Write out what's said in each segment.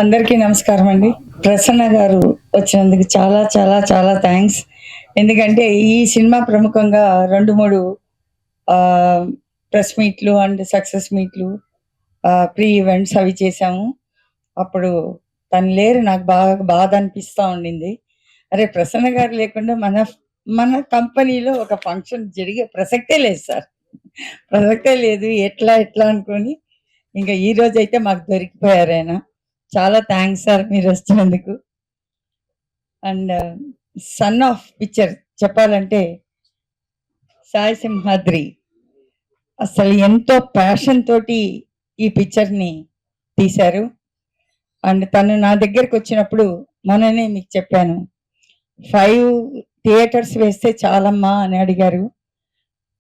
అందరికీ నమస్కారం అండి. ప్రసన్న గారు వచ్చినందుకు చాలా చాలా చాలా థ్యాంక్స్. ఎందుకంటే ఈ సినిమా ప్రముఖంగా 2, 3 ప్రెస్ మీట్లు అండ్ సక్సెస్ మీట్లు, ప్రీ ఈవెంట్స్ అవి చేశాము. అప్పుడు తను లేరు, నాకు బాగా బాధ అనిపిస్తా ఉండింది. అరే! ప్రసన్న గారు లేకుండా మన మన కంపెనీలో ఒక ఫంక్షన్ జరిగే ప్రసక్తే లేదు సార్. ప్రసక్తే లేదు. ఎట్లా ఎట్లా అనుకోని ఇంక ఈరోజైతే మాకు దొరికిపోయారాయన. చాలా థ్యాంక్స్ సార్ మీరొచ్చినందుకు. అండ్ సన్ ఆఫ్ పిక్చర్ చెప్పాలంటే సాయి సింహాద్రి అసలు ఎంతో ప్యాషన్ తోటి ఈ పిక్చర్‌ని తీశారు. అండ్ తను నా దగ్గరకొచ్చినప్పుడు మొన్ననే మీకు చెప్పాను. 5 థియేటర్స్ వేస్తే చాలమ్మా అని అడిగారు.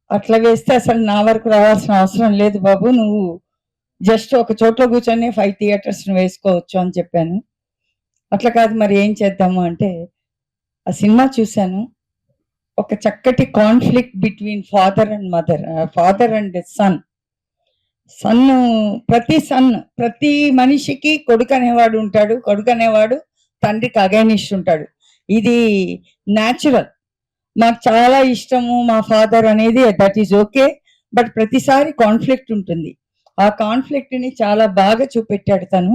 అట్లా వేస్తే అసలు నా వరకు రావాల్సిన అవసరం లేదు బాబు. నువ్వు జస్ట్ ఒక చోట్లో కూర్చొని 5 థియేటర్స్‌ని వేసుకోవచ్చు అని చెప్పాను. అట్లా కాదు మరి ఏం చేద్దాము అంటే, ఆ సినిమా చూశాను. ఒక చక్కటి conflict between father and mother, father and son. ప్రతి మనిషికి కొడుకనేవాడు ఉంటాడు. కొడుకనేవాడు తండ్రికి అగైనిస్ట్ ఉంటాడు. ఇది న్యాచురల్. నాకు చాలా ఇష్టము మా ఫాదర్ అనేది, దట్ ఈజ్ ఓకే. బట్ ప్రతిసారి కాన్‌ఫ్లిక్ట్ ఉంటుంది. ఆ కాన్‌ఫ్లిక్ట్‌ని చాలా బాగా చూపెట్టాడు తను.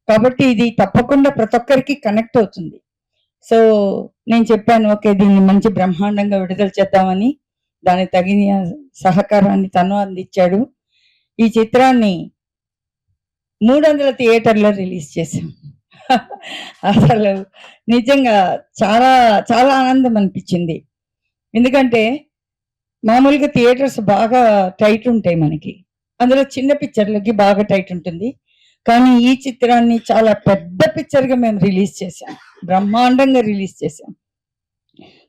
కాబట్టి ఇది తప్పకుండా ప్రతి ఒక్కరికి కనెక్ట్ అవుతుంది. సో, నేను చెప్పాను ఓకే, దీన్ని మంచి బ్రహ్మాండంగా విడుదల చేద్దామని. దానికి తగిన సహకారాన్ని తను అందించాడు. ఈ చిత్రాన్ని 300 థియేటర్‌లో రిలీజ్ చేశాం. అసలు నిజంగా చాలా చాలా ఆనందం అనిపించింది. ఎందుకంటే మామూలుగా థియేటర్స్ బాగా టైట్ ఉంటాయి మనకి. అందులో చిన్న పిక్చర్‌లకి బాగా టైట్ ఉంటుంది. కానీ ఈ చిత్రాన్ని చాలా పెద్ద పిక్చర్‌గా మేము రిలీజ్ చేశాం. బ్రహ్మాండంగా రిలీజ్ చేశాం.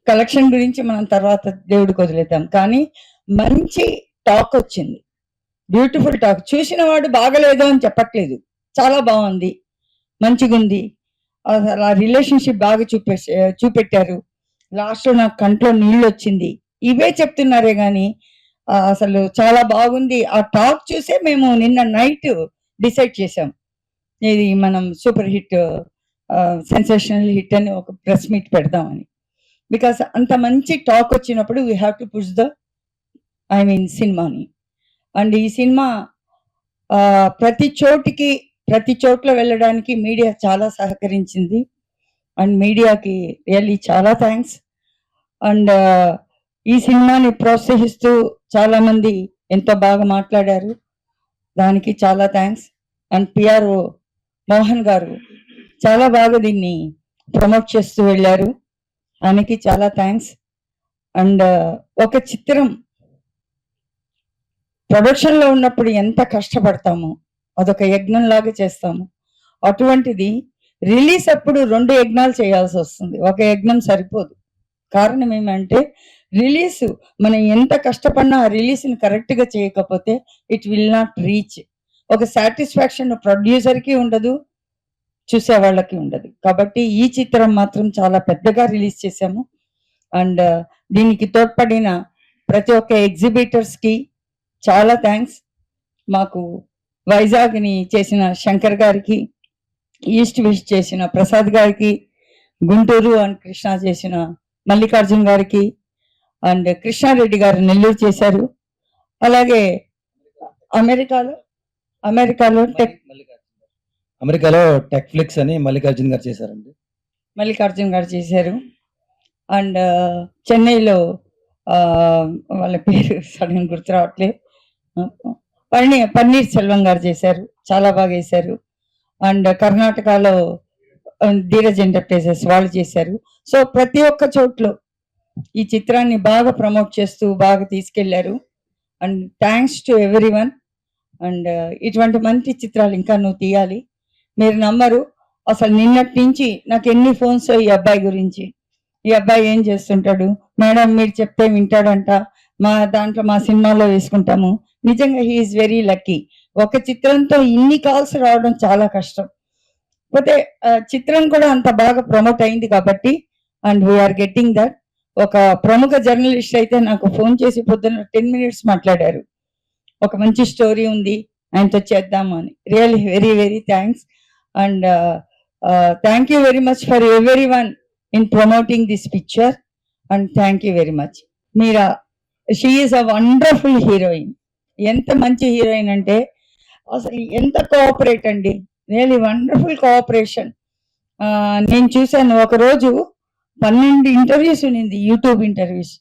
కలెక్షన్ గురించి మనం తర్వాత దేవుడికి వదిలేద్దాం. కానీ మంచి టాక్ వచ్చింది. Beautiful talk. చూసిన వాడు బాగలేదు అని చెప్పట్లేదు. చాలా బాగుంది, మంచిగుంది. అసలు ఆ రిలేషన్‌షిప్ బాగా చూపెట్టారు. లాస్ట్‌లో నాకు కంట్లో నీళ్ళొచ్చింది. ఇవే చెప్తున్నారే గానీ అసలు చాలా బాగుంది. ఆ టాక్ చూసే మేము నిన్న నైట్ డిసైడ్ చేశాం. ఇది మనం సూపర్ హిట్, సెన్సేషనల్ హిట్ అని ఒక ప్రెస్ మీట్ పెడదామని. బికాస్ అంత మంచి టాక్ వచ్చినప్పుడు వీ హ్యావ్ టు పుష్ సినిమాని. అండ్ ఈ సినిమా ప్రతి చోట్ల వెళ్ళడానికి మీడియా చాలా సహకరించింది. అండ్ మీడియాకి రియల్లీ చాలా థ్యాంక్స్. అండ్ ఈ సినిమాని ప్రోత్సహిస్తూ చాలామంది ఎంతో బాగా మాట్లాడారు. దానికి చాలా థ్యాంక్స్. అండ్ పిఆర్ఓ మోహన్ గారు చాలా బాగా దీన్ని ప్రమోట్ చేస్తూ వెళ్ళారు. ఆయనకి చాలా థ్యాంక్స్. అండ్ ఒక చిత్రం ప్రొడక్షన్‌లో ఉన్నప్పుడు ఎంత కష్టపడతామో, అదొక యజ్ఞంలాగా చేస్తాము. అటువంటిది రిలీజ్ అప్పుడు 2 యజ్ఞాలు చేయాల్సొస్తుంది. ఒక యజ్ఞం సరిపోదు. కారణం ఏమంటే రిలీజ్ మనం ఎంత కష్టపడినా ఆ రిలీజ్‌ని కరెక్ట్‌గా చేయకపోతే ఇట్ విల్ నాట్ రీచ్. ఒక సాటిస్ఫాక్షన్ ప్రొడ్యూసర్‌కి ఉండదు, చూసేవాళ్ళకి ఉండదు. కాబట్టి ఈ చిత్రం మాత్రం చాలా పెద్దగా రిలీజ్ చేశాము. అండ్ దీనికి తోడ్పడిన ప్రతి ఒక్క ఎగ్జిబిటర్స్‌కి చాలా థ్యాంక్స్. మాకు వైజాగ్‌ని చేసిన శంకర్ గారికి, ఈస్ట్ విష్ చేసిన ప్రసాద్ గారికి, గుంటూరు అండ్ కృష్ణా చేసిన మల్లికార్జున్ గారికి, అండ్ కృష్ణారెడ్డి గారు నెల్లూరు చేశారు. అలాగే అమెరికాలో టెక్ఫ్లిక్స్ అని మల్లికార్జున్ గారు చేశారండి. మల్లికార్జున్ గారు చేశారు. అండ్ చెన్నైలో వాళ్ళ పేరు సడన్ గుర్తు రావట్లేదు, పన్నీర్ సెల్వం గారు చేశారు. చాలా బాగా చేశారు. అండ్ కర్ణాటకలో ధీరజ్ ఎంటర్ప్రైజెస్ వాళ్ళు చేశారు. సో ప్రతి ఒక్క చోట్లో ఈ చిత్రాన్ని బాగా ప్రమోట్ చేస్తూ బాగా తీసుకెళ్లారు. And thanks to everyone. And ఇటువంటి మంచి చిత్రాలు ఇంకా నువ్వు తీయాలి. మీరు నమ్మరు, అసలు నిన్నటి నుంచి నాకు ఎన్ని ఫోన్స్ ఈ అబ్బాయి గురించి. ఈ అబ్బాయి ఏం చేస్తుంటాడు మేడం, మీరు చెప్తే వింటాడంట, మా సినిమాలో వేసుకుంటాము. నిజంగా హీఈస్ వెరీ లక్కీ. ఒక చిత్రంతో ఇన్ని కాల్స్ రావడం చాలా కష్టం. పోతే చిత్రం కూడా అంత బాగా ప్రమోట్ అయింది కాబట్టి, అండ్ వీఆర్ గెట్టింగ్ దట్. ఒక ప్రముఖ జర్నలిస్ట్ అయితే నాకు ఫోన్ చేసి పొద్దున్న 10 minutes మాట్లాడారు. ఒక మంచి స్టోరీ ఉంది, ఆయనతో చేద్దాము అని. Really very very thanks. And thank you very much for everyone in promoting this picture. And thank you very much. Meera, she is a wonderful heroine. ఎంత మంచి హీరోయిన్ అంటే అసలు ఎంత కోఆపరేట్ అండి, రియలీ వండర్ఫుల్ కోఆపరేషన్. నేను చూశాను ఒకరోజు 12 interviews ఉన్నింది, యూట్యూబ్ ఇంటర్వ్యూస్.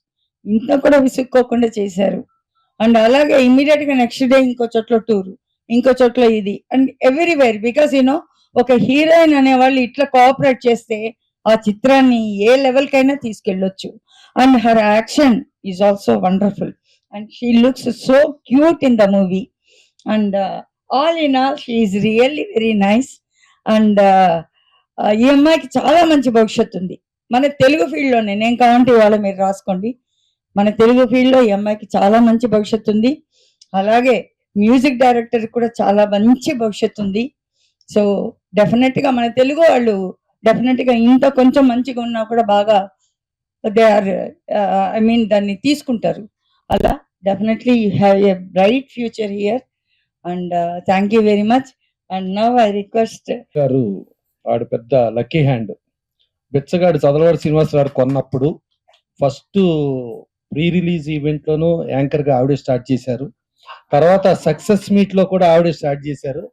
ఇంత కూడా విసుక్కోకుండా చేశారు. అండ్ అలాగే ఇమ్మీడియట్ గా నెక్స్ట్ డే ఇంకో చోట్ల టూర్, ఇంకో చోట్ల ఇది, అండ్ ఎవ్రీవేర్. బికాస్ యూనో ఒక హీరోయిన్ అనేవాళ్ళు ఇట్లా కోఆపరేట్ చేస్తే ఆ చిత్రాన్ని ఏ లెవెల్ కైనా తీసుకెళ్ళొచ్చు. And her action is also wonderful and she looks so cute in the movie. And all in all she is really very nice. And ఈ అమ్మాయికి చాలా మంచి భవిష్యత్తు ఉంది మన తెలుగు ఫీల్డ్లోనే. నేను కావాలంటే ఇవాళ మీరు రాసుకోండి, మన తెలుగు ఫీల్డ్లో ఈ అమ్మాయికి చాలా మంచి భవిష్యత్తు ఉంది. అలాగే మ్యూజిక్ డైరెక్టర్ కూడా చాలా మంచి భవిష్యత్తు ఉంది. సో డెఫినెట్గా మన తెలుగు వాళ్ళు డెఫినెట్గా ఇంత కొంచెం మంచిగా ఉన్నా కూడా బాగా దే ఆర్ ఐ మీన్ దాన్ని తీసుకుంటారు. అలా definitely you have a bright future here. And thank you very much. And now I request గారు, ఆడు పెద్ద లక్కీ హ్యాండ్. బిచ్చగాడు చదలవాడు శ్రీనివాసరావు కొన్నప్పుడు ఫస్ట్ ప్రీ రిలీజ్ ఈవెంట్ లోను యాంకర్ గా ఆవిడే స్టార్ట్ చేశారు. తర్వాత సక్సెస్ మీట్ లో కూడా ఆవిడే స్టార్ట్ చేశారు.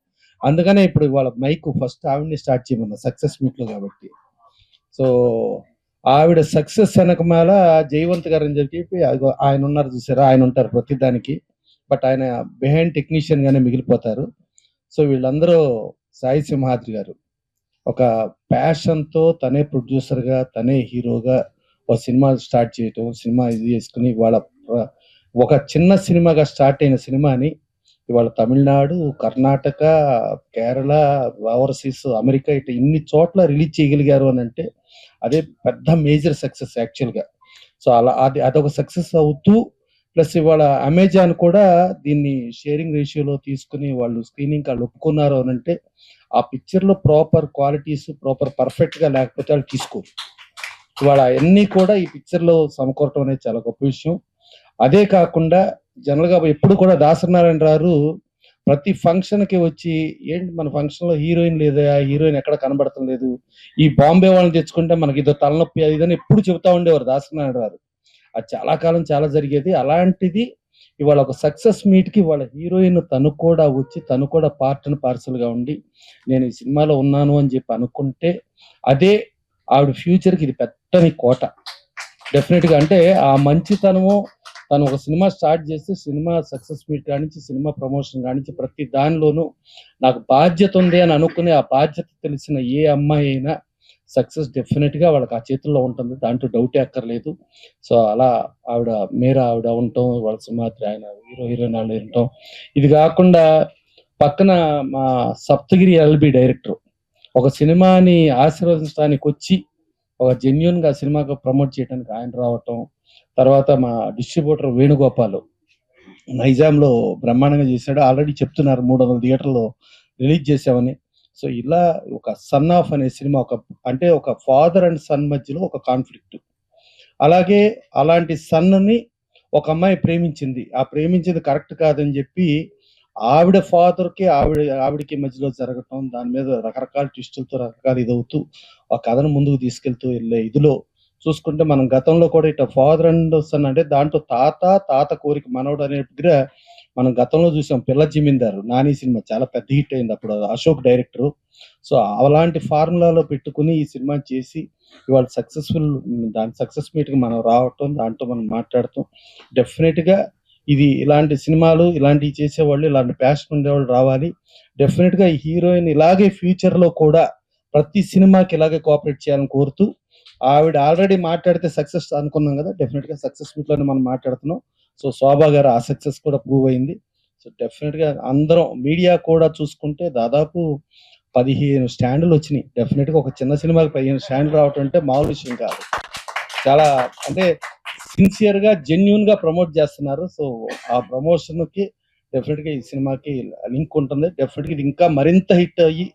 అందుకనే ఇప్పుడు వాళ్ళ మైక్ ఫస్ట్ ఆవిడని స్టార్ట్ చేయమన్నా సక్సెస్ మీట్ లో కాబట్టి. సో ఆవిడ సక్సెస్ వెనకమాల జయవంత్ గారు అని చెప్పి ఆయన ఉన్నారు చూసారా, ఆయన ఉంటారు ప్రతి దానికి. బట్ ఆయన బిహైండ్ టెక్నీషియన్ గానే మిగిలిపోతారు. సో వీళ్ళందరూ సాయి సింహాద్రి గారు ఒక ప్యాషన్ తో తనే ప్రొడ్యూసర్ గా తనే హీరోగా ఒక సినిమా స్టార్ట్ చేయటం, సినిమా ఇది చేసుకుని వాళ్ళ ఒక చిన్న సినిమాగా స్టార్ట్ అయిన సినిమాని ఇవాళ తమిళనాడు, కర్ణాటక, కేరళ, ఓవర్సీస్, అమెరికా ఇట్లా ఇన్ని చోట్ల రిలీజ్ చేయగలిగారు అని అంటే అదే పెద్ద మేజర్ సక్సెస్ యాక్చువల్గా. సో అలా అదొక సక్సెస్ అవుతూ ప్లస్ ఇవాళ అమెజాన్ కూడా దీన్ని షేరింగ్ రేషియోలో తీసుకుని వాళ్ళు స్క్రీనింగ్ వాళ్ళు ఒప్పుకున్నారు అని అంటే ఆ పిక్చర్ లో ప్రాపర్ క్వాలిటీస్ ప్రాపర్ పర్ఫెక్ట్ గా లేకపోతే వాళ్ళు తీసుకోరు. ఇవాళ అన్ని కూడా ఈ పిక్చర్ లో సమకూరటం అనేది చాలా గొప్ప విషయం. అదే కాకుండా జనరల్ గా ఎప్పుడు కూడా దాసనారాయణ గారు ప్రతి ఫంక్షన్ కి వచ్చి ఏంటి మన ఫంక్షన్ లో హీరోయిన్ లేదా, హీరోయిన్ ఎక్కడ కనబడటం లేదు, ఈ బాంబే వాళ్ళని తెచ్చుకుంటే మనకి ఇదో తలనొప్పి అది ఇదని ఎప్పుడు చెబుతా ఉండేవారు దాసనారాయణ గారు. అది చాలా కాలం చాలా జరిగేది. అలాంటిది ఇవాళ ఒక సక్సెస్ మీట్ కి వాళ్ళ హీరోయిన్ తను కూడా వచ్చి తను కూడా పార్ట్ అండ్ పార్సల్ గా ఉండి నేను ఈ సినిమాలో ఉన్నాను అని చెప్పి అనుకుంటే అదే ఆవిడ ఫ్యూచర్ కి ఇది పెద్దని కోట డెఫినెట్ గా. అంటే ఆ మంచితనము, తను ఒక సినిమా స్టార్ట్ చేస్తే సినిమా సక్సెస్ మీట్ కానించి సినిమా ప్రమోషన్ కానించి ప్రతి దానిలోనూ నాకు బాధ్యత ఉంది అని అనుకునే ఆ బాధ్యత తెలిసిన ఏ అమ్మాయి అయినా సక్సెస్ డెఫినెట్ గా వాళ్ళకి ఆ చేతుల్లో ఉంటుంది, దాంట్లో డౌటే అక్కర్లేదు. సో అలా ఆవిడ ఆవిడ ఉండటం, వాళ్ళ సింహాద్రి ఆయన హీరోయిన్ వాళ్ళు ఉండటం. ఇది కాకుండా పక్కన మా సప్తగిరి ఎల్బి డైరెక్టర్ ఒక సినిమాని ఆశీర్వదించడానికి వచ్చి ఒక జెన్యున్ గా సినిమాగా ప్రమోట్ చేయడానికి ఆయన రావటం. తర్వాత మా డిస్ట్రిబ్యూటర్ వేణుగోపాల్ నైజాంలో బ్రహ్మాండంగా చేశాడు. ఆల్రెడీ చెప్తున్నారు 300 థియేటర్లో రిలీజ్ చేసామని. సో ఇలా ఒక సన్ ఆఫ్ అనే సినిమా అంటే ఒక ఫాదర్ అండ్ సన్ మధ్యలో ఒక కాన్ఫ్లిక్ట్. అలాగే అలాంటి సన్ని ఒక అమ్మాయి ప్రేమించింది. ఆ ప్రేమించింది కరెక్ట్ కాదని చెప్పి ఆవిడ ఫాదర్కి ఆవిడకి మధ్యలో జరగటం, దాని మీద రకరకాల ట్విస్టులతో రకరకాల ఇదవుతూ ఆ కథను ముందుకు తీసుకెళ్తూ వెళ్ళే ఇదిలో చూసుకుంటే మనం గతంలో కూడా ఇట్లా ఫాదర్ అండ్ సన్ అంటే దాంట్లో తాత కోరిక మనవడు అనే దగ్గర మనం గతంలో చూసాం. పిల్ల జమీందారు నాని సినిమా చాలా పెద్ద హిట్ అయింది అప్పుడు, అశోక్ డైరెక్టర్. సో అలాంటి ఫార్ములాలో పెట్టుకుని ఈ సినిమా చేసి ఇవాళ సక్సెస్ఫుల్ దాని సక్సెస్ మీట్కి మనం రావటం, దాంట్లో మనం మాట్లాడటం. డెఫినెట్గా ఇది ఇలాంటి సినిమాలు ఇలాంటివి చేసేవాళ్ళు, ఇలాంటి ప్యాషన్ ఉండేవాళ్ళు రావాలి. డెఫినెట్గా ఈ హీరోయిన్ ఇలాగే ఫ్యూచర్లో కూడా ప్రతి సినిమాకి ఇలాగే కోఆపరేట్ చేయాలని కోరుతూ, ఆవిడ ఆల్రెడీ మాట్లాడితే సక్సెస్ అనుకున్నాం కదా, డెఫినెట్గా సక్సెస్ మీట్లోనే మనం మాట్లాడుతున్నాం. సో శోభా గారు ఆ సక్సెస్ కూడా ప్రూవ్ అయింది. సో డెఫినెట్గా అందరం మీడియా కూడా చూసుకుంటే దాదాపు 15 స్టాండ్లు వచ్చినాయి. డెఫినెట్గా ఒక చిన్న సినిమాకి 15 స్టాండ్లు రావటం అంటే మామూలు విషయం కాదు. చాలా అంటే సిన్సియర్ గా జెన్యున్ గా ప్రమోట్ చేస్తున్నారు. సో ఆ ప్రమోషన్ కి డెఫినెట్ గా ఈ సినిమాకి లింక్ ఉంటుంది. డెఫినెట్ గా ఇది ఇంకా మరింత హిట్ అయ్యి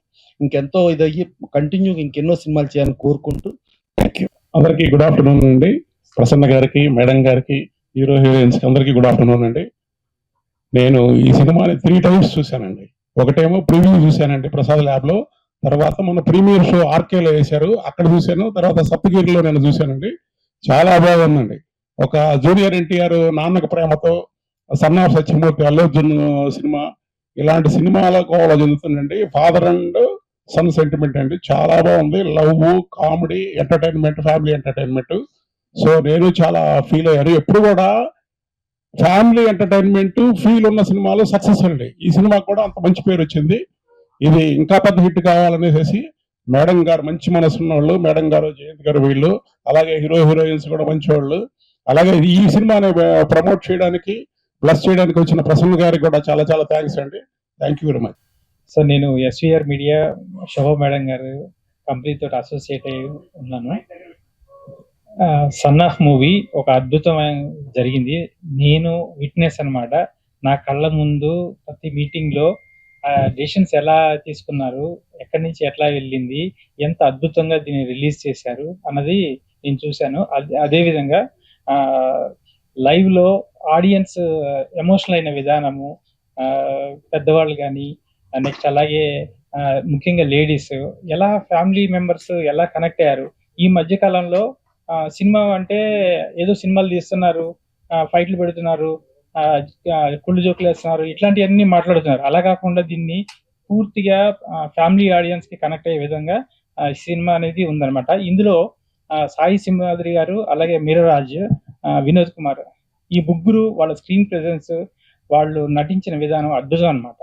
ఇంకెంతో ఇది అయ్యి కంటిన్యూ ఇంకెన్నో సినిమాలు చేయాలని కోరుకుంటూ థ్యాంక్ యూ. అందరికీ గుడ్ ఆఫ్టర్నూన్ అండి. ప్రసన్న గారికి, మేడం గారికి, హీరో హీరోయిన్స్ అందరికీ గుడ్ ఆఫ్టర్నూన్ అండి. నేను ఈ సినిమాని 3 times చూశానండి. ఒకటేమో ప్రివ్యూ చూశానండి ప్రసాద్ ల్యాబ్ లో, తర్వాత మన ప్రీమియర్ షో ఆర్కేలో వేశారు, అక్కడ చూశాను. తర్వాత సప్తగిరిలో నేను చూశానండి. చాలా బాగుందండి. ఒక junior NTR Nannaku Prematho, son of Satyamurthy Allu Arjun cinema, ఇలాంటి సినిమాల కోవలో చెందుతుందండి. ఫాదర్ అండ్ సన్ సెంటిమెంట్ అండి, చాలా బాగుంది. Love, comedy, entertainment, family entertainment. So నేను చాలా ఫీల్ అయ్యాను. ఎప్పుడు కూడా ఫ్యామిలీ ఎంటర్టైన్మెంట్ ఫీల్ ఉన్న సినిమాలు సక్సెస్ అండి. ఈ సినిమాకి కూడా అంత మంచి పేరు వచ్చింది. ఇది ఇంకా పెద్ద హిట్ కావాలనేసి మేడం గారు మంచి మనసు ఉన్న వాళ్ళు, మేడం గారు, జయంత్ గారు, వీళ్ళు అలాగే హీరోయిన్స్ కూడా మంచి వాళ్ళు. అలాగే ఈ సినిమాని ప్రమోట్ చేయడానికి, ప్లస్ చేయడానికి వచ్చిన ప్రసన్న గారికి కూడా చాలా చాలా థ్యాంక్స్ అండి. Thank you very much. So నేను ఎస్విఆర్ మీడియా శోభా మేడం గారు కంపెనీతో అసోసియేట్ అయి ఉన్నాను. సన్ ఆఫ్ మూవీ ఒక అద్భుతమైన జరిగింది. నేను విట్నెస్ అన్నమాట. నా కళ్ళ ముందు ప్రతి మీటింగ్ లో డెసిషన్స్ ఎలా తీసుకున్నారు, ఎక్కడి నుంచి ఎట్లా వెళ్ళింది, ఎంత అద్భుతంగా దీన్ని రిలీజ్ చేశారు అన్నది నేను చూశాను. అదే విధంగా లైవ్ లో ఆడియన్స్ ఎమోషనల్ అయిన విధానము, పెద్దవాళ్ళు కానీ, నెక్స్ట్ అలాగే ముఖ్యంగా లేడీస్ ఎలా ఫ్యామిలీ మెంబర్స్ ఎలా కనెక్ట్ అయ్యారు. ఈ మధ్య కాలంలో సినిమా అంటే ఏదో సినిమాలు తీస్తున్నారు, ఫైట్లు పెడుతున్నారు, కుళ్ళు జోకులు వేస్తున్నారు, ఇట్లాంటివన్నీ మాట్లాడుతున్నారు. అలా కాకుండా దీన్ని పూర్తిగా ఫ్యామిలీ ఆడియన్స్ కి కనెక్ట్ అయ్యే విధంగా సినిమా అనేది ఉందన్నమాట. ఇందులో సాయి సింహాద్రి గారు, అలాగే మీరరాజ్, వినోద్ కుమార్, ఈ ముగ్గురు వాళ్ళ స్క్రీన్ ప్రెజెన్స్, వాళ్ళు నటించిన విధానం అద్భుతం అన్నమాట.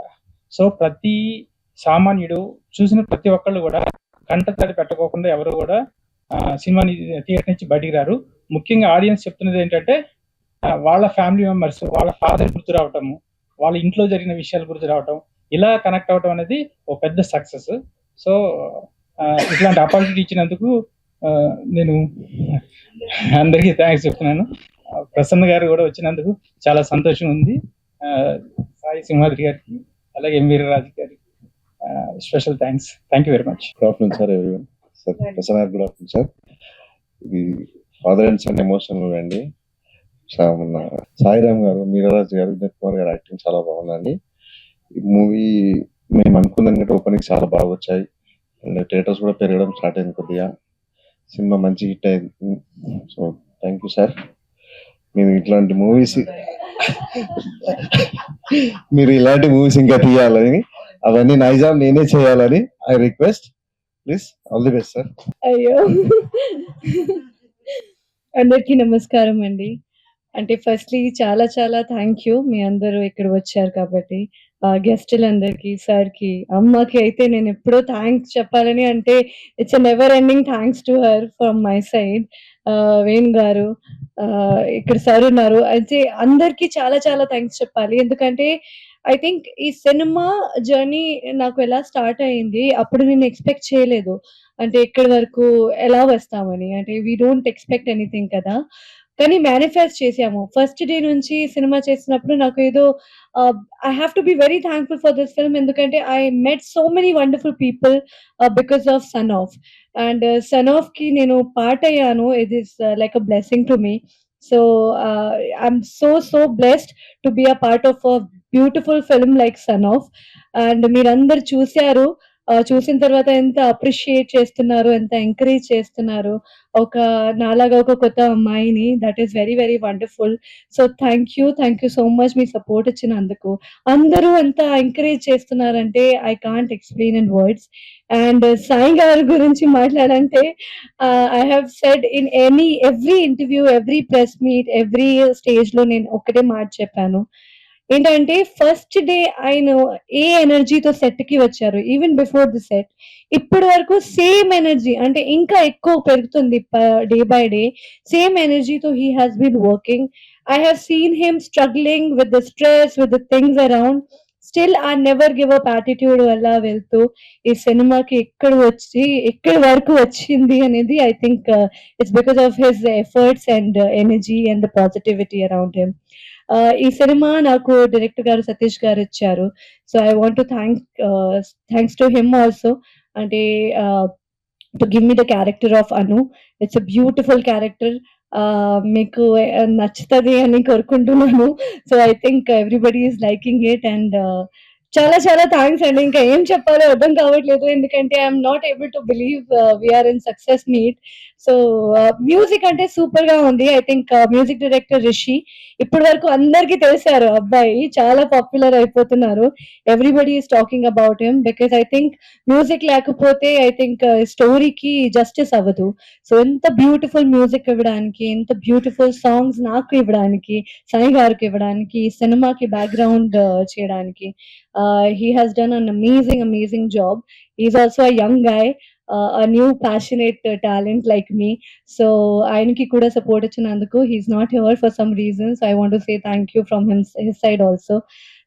సో ప్రతి సామాన్యుడు చూసిన ప్రతి ఒక్కళ్ళు కూడా కంటతడి పెట్టకోకుండా ఎవరు కూడా సినిమాని థియేటర్ నుంచి బయటికి రారు. ముఖ్యంగా ఆడియన్స్ చెప్తున్నది ఏంటంటే వాళ్ళ ఫ్యామిలీ మెంబర్స్, వాళ్ళ ఫాదర్ గుర్తు రావటము, వాళ్ళ ఇంట్లో జరిగిన విషయాలు గుర్తు రావటం, ఇలా కనెక్ట్ అవటం అనేది ఒక పెద్ద సక్సెస్. సో ఇట్లాంటి ఆపర్చునిటీ ఇచ్చినందుకు నేను అందరికీ థ్యాంక్స్ చెప్తున్నాను. ప్రసన్న గారు కూడా వచ్చినందుకు చాలా సంతోషం ఉంది. సాయి సింహాద్రి గారికి, అలాగే వీరరాజు గారికి special thanks. Thank you very much. Good afternoon sir, everyone. Sir Prasanna గారు గుడ్ ఆఫ్టర్నూన్ సార్. ఇది ఫాదర్ అండ్ సన్ ఎమోషనల్ అండి. మన సాయిరామ్ గారు, మీరరాజ్ గారు, వినోద్ కుమార్ గారు యాక్టింగ్ చాలా బాగుందండి. ఈ మూవీ మేము అనుకున్న ఓపెనింగ్ చాలా బాగా వచ్చాయి, అండ్ థియేటర్స్ కూడా పెరగడం స్టార్ట్ అయింది కొద్దిగా. సినిమా మంచి హిట్ అయింది. So thank you sir. మీరు ఇట్లాంటి మూవీస్ ఇంకా తీయాలని, అవన్నీ నైజాం నేనే చేయాలని I request. Please all the best sir. అయ్యో, అందరికీ నమస్కారం అండి. అంటే ఫస్ట్లీ చాలా చాలా థ్యాంక్ యూ, మీ అందరూ ఇక్కడ వచ్చారు కాబట్టి. గెస్టులందరికీ, సార్కి, అమ్మకి అయితే నేను ఎప్పుడో థ్యాంక్స్ చెప్పాలని, అంటే it's never ending thanks to her from my side. Venu గారు, ఇక్కడ సార్ ఉన్నారు, అయితే అందరికీ చాలా చాలా థ్యాంక్స్ చెప్పాలి. ఎందుకంటే ఐ థింక్ ఈ సినిమా జర్నీ నాకు ఎలా స్టార్ట్ అయింది, అప్పుడు నేను ఎక్స్పెక్ట్ చేయలేదు అంటే ఇక్కడి వరకు ఎలా వస్తామని. అంటే వీ డోంట్ ఎక్స్పెక్ట్ ఎనీథింగ్ కదా, కానీ మేనిఫెస్ట్ చేసాము. ఫస్ట్ డే నుంచి సినిమా చేసినప్పుడు నాకు ఏదో I have to be very thankful for this film. ఎందుకంటే I met so many wonderful people because of son of. And son of కి నేను పార్ట్ అయ్యాను. It is like a blessing to me. So I'm so blessed to be a part of a beautiful film like son of. And మీరందరు చూశారు, చూసిన తర్వాత ఎంత appreciate చేస్తున్నారు, ఎంత ఎంకరేజ్ చేస్తున్నారు ఒక నాలాగా ఒక కొత్త అమ్మాయిని. That is very very wonderful. So thank you so much మీ సపోర్ట్ ఇచ్చినందుకు. అందరూ అంత ఎంకరేజ్ చేస్తున్నారంటే I can't explain in words. And Sai గారి గురించి మాట్లాడంటే I have said in every interview, every press meet, every stage లో నేను ఒకటే మాట చెప్పాను. ఏంటంటే ఫస్ట్ డే ఆయన ఏ ఎనర్జీతో సెట్ కి వచ్చారు, ఈవెన్ బిఫోర్ ది సెట్, ఇప్పటి వరకు సేమ్ ఎనర్జీ, అంటే ఇంకా ఎక్కువ పెరుగుతుంది డే బై డే. సేమ్ ఎనర్జీతో he has been working. I have seen him struggling with the stress, with the things around. Still a never give up attitude వల్ల వెళ్తూ ఈ సినిమాకి ఎక్కడి వరకు వచ్చింది అనేది I think it's because of his efforts and energy and the positivity around him. ఈ cinema నాకు డైరెక్టర్ గారు సతీష్ గారు ఇచ్చారు. So I want to thanks to him also. అంటే to give me the character of Anu. It's a beautiful character. మీకు నచ్చుతుంది అని కోరుకుంటున్నాను. So I think everybody is liking it. And చాలా చాలా థ్యాంక్స్ అండి. ఇంకా ఏం చెప్పాలో అర్థం కావట్లేదు. ఎందుకంటే I'm not able to believe we're in success meet. So music అంటే సూపర్ గా ఉంది. I think music director Rishi ఇప్పటి వరకు అందరికీ తెలిసారు. అబ్బాయి చాలా పాపులర్ అయిపోతున్నారు. Everybody is talking about him because I think music లేకపోతే ఐ థింక్ స్టోరీకి జస్టిస్ అవ్వదు. సో ఎంత బ్యూటిఫుల్ మ్యూజిక్ ఇవ్వడానికి, ఎంత బ్యూటిఫుల్ సాంగ్స్ నాకు ఇవ్వడానికి, సాయి గారికి ఇవ్వడానికి, ఈ సినిమాకి బ్యాక్గ్రౌండ్ చేయడానికి he has done an amazing job. He's also a young guy, a new passionate talent like me. So ఆయనకి కూడా సపోర్ట్ ఇచ్చినందుకు, he's not here for some reasons. I want to say thank you from his side also.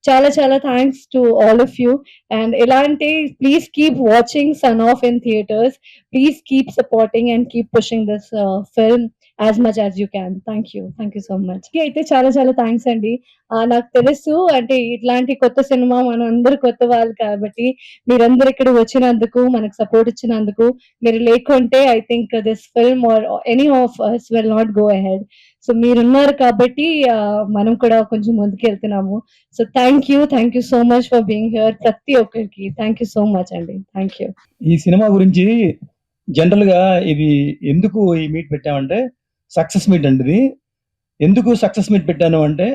చాలా చాలా thanks to all of you. And ఇలాంటి please keep watching son of in theatres. Please keep supporting and keep pushing this film as much as you can. Thank you so much. అయితే చాలా చాలా thanks అండి. నాకు తెలుసు అంటే ఇట్లాంటి కొత్త సినిమా మనం అందరు కొత్త వాళ్ళు కాబట్టి మీరందరూ ఇక్కడ వచ్చినందుకు, మనకు సపోర్ట్ ఇచ్చినందుకు. మీరు లేకుంటే I think this film or any of us will not go ahead. So మీరున్నారు కాబట్టి మనం కూడా కొంచెం ముందుకు వెళ్తున్నాము. So thank you so much for being here. ప్రతి ఒక్కరికి థ్యాంక్ యూ సో మచ్ అండి. Thank you. ఈ సినిమా గురించి జనరల్ గా ఇది ఎందుకు ఈ మీట్ పెట్టామంటే సక్సెస్ మీట్ అండి. ఇది ఎందుకు సక్సెస్ మీట్ పెట్టాను అంటే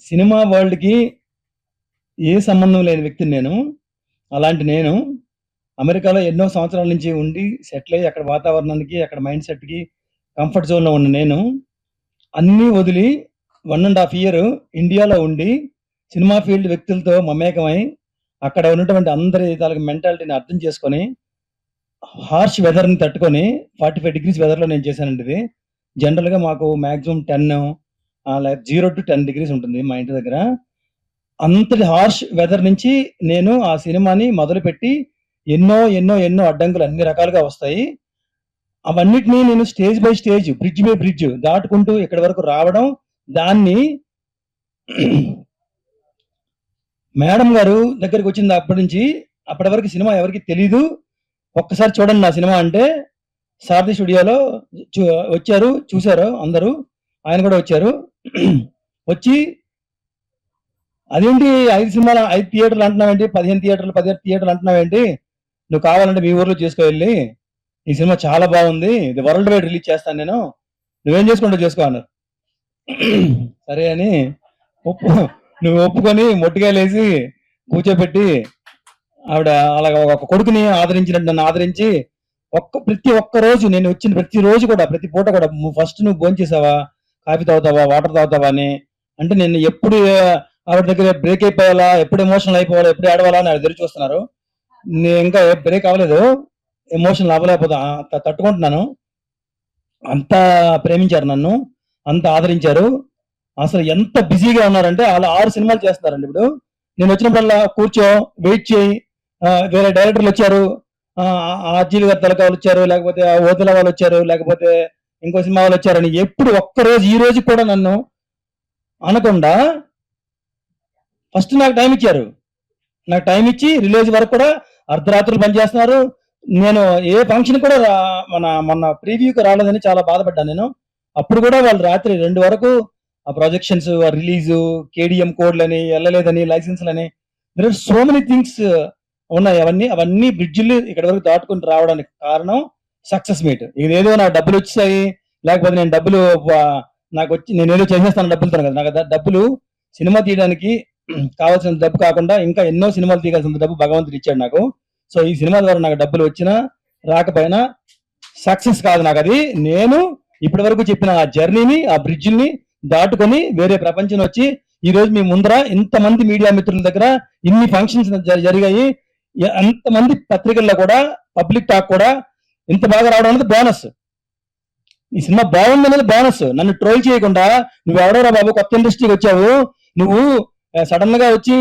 సినిమా వరల్డ్కి ఏ సంబంధం లేని వ్యక్తిని నేను. అలాంటి నేను అమెరికాలో ఎన్నో సంవత్సరాల నుంచి ఉండి సెటిల్ అయ్యి అక్కడ వాతావరణానికి, అక్కడ మైండ్ సెట్కి కంఫర్ట్ జోన్లో ఉన్న నేను అన్నీ వదిలి 1.5 year ఇండియాలో ఉండి సినిమా ఫీల్డ్ వ్యక్తులతో మమేకమై అక్కడ ఉన్నటువంటి అందరి తాలూకు మెంటాలిటీని అర్థం చేసుకొని హార్ష్ వెదర్ని తట్టుకొని 45 degrees వెదర్లో నేను చేశానండి. ఇది జనరల్గా మాకు మ్యాక్సిమం 10 0 to 10 degrees ఉంటుంది మా ఇంటి దగ్గర. అంతటి హార్ష్ వెదర్ నుంచి నేను ఆ సినిమాని మొదలుపెట్టి ఎన్నో ఎన్నో ఎన్నో అడ్డంకులు అన్ని రకాలుగా వస్తాయి. అవన్నిటినీ నేను stage by stage, bridge by bridge దాటుకుంటూ ఇక్కడి వరకు రావడం, దాన్ని మేడం గారు దగ్గరికి వచ్చింది అప్పటి నుంచి అప్పటి వరకు సినిమా ఎవరికి తెలీదు. ఒక్కసారి చూడండి నా సినిమా అంటే సారథి స్టూడియోలో వచ్చారు, చూశారు అందరూ. ఆయన కూడా వచ్చారు. వచ్చి అదేంటి 5 సినిమాలు 5 థియేటర్లు అంటున్నావేంటి, 15 థియేటర్లు 17 థియేటర్లు అంటున్నావేంటి, నువ్వు కావాలంటే మీ ఊర్లో చేసుకోవాలి, ఈ సినిమా చాలా బాగుంది, ఇది వరల్డ్ వైడ్ రిలీజ్ చేస్తాను నేను, నువ్వేం చేసుకుంటావు చేసుకో అన్నారు. సరే అని నువ్వు ఒప్పుకొని మొట్టికాయలేసి కూర్చోబెట్టి ఆవిడ అలాగ ఒక కొడుకుని ఆదరించినట్టు నన్ను ఆదరించి ప్రతి ఒక్క రోజు నేను వచ్చిన ప్రతి రోజు కూడా ప్రతి పూట కూడా ఫస్ట్ నువ్వు భోజనం చేసావా, కాఫీ తాగుతావా, వాటర్ తాగుతావా అని అంటే నేను ఎప్పుడు ఆవిడ దగ్గర బ్రేక్ అయిపోవాలా, ఎప్పుడు ఎమోషనల్ అయిపోవాలా, ఎప్పుడు ఏడవాలా అని ఎదురు చూస్తున్నారు. నేను ఇంకా బ్రేక్ అవ్వలేదు, ఎమోషనల్ అవ్వలేకపోతా, తట్టుకుంటున్నాను. అంత ప్రేమించారు నన్ను, అంత ఆదరించారు. అసలు ఎంత బిజీగా ఉన్నారంటే వాళ్ళు 6 సినిమాలు చేస్తున్నారండి. ఇప్పుడు నేను వచ్చినప్పుడల్లా కూర్చో, వెయిట్ చేయి, వేరే డైరెక్టర్లు వచ్చారు, అజ్జీలు గారు తలకా వాళ్ళు వచ్చారు, లేకపోతే ఓతుల వాళ్ళు వచ్చారు, లేకపోతే ఇంకో సినిమా వాళ్ళు వచ్చారని ఎప్పుడు ఒక్కరోజు ఈ రోజు కూడా నన్ను అనకుండా ఫస్ట్ నాకు టైం ఇచ్చారు. నాకు టైం ఇచ్చి రిలీజ్ వరకు కూడా అర్ధరాత్రులు పనిచేస్తున్నారు. నేను ఏ ఫంక్షన్ కూడా మొన్న ప్రీవ్యూకి రాలేదని చాలా బాధపడ్డాను నేను. అప్పుడు కూడా వాళ్ళు రాత్రి 2 వరకు ఆ ప్రొజెక్షన్స్, రిలీజు, కేడిఎం కోడ్లని, వెళ్ళలేదని, లైసెన్స్లని, there are so many things ఉన్నాయి. అవన్నీ బ్రిడ్జిలు ఇక్కడ వరకు దాటుకుని రావడానికి కారణం సక్సెస్ మీట్. ఇదేదో నాకు డబ్బులు వచ్చాయి, లేకపోతే నేను డబ్బులు నాకు వచ్చి నేను ఏదో చేసేస్తాను డబ్బులతో కదా. నాకు డబ్బులు సినిమా తీయడానికి కావాల్సిన డబ్బు కాకుండా ఇంకా ఎన్నో సినిమాలు తీయాల్సిన డబ్బు భగవంతుడు ఇచ్చాడు నాకు. సో ఈ సినిమా ద్వారా నాకు డబ్బులు వచ్చినా రాకపోయినా సక్సెస్ కాదు నాకు అది. నేను ఇప్పటి వరకు చెప్పిన ఆ జర్నీని, ఆ బ్రిడ్జిని దాటుకొని వేరే ప్రపంచం వచ్చి ఈ రోజు మీ ముందర ఇంతమంది మీడియా మిత్రుల దగ్గర ఇన్ని ఫంక్షన్స్ జరిగాయి, అంతమంది పత్రికల్లో కూడా పబ్లిక్ టాక్ కూడా ఇంత బాగా రావడం అనేది బోనస్. ఈ సినిమా బాగుంది అనేది బోనస్. నన్ను ట్రోల్ చేయకుండా నువ్వు ఎవడోరా బాబు కొత్త ఇండస్ట్రీకి వచ్చావు, నువ్వు సడన్ గా వచ్చి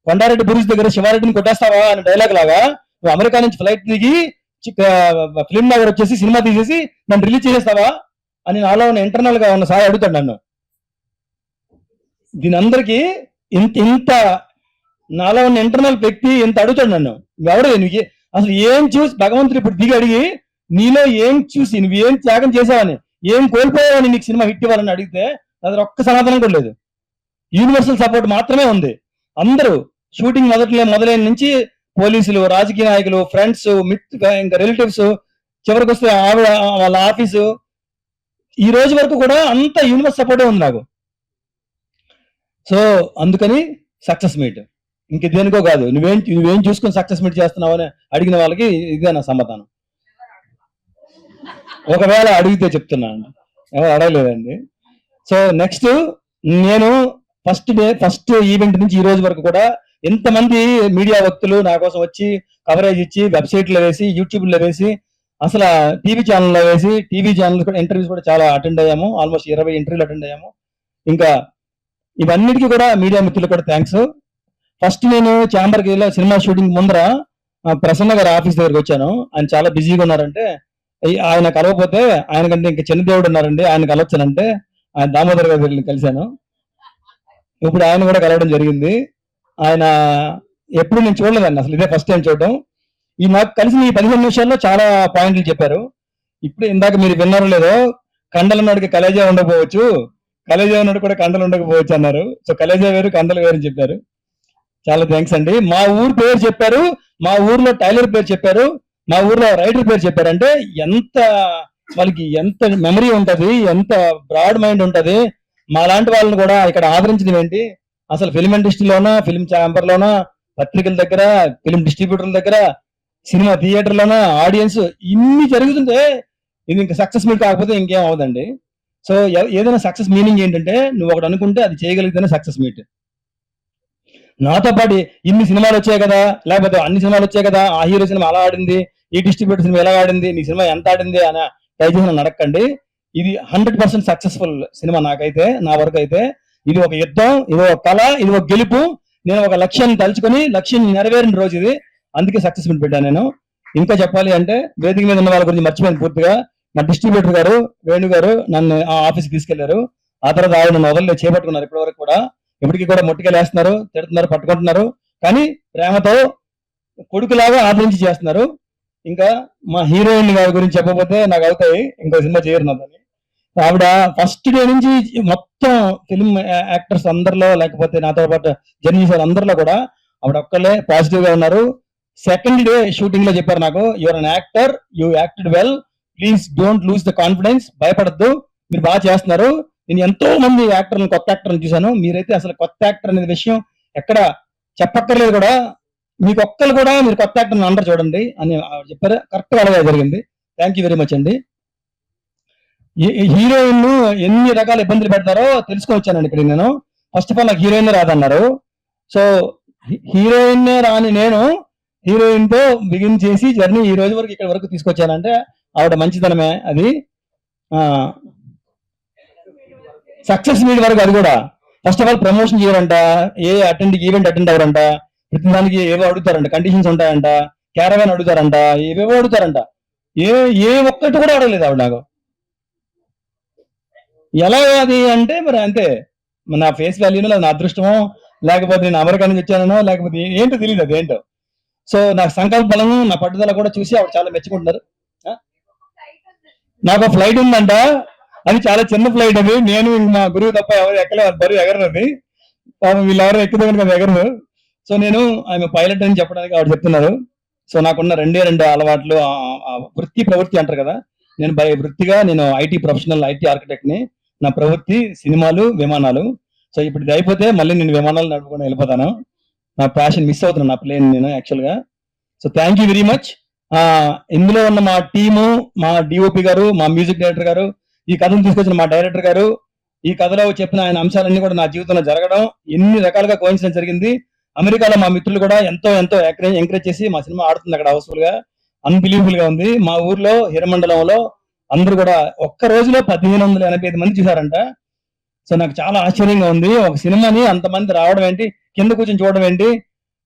కొండారెడ్డి బ్రిడ్జ్ దగ్గర శివారెడ్డిని కొట్టేస్తావా అని డైలాగ్ లాగా నువ్వు అమెరికా నుంచి ఫ్లైట్ దిగి ఫిల్మ్ నగర్ వచ్చేసి సినిమా తీసేసి నన్ను రిలీజ్ చేసేస్తావా అని నాలో ఉన్న ఇంటర్నల్ గా ఉన్న సాయి అడుగుతాడు నన్ను. దీని అందరికీ ఇంత నాలో ఉన్న ఇంటర్నల్ వ్యక్తి ఇంత అడుగుతాడు నన్ను. ఎవడు నువ్వు అసలు ఏం చూసి భగవంతుడు ఇప్పుడు దిగి అడిగి నీలో ఏం చూసి నువ్వేం త్యాగం చేసావని, ఏం కోల్పోయావని నీకు సినిమా హిట్ ఇవ్వాలని అడిగితే అది ఒక్క సమాధానం కూడా లేదు. యూనివర్సల్ సపోర్ట్ మాత్రమే ఉంది. అందరూ షూటింగ్ మొదలైన నుంచి పోలీసులు, రాజకీయ నాయకులు, ఫ్రెండ్స్, ఇంకా రిలేటివ్స్, చివరికి వస్తే ఆవిడ వాళ్ళ ఆఫీసు, ఈ రోజు వరకు కూడా అంత యూనివర్స్ సపోర్టే ఉంది నాకు. సో అందుకని సక్సెస్ మీట్ ఇంక దేనికో కాదు. నువ్వేం చూసుకొని సక్సెస్ మీట్ చేస్తున్నావు అని అడిగిన వాళ్ళకి ఇదే నా సమాధానం. ఒకవేళ అడిగితే చెప్తున్నాను, ఎవరు అడగలేదండి. సో నెక్స్ట్ నేను ఫస్ట్ ఈవెంట్ నుంచి ఈ రోజు వరకు కూడా ఎంతమంది మీడియా వ్యక్తులు నా కోసం వచ్చి కవరేజ్ ఇచ్చి వెబ్సైట్లో వేసి, యూట్యూబ్లో వేసి, అసలు టీవీ ఛానల్లో వేసి, టీవీ ఛానల్ కూడా ఇంటర్వ్యూస్ కూడా చాలా అటెండ్ అయ్యాము. ఆల్మోస్ట్ 20 ఇంటర్వ్యూలు అటెండ్ అయ్యాము. ఇంకా ఇవన్నిటికీ కూడా మీడియా మిత్రులు కూడా థ్యాంక్స్. ఫస్ట్ నేను ఛాంబర్కి వెళ్ళి సినిమా షూటింగ్ ముందర ప్రసన్న గారి ఆఫీస్ దగ్గరికి వచ్చాను. ఆయన చాలా బిజీగా ఉన్నారంటే, ఆయన కలవకపోతే ఆయన కంటే ఇంకా చిన్న దేవుడు ఉన్నారండి, ఆయన కలవచ్చానంటే ఆయన దామోదర్ గారు కలిశాను. ఇప్పుడు ఆయన కూడా కలవడం జరిగింది. ఆయన ఎప్పుడు నేను చూడలేదండి, అసలు ఇదే ఫస్ట్ టైం చూడడం. ఈ నాకు కలిసి ఈ 15 నిమిషాల్లో చాలా పాయింట్లు చెప్పారు. ఇప్పుడు ఇందాక మీరు విన్నారో లేదో, కండలు ఉన్నవాడికి కలేజా ఉండకపోవచ్చు, కలేజా ఉన్నవాడు కూడా కండలు ఉండకపోవచ్చు అన్నారు. సో కలేజా వేరు, కండలు వేరు అని చెప్పారు. చాలా థ్యాంక్స్ అండి. మా ఊరు పేరు చెప్పారు, మా ఊర్లో టైలర్ పేరు చెప్పారు, మా ఊర్లో రైటర్ పేరు చెప్పారు. అంటే వాళ్ళకి ఎంత మెమరీ ఉంటది, ఎంత బ్రాడ్ మైండ్ ఉంటది. మా లాంటి వాళ్ళని కూడా ఇక్కడ ఆదరించడం ఏంటి, అసలు ఫిల్మ్ ఇండస్ట్రీలోనా, ఫిల్మ్ ఛాంబర్లోనా, పత్రికల దగ్గర, ఫిల్మ్ డిస్ట్రిబ్యూటర్ల దగ్గర, సినిమా థియేటర్లోనా, ఆడియన్స్, ఇన్ని జరుగుతుంటే ఇది ఇంకా సక్సెస్ మీట్ కాకపోతే ఇంకేం అవదండి. సో ఏదైనా సక్సెస్ మీనింగ్ ఏంటంటే, నువ్వు ఒకటి అనుకుంటే అది చేయగలిగితేనే సక్సెస్ మీట్. నాతో పాటు ఇన్ని సినిమాలు వచ్చాయి కదా, లేకపోతే అన్ని సినిమాలు వచ్చాయి కదా, ఆ హీరో సినిమా అలా ఆడింది, ఈ డిస్ట్రిబ్యూటర్ సినిమా ఎలా ఆడింది, నీ సినిమా ఎంత ఆడింది అని దయచేసి నడకండి. ఇది 100% సక్సెస్ఫుల్ సినిమా. నాకైతే, నా వరకు అయితే ఇది ఒక యుద్ధం, ఇది ఒక కళ, ఇది ఒక గెలుపు. నేను ఒక లక్ష్యాన్ని తలుచుకొని లక్ష్యం నెరవేరిన రోజు ఇది. అందుకే సక్సెస్ మీట్ పెట్టాను నేను. ఇంకా చెప్పాలి అంటే, వేదిక మీద ఉన్న వాళ్ళ గురించి మర్చిపోయాను పూర్తిగా. నా డిస్ట్రిబ్యూటర్ గారు, వేణు గారు నన్ను ఆ ఆఫీస్కి తీసుకెళ్లారు. ఆ తర్వాత ఆయన నన్ను వదలలేదు, చేపట్టుకున్నారు. ఇప్పటి వరకు కూడా ఇప్పటికీ కూడా మొట్టికెళ్ళేస్తున్నారు, తిడుతున్నారు, పట్టుకుంటున్నారు. కానీ ప్రేమతో కొడుకులాగా ఆదరించి చేస్తున్నారు. ఇంకా మా హీరోయిన్ గారి గురించి చెప్పకపోతే నాకు అవుతాయి, ఇంకో సినిమా చేయరు నాదని. ఆవిడ ఫస్ట్ డే నుంచి మొత్తం ఫిల్మ్ యాక్టర్స్ అందరిలో, లేకపోతే నాతో పాటు జర్నీ చేసే అందరిలో కూడా ఆవిడ ఒక్కళ్ళే పాజిటివ్ గా ఉన్నారు. సెకండ్ డే షూటింగ్ లో చెప్పారు నాకు, your an actor, you acted well, please don't lose the confidence, భయపడద్దు, మీరు బాగా చేస్తున్నారు. నేను ఎంతో మంది యాక్టర్లను, కొత్త యాక్టర్లను చూశాను, మీరైతే అసలు కొత్త యాక్టర్ అనే విషయం ఎక్కడ చెప్పక్కర్లేదు కూడా, మీకు ఒక్కరు కూడా మీరు కొత్త యాక్టర్ని అందరు చూడండి అని చెప్పారు. కరెక్ట్ గా అలాగే జరిగింది. థ్యాంక్ యూ వెరీ మచ్ అండి. హీరోయిన్ ఎన్ని రకాల ఇబ్బందులు పెడతారో తెలుసుకొని వచ్చానండి ఇక్కడ నేను. ఫస్ట్ ఆఫ్ ఆల్ నాకు హీరోయిన్ రాదన్నారు. సో హీరోయిన్ రాని నేను హీరోయిన్ తో బిగిన్ చేసి జర్నీ ఈ రోజు వరకు ఇక్కడ వరకు తీసుకొచ్చానంటే ఆవిడ మంచితనమే. అది సక్సెస్ మీట్ వరకు. అది కూడా ఫస్ట్ ఆఫ్ ఆల్ ప్రమోషన్ చేయరంట, ఈవెంట్ అటెండ్ అవ్వరంట, ప్రతి దానికి ఏవో అడుగుతారంట, కండిషన్స్ ఉంటాయంట, క్యారవాన్ అడుగుతారంట, ఏవేవో అడుగుతారంట. ఏ ఒక్కటి కూడా అడగలేదు ఆవిడ నాకు. ఎలా అది అంటే మరి అంతే, నా ఫేస్ వాల్యూనో, నా అదృష్టమో, లేకపోతే నేను అమెరికా నుంచి వచ్చానో, లేకపోతే ఏంటో తెలియదు అది ఏంటో. సో నా సంకల్ప బలము, నా పట్టుదల కూడా చూసి ఆవిడ చాలా మెచ్చుకుంటున్నారు. నాకు ఫ్లైట్ ఉందంట, అది చాలా చిన్న ఫ్లైట్. అది నేను మా గురువు తప్ప ఎవరు ఎక్కలేదు, బరువు ఎగరది. వీళ్ళెవరో ఎక్కువ కదా ఎగరదు. సో నేను ఆమె పైలట్ అని చెప్పడానికి ఆవిడ చెప్తున్నారు. సో నాకున్న రెండు అలవాట్లు, వృత్తి ప్రవృత్తి అంటారు కదా, నేను వృత్తిగా నేను ఐటీ ప్రొఫెషనల్, ఐటీ ఆర్కిటెక్ట్ ని. నా ప్రవృత్తి సినిమాలు, విమానాలు. సో ఇప్పుడు ఇది అయిపోతే మళ్ళీ నేను విమానాలు నడుపుకొని వెళ్ళిపోతాను. నా ప్యాషన్ మిస్ అవుతున్నాను, నా ప్లేన్ నేను యాక్చువల్ గా. So thank you very much. ఇందులో ఉన్న మా టీము, మా డిఓపి గారు, మా మ్యూజిక్ డైరెక్టర్ గారు, ఈ కథను తీసుకొచ్చిన మా డైరెక్టర్ గారు, ఈ కథలో చెప్పిన ఆయన అంశాలన్నీ కూడా నా జీవితంలో జరగడం, ఎన్ని రకాలుగా కోయిన్సిడెన్స్ జరిగింది. అమెరికాలో మా మిత్రులు కూడా ఎంతో ఎంకరేజ్ చేసి మా సినిమా ఆడుతుంది అక్కడ హౌస్ఫుల్ గా, అన్బిలీవబుల్ గా ఉంది. మా ఊర్లో హిరమండలంలో అందరూ కూడా ఒక్క రోజులో 1585 మంది చూసారంట. సో నాకు చాలా ఆశ్చర్యంగా ఉంది. ఒక సినిమాని అంతమంది రావడం ఏంటి, కింద కూర్చొని చూడడం ఏంటి,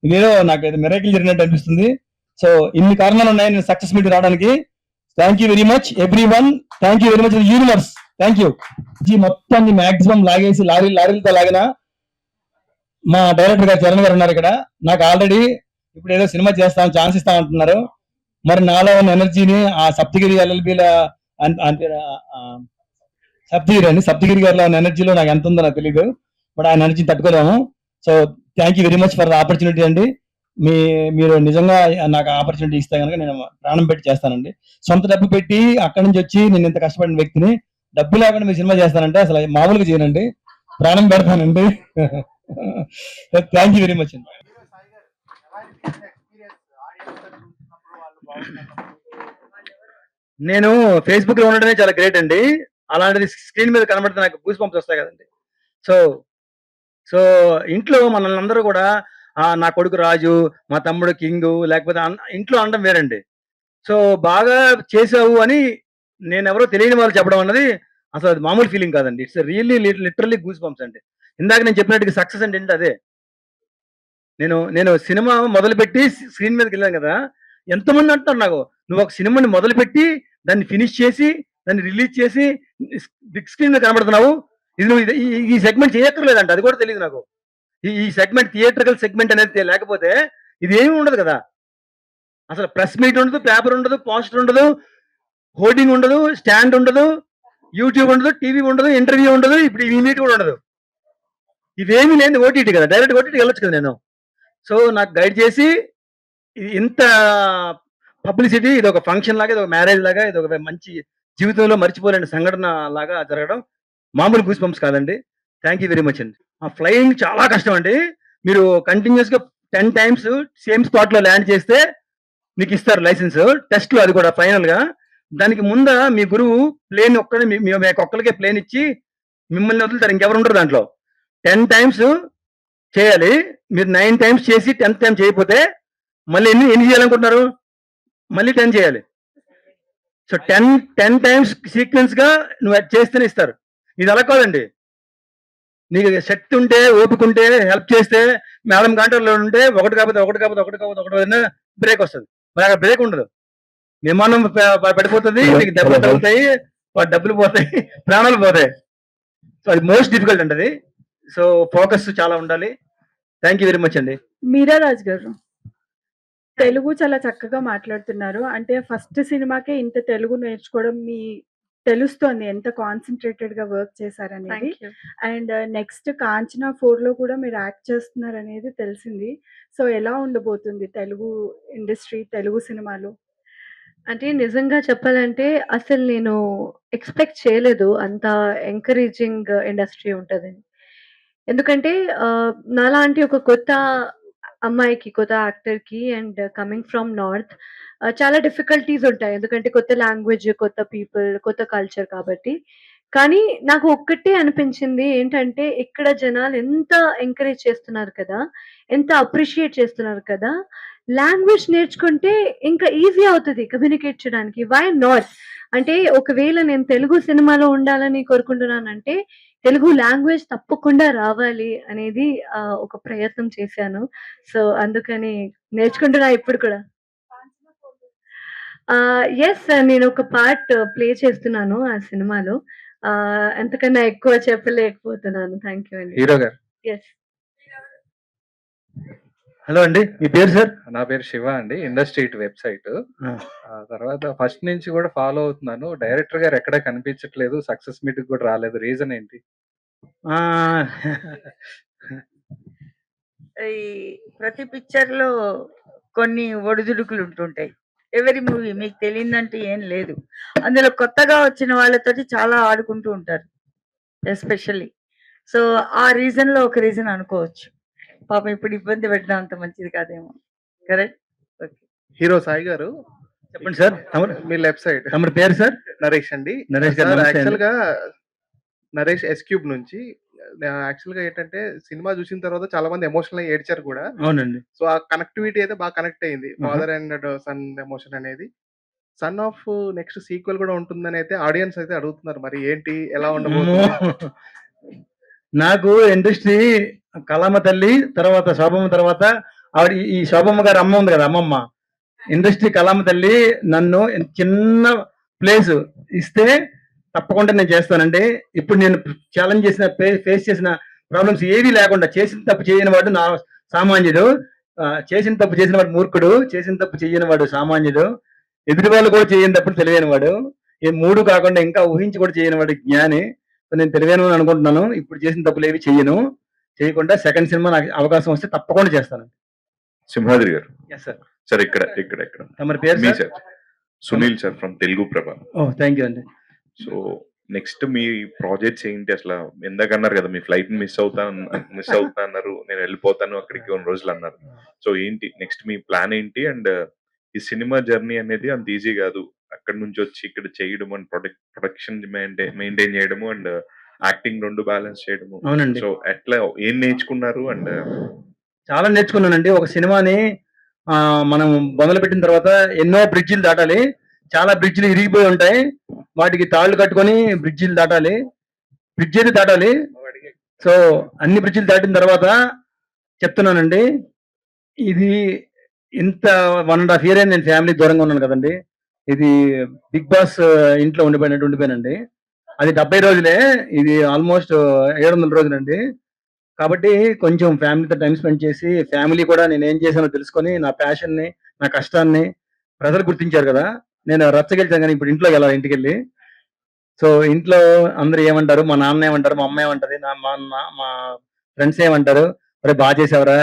ఇదేదో నాకు ఏదో మిరాకిల్ జరిగినట్టు అనిపిస్తుంది. సో ఇన్ని కారణాలు ఉన్నాయి నేను సక్సెస్ మీట్ రావడానికి. Thank you very much every one. Thank you very much universe. Thank you. ఈ మొత్తాన్ని మాక్సిమం లాగేసి లారీలతో లాగిన మా డైరెక్టర్ గారు చరణ్ గారు ఉన్నారు ఇక్కడ. నాకు ఆల్రెడీ ఇప్పుడు ఏదో సినిమా చేస్తాను, ఛాన్స్ ఇస్తామంటున్నారు. మరి నాలో ఉన్న ఎనర్జీని ఆ సప్తగిరి ఎల్ఎల్బిల సప్తగిరి గారిలో ఉన్న ఎనర్జీలో నాకు ఎంత ఉందో నాకు తెలియదు. బట్ ఆ ఎనర్జీ తట్టుకోలేము. So thank you very much for the opportunity అండి. మీరు నిజంగా నాకు ఆపర్చునిటీ ఇస్తే కనుక నేను ప్రాణం పెట్టి చేస్తానండి. సొంత డబ్బు పెట్టి అక్కడి నుంచి వచ్చి నేను ఇంత కష్టపడిన వ్యక్తిని డబ్బు లేకుండా మీ సినిమా చేస్తానంటే అసలు మామూలుగా చేయనండి, ప్రాణం పెడతానండి. థ్యాంక్ యూ వెరీ మచ్ అండి. నేను ఫేస్బుక్ లో ఉండడమే చాలా గ్రేట్ అండి. అలాంటిది స్క్రీన్ మీద కనబడితే నాకు గూస్ పంప్స్ వస్తాయి కదండి. సో సో ఇంట్లో మనల్ని అందరూ కూడా నా కొడుకు రాజు, మా తమ్ముడు కింగు, లేకపోతే ఇంట్లో అనడం వేరండి. సో బాగా చేసావు అని నేను ఎవరో తెలియని వాళ్ళు చెప్పడం అన్నది అసలు అది మామూలు ఫీలింగ్ కాదండి. It's really literally goose bumps అండి. ఇందాక నేను చెప్పినట్టుగా సక్సెస్ అంటే ఏంటి అదే. నేను సినిమా మొదలుపెట్టి స్క్రీన్ మీదకి వెళ్ళాను కదా, ఎంతమంది అంటున్నారు నాకు, నువ్వు ఒక సినిమాని మొదలుపెట్టి దాన్ని ఫినిష్ చేసి దాన్ని రిలీజ్ చేసి బిగ్ స్క్రీన్ మీద కనబడుతున్నావు, ఇది నువ్వు ఈ సెగ్మెంట్ చేయక్కర్లేదంట. అది కూడా తెలియదు నాకు. ఈ సెగ్మెంట్ థియేట్రికల్ సెగ్మెంట్ అనేది లేకపోతే ఇది ఏమి ఉండదు కదా. అసలు ప్రెస్ మీట్ ఉండదు, పేపర్ ఉండదు, పోస్టర్ ఉండదు, హోర్డింగ్ ఉండదు, స్టాండ్ ఉండదు, యూట్యూబ్ ఉండదు, టీవీ ఉండదు, ఇంటర్వ్యూ ఉండదు, ఇప్పుడు ఈ మీట్ కూడా ఉండదు. ఇవేమీ లేదు, ఓటీటీ కదా, డైరెక్ట్ ఓటీటీ వెళ్ళొచ్చు కదా నేను. సో నాకు గైడ్ చేసి ఇంత పబ్లిసిటీ, ఇది ఒక ఫంక్షన్ లాగా, ఇది ఒక మ్యారేజ్ లాగా, ఇది ఒక మంచి జీవితంలో మర్చిపోలేని సంఘటన లాగా జరగడం మామూలు గూస్ బంప్స్ కాదండి. థ్యాంక్ యూ వెరీ మచ్ అండి. ఆ ఫ్లయింగ్ చాలా కష్టం అండి. మీరు కంటిన్యూస్ గా 10 times సేమ్ స్పాట్ లో ల్యాండ్ చేస్తే మీకు ఇస్తారు లైసెన్స్ టెస్ట్ లో, అది కూడా ఫైనల్ గా. దానికి ముంద మీ గురువు ప్లేన్ ఒక్కరికే ప్లేన్ ఇచ్చి మిమ్మల్ని వదులుతారు, ఇంకెవరు ఉండరు దాంట్లో. 10 times చేయాలి. మీరు 9 times చేసి 10th time చేయకపోతే మళ్ళీ ఎన్ని చేయాలనుకుంటున్నారు? మళ్ళీ 10 చేయాలి. సో 10 times సీక్వెన్స్ గా నువ్వు చేస్తేనే ఇస్తారు. ఇది అలా కాదండి. నీకు శక్తి ఉంటే, ఓపిక ఉంటే, హెల్ప్ చేస్తే, మేడం కంట్రోల్లో ఉంటే ఒకటి కాకపోతే బ్రేక్ వస్తుంది. మరి అక్కడ బ్రేక్ ఉండదు. విమానం పడిపోతుంది, నీకు దెబ్బలు తగ్గుతాయి, డబ్బులు పోతాయి, ప్రాణాలు పోతాయి. సో అది మోస్ట్ డిఫికల్ట్ అండి అది. సో ఫోకస్ చాలా ఉండాలి. థ్యాంక్ యూ వెరీ మచ్ అండి. మీరారాజ్ గారు, తెలుగు చాలా చక్కగా మాట్లాడుతున్నారు. అంటే ఫస్ట్ సినిమాకే ఇంత తెలుగు నేర్చుకోవడం మీ తెలుస్తోంది ఎంత కాన్సన్ట్రేటెడ్ గా వర్క్ చేశారనేది. అండ్ నెక్స్ట్ కాంచనా 4 లో కూడా మీరు యాక్ట్ చేస్తున్నారు అనేది తెలిసింది. సో ఎలా ఉండబోతుంది తెలుగు ఇండస్ట్రీ, తెలుగు సినిమాలు? అంటే నిజంగా చెప్పాలంటే అసలు నేను ఎక్స్పెక్ట్ చేయలేదు అంత ఎంకరేజింగ్ ఇండస్ట్రీ ఉంటదని. ఎందుకంటే నాలాంటి ఒక కొత్త అమ్మాయికి, కొత్త యాక్టర్‌కి అండ్ కమింగ్ ఫ్రమ్ నార్త్ చాలా డిఫికల్టీస్ ఉంటాయి. ఎందుకంటే కొత్త లాంగ్వేజ్, కొత్త పీపుల్, కొత్త కల్చర్ కాబట్టి. కానీ నాకు ఒక్కటే అనిపించింది ఏంటంటే, ఇక్కడ జనాలు ఎంత ఎంకరేజ్ చేస్తున్నారు కదా! ఎంత అప్రిషియేట్ చేస్తున్నారు కదా! లాంగ్వేజ్ నేర్చుకుంటే ఇంకా ఈజీ అవుతది కమ్యూనికేట్ చేయడానికి. Why not? అంటే ఒకవేళ నేను తెలుగు సినిమాలో ఉండాలని కోరుకుంటున్నానంటే, తెలుగు లాంగ్వేజ్ తప్పకుండా రావాలి అనేది ఒక ప్రయత్నం చేశాను. సో అందుకని నేర్చుకుంటున్నా ఇప్పుడు కూడా. యెస్, నేను ఒక పార్ట్ ప్లే చేస్తున్నాను ఆ సినిమాలో. అంతకన్నా ఎక్కువ చెప్పలేకపోతున్నాను. థ్యాంక్ యూ అండి. హీరో గారు. యెస్. హలో అండి, మీ పేరు సార్? నా పేరు శివ అండి. ఇండస్ట్రీట్ వెబ్సైట్. తర్వాత ఫస్ట్ నుంచి కూడా ఫాలో అవుతున్నాను. డైరెక్టర్ గారు ఎక్కడ కనిపించట్లేదు, సక్సెస్ మీట్ కూడా రాలేదు. రీజన్ ఏంటి? ఈ ప్రతి పిక్చర్ లో కొన్ని ఒడిదుడుకులు ఉంటుంటాయి. ఎవరి మూవీ మీకు తెలియదంటే ఏం లేదు. అందులో కొత్తగా వచ్చిన వాళ్ళతోటి చాలా ఆడుకుంటూ ఉంటారు ఎస్పెషల్లీ. సో ఆ రీజన్ లో ఒక రీజన్ అనుకోవచ్చు. పాపం ఇప్పుడు ఇబ్బంది పెట్టడం అంత మంచిది కాదేమో. కరెక్ట్. ఓకే. హీరో సాయి గారు, చెప్పండి సార్. మీ లెఫ్ట్ సైడ్. తమరి పేరు సార్? నరేష్ అండి. నరేష్ గారు, నమస్తే అండి. యాక్చువల్ గా నరేష్ ఎస్ క్యూబ్ నుంచి. యాక్చువల్ గా ఏంటంటే సినిమా చూసిన తర్వాత చాలా మంది ఎమోషనల్ అయ్యి ఏడ్చారు కూడా. అవునండి. సో ఆ కనెక్టివిటీ అయితే బాగా కనెక్ట్ అయింది. ఫాదర్ అండ్ సన్ ఎమోషన్ అనేది. సన్ ఆఫ్ నెక్స్ట్ సీక్వెల్ కూడా ఉంటుందని అయితే ఆడియన్స్ అయితే అడుగుతున్నారు. మరి ఏంటి, ఎలా ఉండబోతుంది? నాకు ఇండస్ట్రీ కళామ తల్లి తర్వాత శోభమ్మ తర్వాత ఆవిడ ఈ శోభమ్మ గారి అమ్మ ఉంది కదా, అమ్మమ్మ. ఇండస్ట్రీ కళామ తల్లి నన్ను చిన్న ప్లేస్ ఇస్తే తప్పకుండా నేను చేస్తానండి. ఇప్పుడు నేను ఛాలెంజ్ చేసిన, ఫేస్ చేసిన ప్రాబ్లమ్స్ ఏవి లేకుండా, చేసిన తప్పు చేయని వాడు నా సామాన్యుడు, చేసిన తప్పు చేసిన వాడు మూర్ఖుడు, చేసిన తప్పు చేయని వాడు సామాన్యుడు, ఎదుటి వాళ్ళు కూడా చేయని తప్పుడు తెలివైన వాడు, ఈ 3 కాకుండా ఇంకా ఊహించి కూడా చేయని వాడు జ్ఞాని. నేను తెలివైన అనుకుంటున్నాను. ఇప్పుడు చేసిన తప్పులు ఏవి చెయ్యను. చేయకుండా సెకండ్ సినిమా నాకు అవకాశం వస్తే తప్పకుండా చేస్తాను. సింహాద్రి గారు ఎస్ సార్. సార్ ఇక్కడ తమరి పేరు మీ sir? Sir Sunil sir from Telugu Prabha. Oh thank you అండి. సో నెక్స్ట్ మీ ప్రాజెక్ట్స్ ఏంటి అసలు? ఇందాకన్నారు కదా మీ ఫ్లైట్ మిస్ అవుతా అన్నారు, నేను వెళ్ళిపోతాను అక్కడికి కొన్ని రోజులు అన్నారు. సో ఏంటి నెక్స్ట్ మీ ప్లాన్ ఏంటి? అండ్ ఈ సినిమా జర్నీ అనేది అంత ఈజీ కాదు, అక్కడ నుంచి వచ్చి ఇక్కడ చేయడం అండ్ ప్రొడక్షన్ మెయింటైన్ చేయడము అండ్ యాక్టింగ్ రెండు బ్యాలెన్స్ చేయడము. అవునండి. సో ఎట్లా ఏం నేర్చుకున్నారు? అండ్ చాలా నేర్చుకున్నానండి. ఒక సినిమాని మనం మొదలుపెట్టిన తర్వాత ఎన్నో బ్రిడ్జిలు దాటాలి. చాలా బ్రిడ్జిలు ఇరిగిపోయి ఉంటాయి, వాటికి తాళ్ళు కట్టుకొని బ్రిడ్జిలు దాటాలి, బ్రిడ్జ్ అయితే దాటాలి. సో అన్ని బ్రిడ్జిలు దాటిన తర్వాత చెప్తున్నానండి, ఇది ఇంత 1.5 year నేను ఫ్యామిలీ దూరంగా ఉన్నాను కదండి. ఇది బిగ్ బాస్ ఇంట్లో ఉండిపోయానండి. అది 70 రోజులే, ఇది ఆల్మోస్ట్ 700 రోజులండి. కాబట్టి కొంచెం ఫ్యామిలీతో టైం స్పెండ్ చేసి, ఫ్యామిలీ కూడా నేను ఏం చేశానో తెలుసుకొని, నా ప్యాషన్ని, నా కష్టాన్ని ప్రజలు గుర్తించారు కదా. నేను రచ్చగెలిచాను కానీ ఇప్పుడు ఇంట్లోకి వెళ్ళాలి, ఇంటికి వెళ్ళి. సో ఇంట్లో అందరూ ఏమంటారు, మా నాన్న ఏమంటారు, మా అమ్మ ఏమంటది, మా ఫ్రెండ్స్ ఏమంటారు, అరే బాగా చేసేవరా.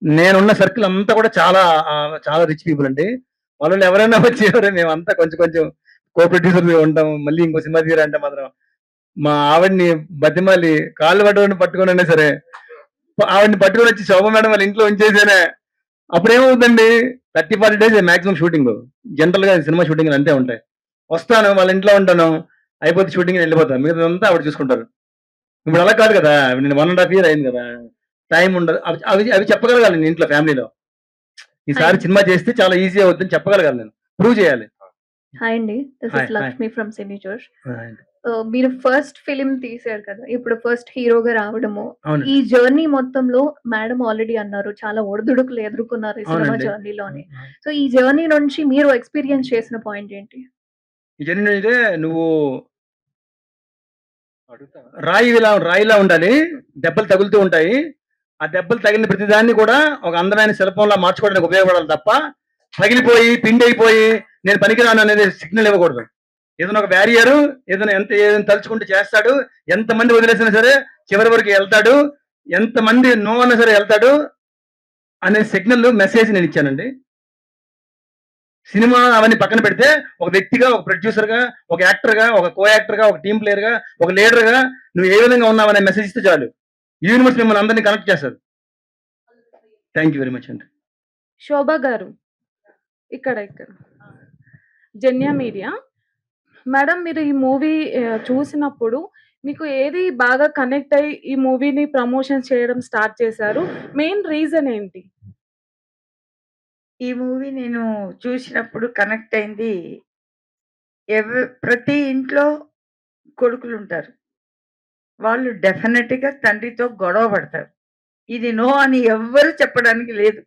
నేనున్న సర్కిల్ అంతా కూడా చాలా చాలా రిచ్ పీపుల్ అండి. వాళ్ళు ఎవరైనా వచ్చేవారే, మేమంతా కొంచెం కో ప్రొడ్యూసర్ ఉంటాం. మళ్ళీ ఇంకో సినిమా తీరా అంటే మాత్రం మా ఆవిడ్ని బతిమాలి కాళ్ళు పట్టుకున్నా సరే, ఆవిడ్ని పట్టుకొని వచ్చి శోభ మేడం వాళ్ళ ఇంట్లో ఉంచేసేనే. అప్పుడేమవుతుందండి, 30-40 days మాక్సిమం షూటింగ్. జనరల్ గా సినిమా షూటింగ్ అంతే ఉంటాయి. వస్తాను, వాళ్ళ ఇంట్లో ఉంటాను, అయిపోతే షూటింగ్ వెళ్ళిపోతాను, మిగతాదంతా ఆవిడ చూసుకుంటారు. ఇప్పుడు అలా కాదు కదా, నేను 1.5 year అయింది కదా, టైం ఉండదు. అవి చెప్పగలగాలి నేను ఇంట్లో ఫ్యామిలీలో. ఈసారి సినిమా చేస్తే చాలా ఈజీ అవుతుందని చెప్పగలగాలి, నేను ప్రూవ్ చేయాలి. హాయ్ అండి, this Hi, is Lakshmi from Cine Josh. Hi. మీరు ఫస్ట్ ఫిలిం తీసారు కదా, ఇప్పుడు ఫస్ట్ హీరోగా రావడము, అవునండి. ఈ జర్నీ మొత్తంలో మేడం ఆల్రెడీ అన్నారు చాలా ఒడిదుడుకులు ఎదుర్కొన్నారు ఈ సినిమా అవునండి. జర్నీలోని. సో ఈ జర్నీ నుంచి మీరు ఎక్స్పీరియన్స్ చేసిన పాయింట్ ఏంటి? ఈ జర్నీ అయితే నువ్వు రాయిలా ఉండాలి, దెబ్బలు తగులుతూ ఉంటాయి. ఆ దెబ్బలు తగిలిన ప్రతిదాన్ని కూడా ఒక అందమైన శిల్పంలా మార్చుకోవడానికి ఉపయోగపడాలి తప్ప, పగిలిపోయి పిండి అయిపోయి నేను పనికిరాను అనేది సిగ్నల్ ఇవ్వకూడదు. ఏదైనా ఒక బ్యారియర్, ఏదైనా తలుచుకుంటూ చేస్తాడు, ఎంతమంది వదిలేసినా సరే చివరి వరకు వెళ్తాడు, ఎంతమంది నో అన్నా సరే వెళ్తాడు అనే సిగ్నల్ మెసేజ్ నేను ఇచ్చానండి. సినిమా అవన్నీ పక్కన పెడితే, ఒక వ్యక్తిగా, ఒక ప్రొడ్యూసర్ గా, ఒక యాక్టర్ గా, ఒక కో యాక్టర్ గా, ఒక టీమ్ ప్లేయర్ గా, ఒక లీడర్ గా నువ్వు ఏ విధంగా ఉన్నావనే మెసేజ్ ఇస్తే చాలు, యూనివర్స్ మిమ్మల్ని అందరినీ కనెక్ట్ చేస్తారు. థ్యాంక్ యూ వెరీ మచ్ అండి. శోభ గారు, ఇక్కడ జన్యా మీడియా మేడం, మీరు ఈ మూవీ చూసినప్పుడు మీకు ఏది బాగా కనెక్ట్ అయ్యి ఈ మూవీని ప్రమోషన్ చేయడం స్టార్ట్ చేశారు? మెయిన్ రీజన్ ఏంటి? ఈ మూవీ నేను చూసినప్పుడు కనెక్ట్ అయింది, ప్రతి ఇంట్లో కొడుకులు ఉంటారు, వాళ్ళు డెఫినెట్గా తండ్రితో గొడవ పడతారు. ఇది నో అని ఎవ్వరు చెప్పడానికి లేదు.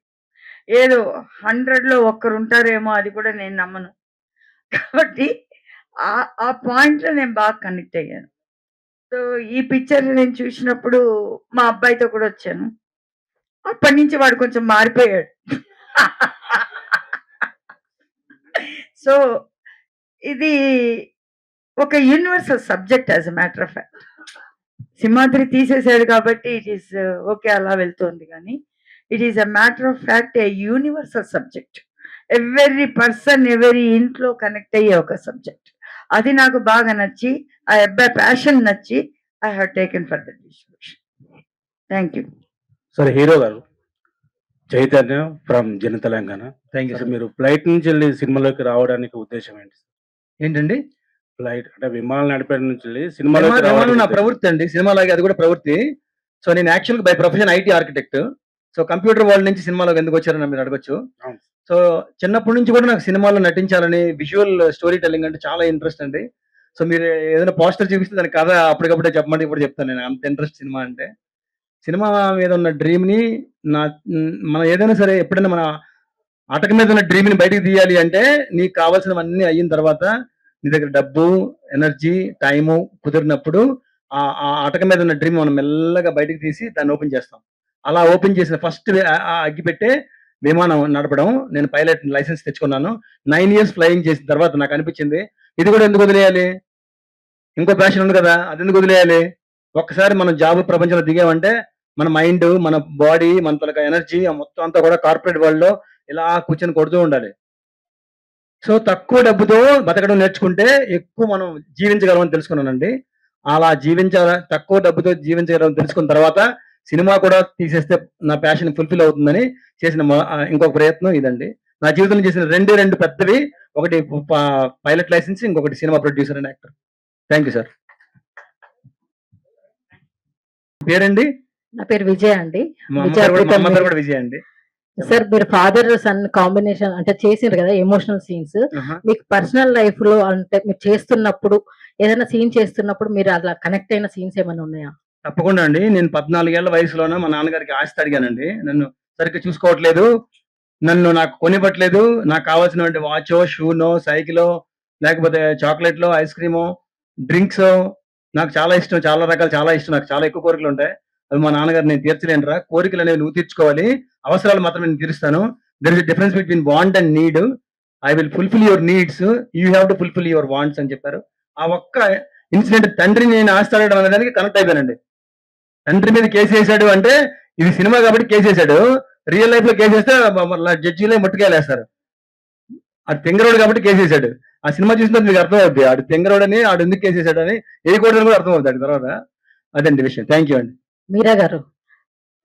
ఏదో 100లో ఒక్కరు ఉంటారేమో, అది కూడా నేను నమ్మను. కాబట్టి ఆ పాయింట్లో నేను బాగా కనెక్ట్ అయ్యాను. సో ఈ పిక్చర్ నేను చూసినప్పుడు మా అబ్బాయితో కూడా వచ్చాను. అప్పటి నుంచి వాడు కొంచెం మారిపోయాడు. సో ఇది ఒక universal subject as a matter of fact. Simhadri తీసేసాడు కాబట్టి ఇట్ ఈస్ ఓకే, అలా వెళ్తోంది. కానీ it is a matter of fact, a universal subject. Every person, every ఇంట్లో కనెక్ట్ అయ్యే ఒక సబ్జెక్ట్. అది నాకు బాగా నచ్చి, ఆ అబ్బాయి ప్యాషన్ నచ్చి, I have taken for the distribution. Thank you. Sir hero గారు చైతన్య ఫ్రమ్ జన Telangana. Thank you sir sir. మీరు ఫ్లైట్ నుంచి వెళ్ళి సినిమాలోకి రావడానికి ఉద్దేశం ఏంటి? ఏంటండి? ఫ్లైట్ అంటే విమానాలు నడిపేట నుంచి వెళ్ళి సినిమాలోకి విమానం నా రావడానికి ప్రవృత్తి అండి, సినిమాలాగే అది కూడా ప్రవృత్తి. సో నేను యాక్చువల్గా by profession IT architect. So computer world నుంచి సినిమాలోకి ఎందుకు వచ్చారని మీరు అడగచ్చు. అవును. సో చిన్నప్పటి నుంచి కూడా నాకు సినిమాలో నటించాలని, విజువల్ స్టోరీ టెల్లింగ్ అంటే చాలా ఇంట్రెస్ట్ అండి. సో మీరు ఏదైనా పోస్టర్ చూపిస్తే దాని కథ అప్పటికప్పుడే చెప్పమంటే ఇప్పుడు చెప్తాను. నేను అంత ఇంట్రెస్ట్ సినిమా అంటే. సినిమా మీద ఉన్న డ్రీమ్ని మనం ఏదైనా సరే ఎప్పుడైనా మన అటక మీద ఉన్న డ్రీమ్ని బయటకు తీయాలి అంటే, నీకు కావాల్సినవన్నీ అయిన తర్వాత నీ దగ్గర డబ్బు, ఎనర్జీ, టైము కుదిరినప్పుడు ఆ అటక మీద ఉన్న డ్రీమ్ మనం మెల్లగా బయటకు తీసి దాన్ని ఓపెన్ చేస్తాం. అలా ఓపెన్ చేసిన ఫస్ట్ అగ్గిపెట్టే విమానం నడపడం. నేను పైలట్ లైసెన్స్ తెచ్చుకున్నాను. 9 years ఫ్లయింగ్ చేసిన తర్వాత నాకు అనిపించింది, ఇది కూడా ఎందుకు వదిలేయాలి, ఇంకో ప్యాషన్ ఉంది కదా, అది ఎందుకు వదిలేయాలి. ఒక్కసారి మనం జాబ్ ప్రపంచంలో దిగామంటే మన మైండ్, మన బాడీ, మన తలక ఎనర్జీ మొత్తం అంతా కూడా కార్పొరేట్ వరల్డ్ లో ఇలా కూర్చొని కొడుతూ ఉండాలి. సో తక్కువ డబ్బుతో బతకడం నేర్చుకుంటే ఎక్కువ మనం జీవించగలమని తెలుసుకున్నానండి. అలా తక్కువ డబ్బుతో జీవించగలం తెలుసుకున్న తర్వాత సినిమా కూడా తీసేస్తే నా ప్యాషన్ ఫుల్ఫిల్ అవుతుందని చేసిన ఇంకొక ప్రయత్నం ఇదండి. నా జీవితంలో చేసిన రెండు పెద్దవి, ఒకటి పైలట్ లైసెన్స్, ఇంకొకటి cinema producer and actor. Thank you sir. పేరండి? నా పేరు విజయ అండి. మా విజయ అమ్మ పేరు కూడా విజయ్ అండి. సార్, మీరు ఫాదర్ సన్ కాంబినేషన్ అంటే చేసిండ్రు కదా ఎమోషనల్ సీన్స్. ఆహా. మీకు పర్సనల్ లైఫ్ లో అంటే మీరు చేస్తున్నప్పుడు ఏదైనా సీన్ చేస్తున్నప్పుడు మీరు అలా కనెక్ట్ అయిన సీన్స్ ఏమైనా ఉన్నాయా? తప్పకుండా అండి. నేను 14 ఏళ్ల వయసులోనే మా నాన్నగారికి ఆస్తి అడిగానండి. నన్ను సరిగ్గా చూసుకోవట్లేదు, నాకు కొనివ్వట్లేదు. నాకు కావాల్సినటువంటి వాచో, షూనో, సైకిలో, లేకపోతే చాక్లెట్లో, ఐస్ క్రీమో, డ్రింక్స్ నాకు చాలా ఇష్టం. చాలా రకాలు చాలా ఇష్టం. నాకు చాలా ఎక్కువ కోరికలు ఉంటాయి. అవి మా నాన్నగారు నేను తీర్చలేనురా, కోరికలు అనేవి నువ్వు తీర్చుకోవాలి, అవసరాలు మాత్రం నేను తీరుస్తాను. There is difference between want and need. I will fulfil your needs, you have to fulfil your wants అని చెప్పారు. ఆ ఒక్క ఇన్సిడెంట్ తండ్రిని నేను ఆస్తి అడగడం అనేదానికి కనెక్ట్ అయిపోయానండి. తండ్రి మీద కేసు వేసాడు అంటే ఇది సినిమా కాబట్టి కేసు వేసాడు, రియల్ లైఫ్ లో కేసు వేస్తే జడ్జిలే ముట్టుకెళ్ళేస్తారు. ఆడు తెంగరోడు కాబట్టి కేసు వేసాడు. ఆ సినిమా చూసిన మీకు అర్థం అవుద్ది ఆడు తెంగరోడని, ఆడు ఎందుకు కేసు వేసాడు అని, ఏ కోడని కూడా అర్థం అవుతాడు తర్వాత. అదండి విషయం. థ్యాంక్ యూ అండి. మీరా గారు,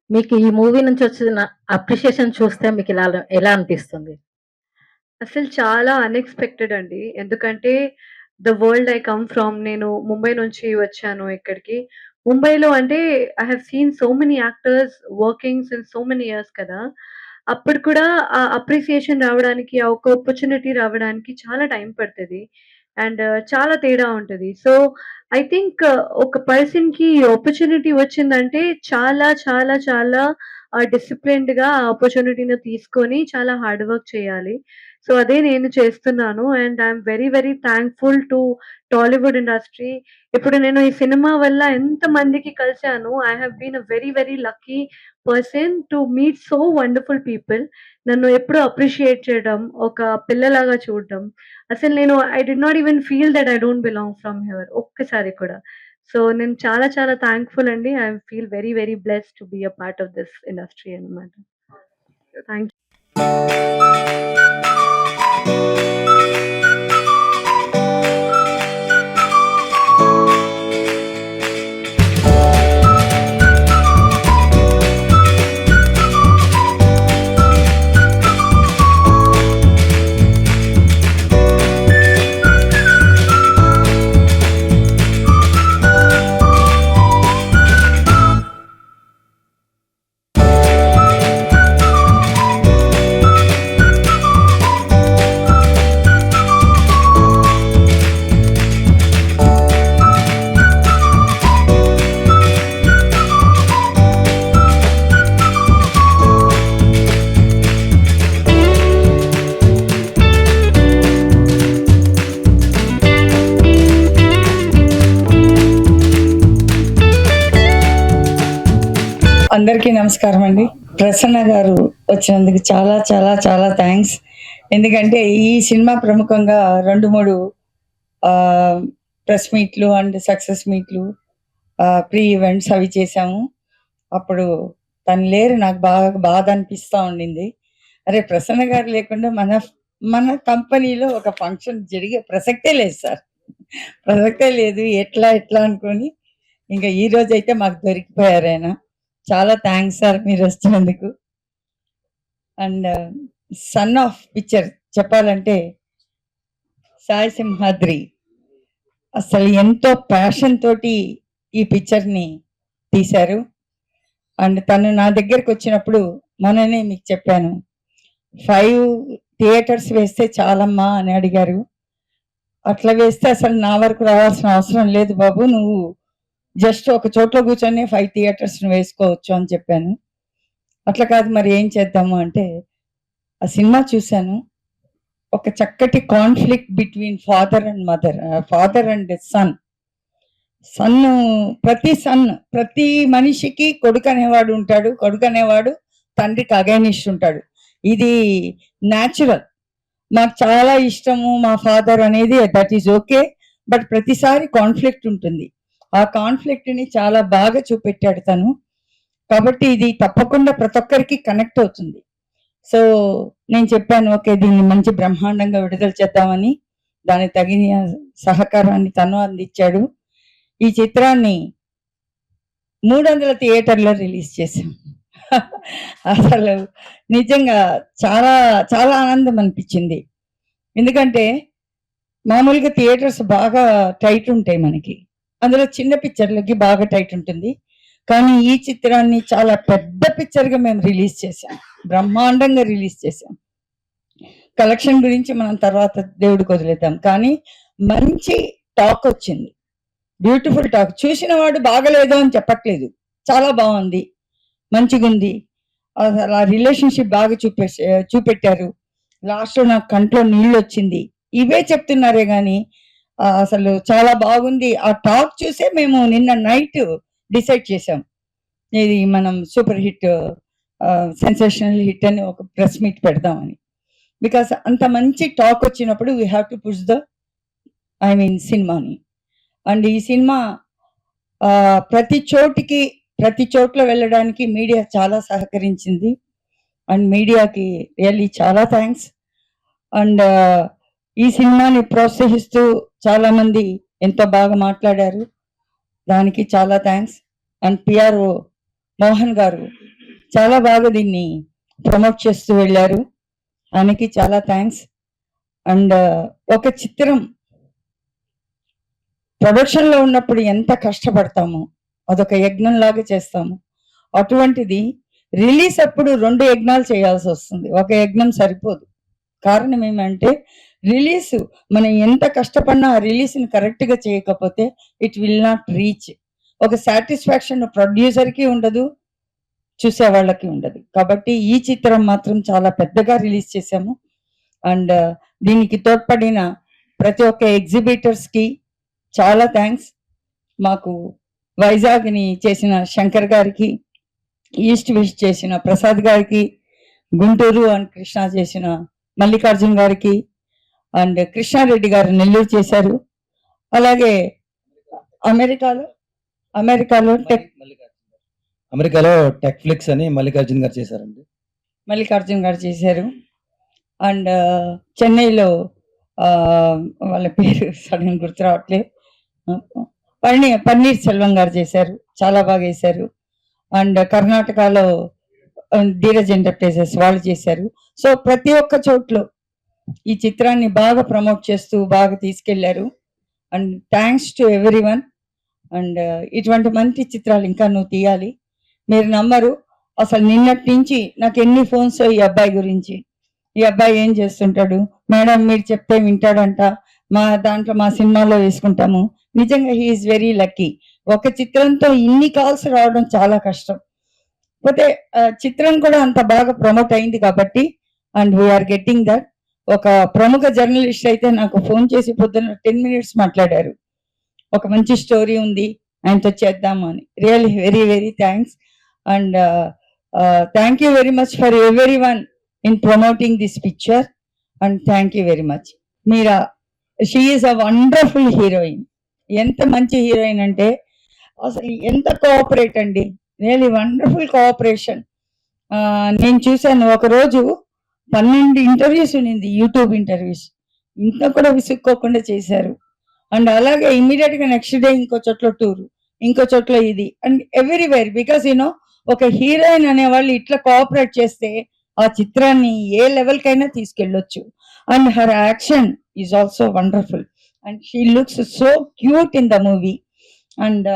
మీకు ఈ మూవీ నుంచి వచ్చిన అప్రిషియేషన్ చూస్తే మీకు ఎలా అనిపిస్తుంది? అసలు చాలా అన్ఎక్స్పెక్టెడ్ అండి. ఎందుకంటే the world I come from, నేను ముంబై నుంచి వచ్చాను ఇక్కడికి. ముంబైలో అంటే I have scene so many actors working since so many years కదా. అప్పుడు కూడా ఆ అప్రిసియేషన్ రావడానికి, ఆ ఒక ఆపర్చునిటీ రావడానికి చాలా టైం పడుతుంది అండ్ చాలా తేడా ఉంటుంది. సో ఐ థింక్ ఒక పర్సన్కి ఆపర్చునిటీ వచ్చిందంటే చాలా చాలా చాలా డిసిప్లిన్డ్గా ఆ ఆపర్చునిటీని తీసుకొని చాలా హార్డ్ వర్క్ చేయాలి. సో అదే నేను చేస్తున్నాను and I'm very very thankful to Tollywood industry. ఇప్పుడు నేను ఈ సినిమా వల్ల ఎంతమందికి కలిసాను. I have been a very very lucky person to meet so wonderful people. నన్ను ఎప్పుడు అప్రిషియేట్ చేయడం, ఒక పిల్లలాగా చూడడం. అసలు నేను I did not even feel that I don't belong from here ఒక్కసారి కూడా. సో నేను చాలా చాలా థ్యాంక్ఫుల్ అండి. I feel very very blessed to be a part of this industry అనమాట. Thank you. అందరికీ నమస్కారం అండి. ప్రసన్న గారు వచ్చినందుకు చాలా చాలా చాలా థ్యాంక్స్. ఎందుకంటే ఈ సినిమా ప్రముఖంగా 2-3 ప్రెస్ మీట్లు అండ్ సక్సెస్ మీట్లు, ప్రీ ఈవెంట్స్ అవి చేశాము. అప్పుడు తను లేరు, నాకు బాగా బాధ అనిపిస్తూ ఉండింది. అరే ప్రసన్న గారు లేకుండా మన కంపెనీలో ఒక ఫంక్షన్ జరిగే ప్రసక్తే లేదు సార్, ప్రసక్తే లేదు. ఎట్లా అనుకొని ఇంకా ఈ రోజు అయితే మాకు దొరికిపోయారు ఆయన. చాలా థ్యాంక్స్ సార్ మీరు వచ్చినందుకు. అండ్ సన్ ఆఫ్ పిక్చర్ చెప్పాలంటే సాయి సింహాద్రి అసలు ఎంతో ప్యాషన్ తోటి ఈ పిక్చర్ని తీశారు. అండ్ తను నా దగ్గరకు వచ్చినప్పుడు మొన్ననే మీకు చెప్పాను, 5 థియేటర్స్ వేస్తే చాలమ్మా అని అడిగారు. అట్లా వేస్తే అసలు నా వరకు రావాల్సిన అవసరం లేదు బాబు, నువ్వు జస్ట్ ఒక చోట్ల కూర్చొని 5 థియేటర్స్ వేసుకోవచ్చు అని చెప్పాను. అట్లా కాదు మరి ఏం చేద్దాము అంటే ఆ సినిమా చూశాను. ఒక చక్కటి conflict between father and mother, father and son. ప్రతి మనిషికి కొడుకు అనేవాడు ఉంటాడు, కొడుకు అనేవాడు తండ్రికి అగైనిస్ట్ ఉంటాడు. ఇది న్యాచురల్. మాకు చాలా ఇష్టము మా ఫాదర్ అనేది, దట్ ఈజ్ ఓకే. బట్ ప్రతిసారి కాన్ఫ్లిక్ట్ ఉంటుంది. ఆ కాన్ఫ్లిక్ట్ ని చాలా బాగా చూపెట్టాడు తను. కాబట్టి ఇది తప్పకుండా ప్రతి ఒక్కరికి కనెక్ట్ అవుతుంది. సో నేను చెప్పాను, ఓకే దీన్ని మంచి బ్రహ్మాండంగా విడుదల చేద్దామని. దానికి తగిన సహకారాన్ని తను అందించాడు. ఈ చిత్రాన్ని 300 థియేటర్లో రిలీజ్ చేశాం. అసలు నిజంగా చాలా చాలా ఆనందం అనిపించింది. ఎందుకంటే మామూలుగా థియేటర్స్ బాగా టైట్ ఉంటాయి మనకి, అందులో చిన్న పిక్చర్లకి బాగా టైట్ ఉంటుంది. కానీ ఈ చిత్రాన్ని చాలా పెద్ద పిక్చర్గా మేము రిలీజ్ చేశాం, బ్రహ్మాండంగా రిలీజ్ చేశాం. కలెక్షన్ గురించి మనం తర్వాత దేవుడికి వదిలేద్దాం, కానీ మంచి టాక్ వచ్చింది, బ్యూటిఫుల్ టాక్. చూసిన వాడు బాగలేదు అని చెప్పట్లేదు, చాలా బాగుంది, మంచిగుంది. అసలు ఆ రిలేషన్షిప్ బాగా చూపెట్టారు. లాస్ట్లో నాకు కంట్లో నీళ్ళు వచ్చింది. ఇవే చెప్తున్నారే కానీ అసలు చాలా బాగుంది. ఆ టాక్ చూసే మేము నిన్న నైట్ డిసైడ్ చేసాం, ఇది మనం సూపర్ హిట్, సెన్సేషనల్ హిట్ అని ఒక ప్రెస్ మీట్ పెడదామని. బికాస్ అంత మంచి టాక్ వచ్చినప్పుడు we have to push the సినిమాని. అండ్ ఈ సినిమా ప్రతి చోట్ల వెళ్ళడానికి మీడియా చాలా సహకరించింది. అండ్ మీడియాకి రియల్లీ చాలా థ్యాంక్స్. అండ్ ఈ సినిమాని ప్రోత్సహిస్తూ చాలామంది ఎంతో బాగా మాట్లాడారు, దానికి చాలా థ్యాంక్స్. అండ్ పిఆర్ఓ మోహన్ గారు చాలా బాగా దీన్ని ప్రమోట్ చేస్తూ వెళ్ళారు, ఆయనకి చాలా థ్యాంక్స్. అండ్ ఒక చిత్రం ప్రొడక్షన్లో ఉన్నప్పుడు ఎంత కష్టపడతామో అదొక యజ్ఞం లాగా చేస్తాము. అటువంటిది రిలీజ్ అప్పుడు 2 యజ్ఞాలు చేయాల్సి వస్తుంది, ఒక యజ్ఞం సరిపోదు. కారణం ఏమంటే రిలీజ్ మనం ఎంత కష్టపడినా ఆ రిలీజ్ని కరెక్ట్గా చేయకపోతే ఇట్ విల్ నాట్ రీచ్. ఒక సాటిస్ఫాక్షన్ ప్రొడ్యూసర్కి ఉండదు, చూసే వాళ్ళకి ఉండదు. కాబట్టి ఈ చిత్రం మాత్రం చాలా పెద్దగా రిలీజ్ చేశాము. అండ్ దీనికి తోడ్పడిన ప్రతి ఒక్క ఎగ్జిబిటర్స్కి చాలా థ్యాంక్స్. మాకు వైజాగ్ని చేసిన శంకర్ గారికి, ఈస్ట్ వెస్ట్ చేసిన ప్రసాద్ గారికి, గుంటూరు అండ్ కృష్ణా చేసిన మల్లికార్జున్ గారికి, అండ్ కృష్ణారెడ్డి గారు నెల్లూరు చేశారు. అలాగే అమెరికాలో టెక్ఫ్లిక్స్ అని మల్లికార్జున్ గారు చేశారండి. మల్లికార్జున్ గారు చేశారు. అండ్ చెన్నైలో వాళ్ళ పేరు సడన్ గుర్తు రావట్లేదు, పన్నీర్ సెల్వం గారు చేశారు, చాలా బాగా చేశారు. అండ్ కర్ణాటకలో ధీరజ్ ఎంటర్ప్రైజెస్ వాళ్ళు చేశారు. సో ప్రతి ఒక్క చోట్ల ఈ చిత్రాన్ని బాగా ప్రమోట్ చేస్తూ బాగా తీసుకెళ్లారు. And thanks to everyone. And ఇటువంటి మంచి చిత్రాలు ఇంకా నువ్వు తీయాలి. మీరు నమ్మరు, అసలు నిన్నటి నుంచి నాకు ఎన్ని ఫోన్స్ ఈ అబ్బాయి గురించి, ఈ అబ్బాయి ఏం చేస్తుంటాడు మేడం, మీరు చెప్తే వింటాడంట, మా సినిమాలో వేసుకుంటాము. నిజంగా హీఈస్ వెరీ లక్కీ. ఒక చిత్రంతో ఇన్ని కాల్స్ రావడం చాలా కష్టం. పోతే చిత్రం కూడా అంత బాగా ప్రమోట్ అయింది కాబట్టి, అండ్ వీఆర్ గెట్టింగ్ దట్. ఒక ప్రముఖ జర్నలిస్ట్ అయితే నాకు ఫోన్ చేసి పొద్దున్న 10 minutes మాట్లాడారు, ఒక మంచి స్టోరీ ఉంది ఆయనతో చేద్దాము అని. Really very very thanks. And thank you very much for every one in promoting this picture. And thank you very much. Meera, she is a wonderful heroine. ఎంత మంచి హీరోయిన్ అంటే అసలు ఎంత కోఆపరేట్ అండి, రియల్లీ వండర్ఫుల్ కోఆపరేషన్. నేను చూశాను, ఒకరోజు 12 interviews ఉన్నింది, యూట్యూబ్ ఇంటర్వ్యూస్. ఇంత కూడా విసుక్కోకుండా చేశారు. అండ్ అలాగే ఇమ్మీడియట్గా నెక్స్ట్ డే ఇంకో చోట్ల టూర్, ఇంకో చోట్ల ఇది, అండ్ ఎవ్రీవేర్. బికాస్ యూనో ఒక హీరోయిన్ అనేవాళ్ళు ఇట్లా కోఆపరేట్ చేస్తే ఆ చిత్రాన్ని ఏ లెవెల్కైనా తీసుకెళ్ళొచ్చు. And her action is also wonderful. And she looks so cute in the movie. And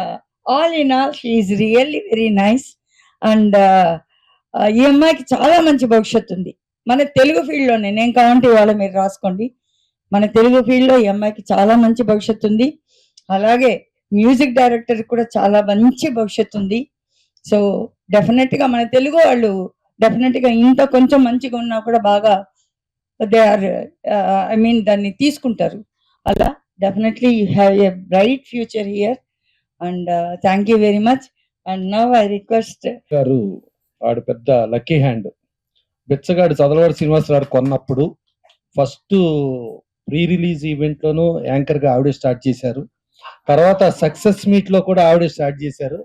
all in all she is really very nice. And ఈ అమ్మాయికి చాలా మంచి భవిష్యత్తు ఉంది మన తెలుగు ఫీల్డ్లోనే. నేను కావాలంటే ఇవాళ మీరు రాసుకోండి, మన తెలుగు ఫీల్డ్లో ఈ అమ్మాయికి చాలా మంచి భవిష్యత్తు ఉంది. అలాగే మ్యూజిక్ డైరెక్టర్ కూడా చాలా మంచి భవిష్యత్తు ఉంది. సో డెఫినెట్గా మన తెలుగు వాళ్ళు డెఫినెట్గా ఇంత కొంచెం మంచిగా ఉన్నా కూడా బాగా దే ఆర్ దాన్ని తీసుకుంటారు. అలా definitely you have a bright future here. And thank you very much. And now I request గారు, ఆడు పెద్ద లక్కీ హ్యాండ్. బిచ్చగాడు చదలవాడు శ్రీనివాసరావు కొన్నప్పుడు ఫస్ట్ ప్రీ రిలీజ్ ఈవెంట్ లోను యాంకర్ గా ఆవిడే స్టార్ట్ చేశారు. తర్వాత సక్సెస్ మీట్ లో కూడా ఆవిడే స్టార్ట్ చేశారు.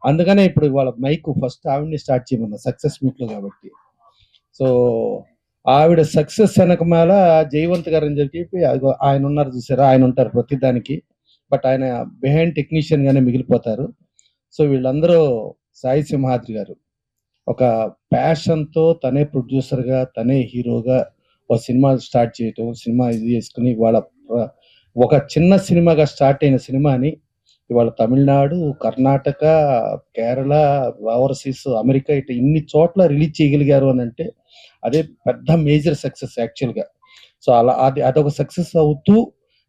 అందుకనే ఇప్పుడు వాళ్ళ మైక్ ఫస్ట్ ఆవిడని స్టార్ట్ చేయమన్నా సక్సెస్ మీట్లో కాబట్టి. సో ఆవిడ సక్సెస్ వెనకమాల జయవంత్ గారు అని చెప్పి ఆయన ఉన్నారు చూసారా, ఆయన ఉంటారు ప్రతి దానికి, బట్ ఆయన బిహైండ్ టెక్నీషియన్ గానే మిగిలిపోతారు. సో వీళ్ళందరూ సాయి సింహాద్రి గారు ఒక ప్యాషన్తో తనే ప్రొడ్యూసర్గా తనే హీరోగా ఒక సినిమా స్టార్ట్ చేయటం, సినిమా ఇది చేసుకుని వాళ్ళ ఒక చిన్న సినిమాగా స్టార్ట్ అయిన సినిమాని ఇవాళ తమిళనాడు, కర్ణాటక, కేరళ, ఓవర్సీస్, అమెరికా ఇట్లా ఇన్ని చోట్ల రిలీజ్ చేయగలిగారు అని అంటే అదే పెద్ద మేజర్ సక్సెస్ యాక్చువల్గా. సో అలా అదొక సక్సెస్ అవుతూ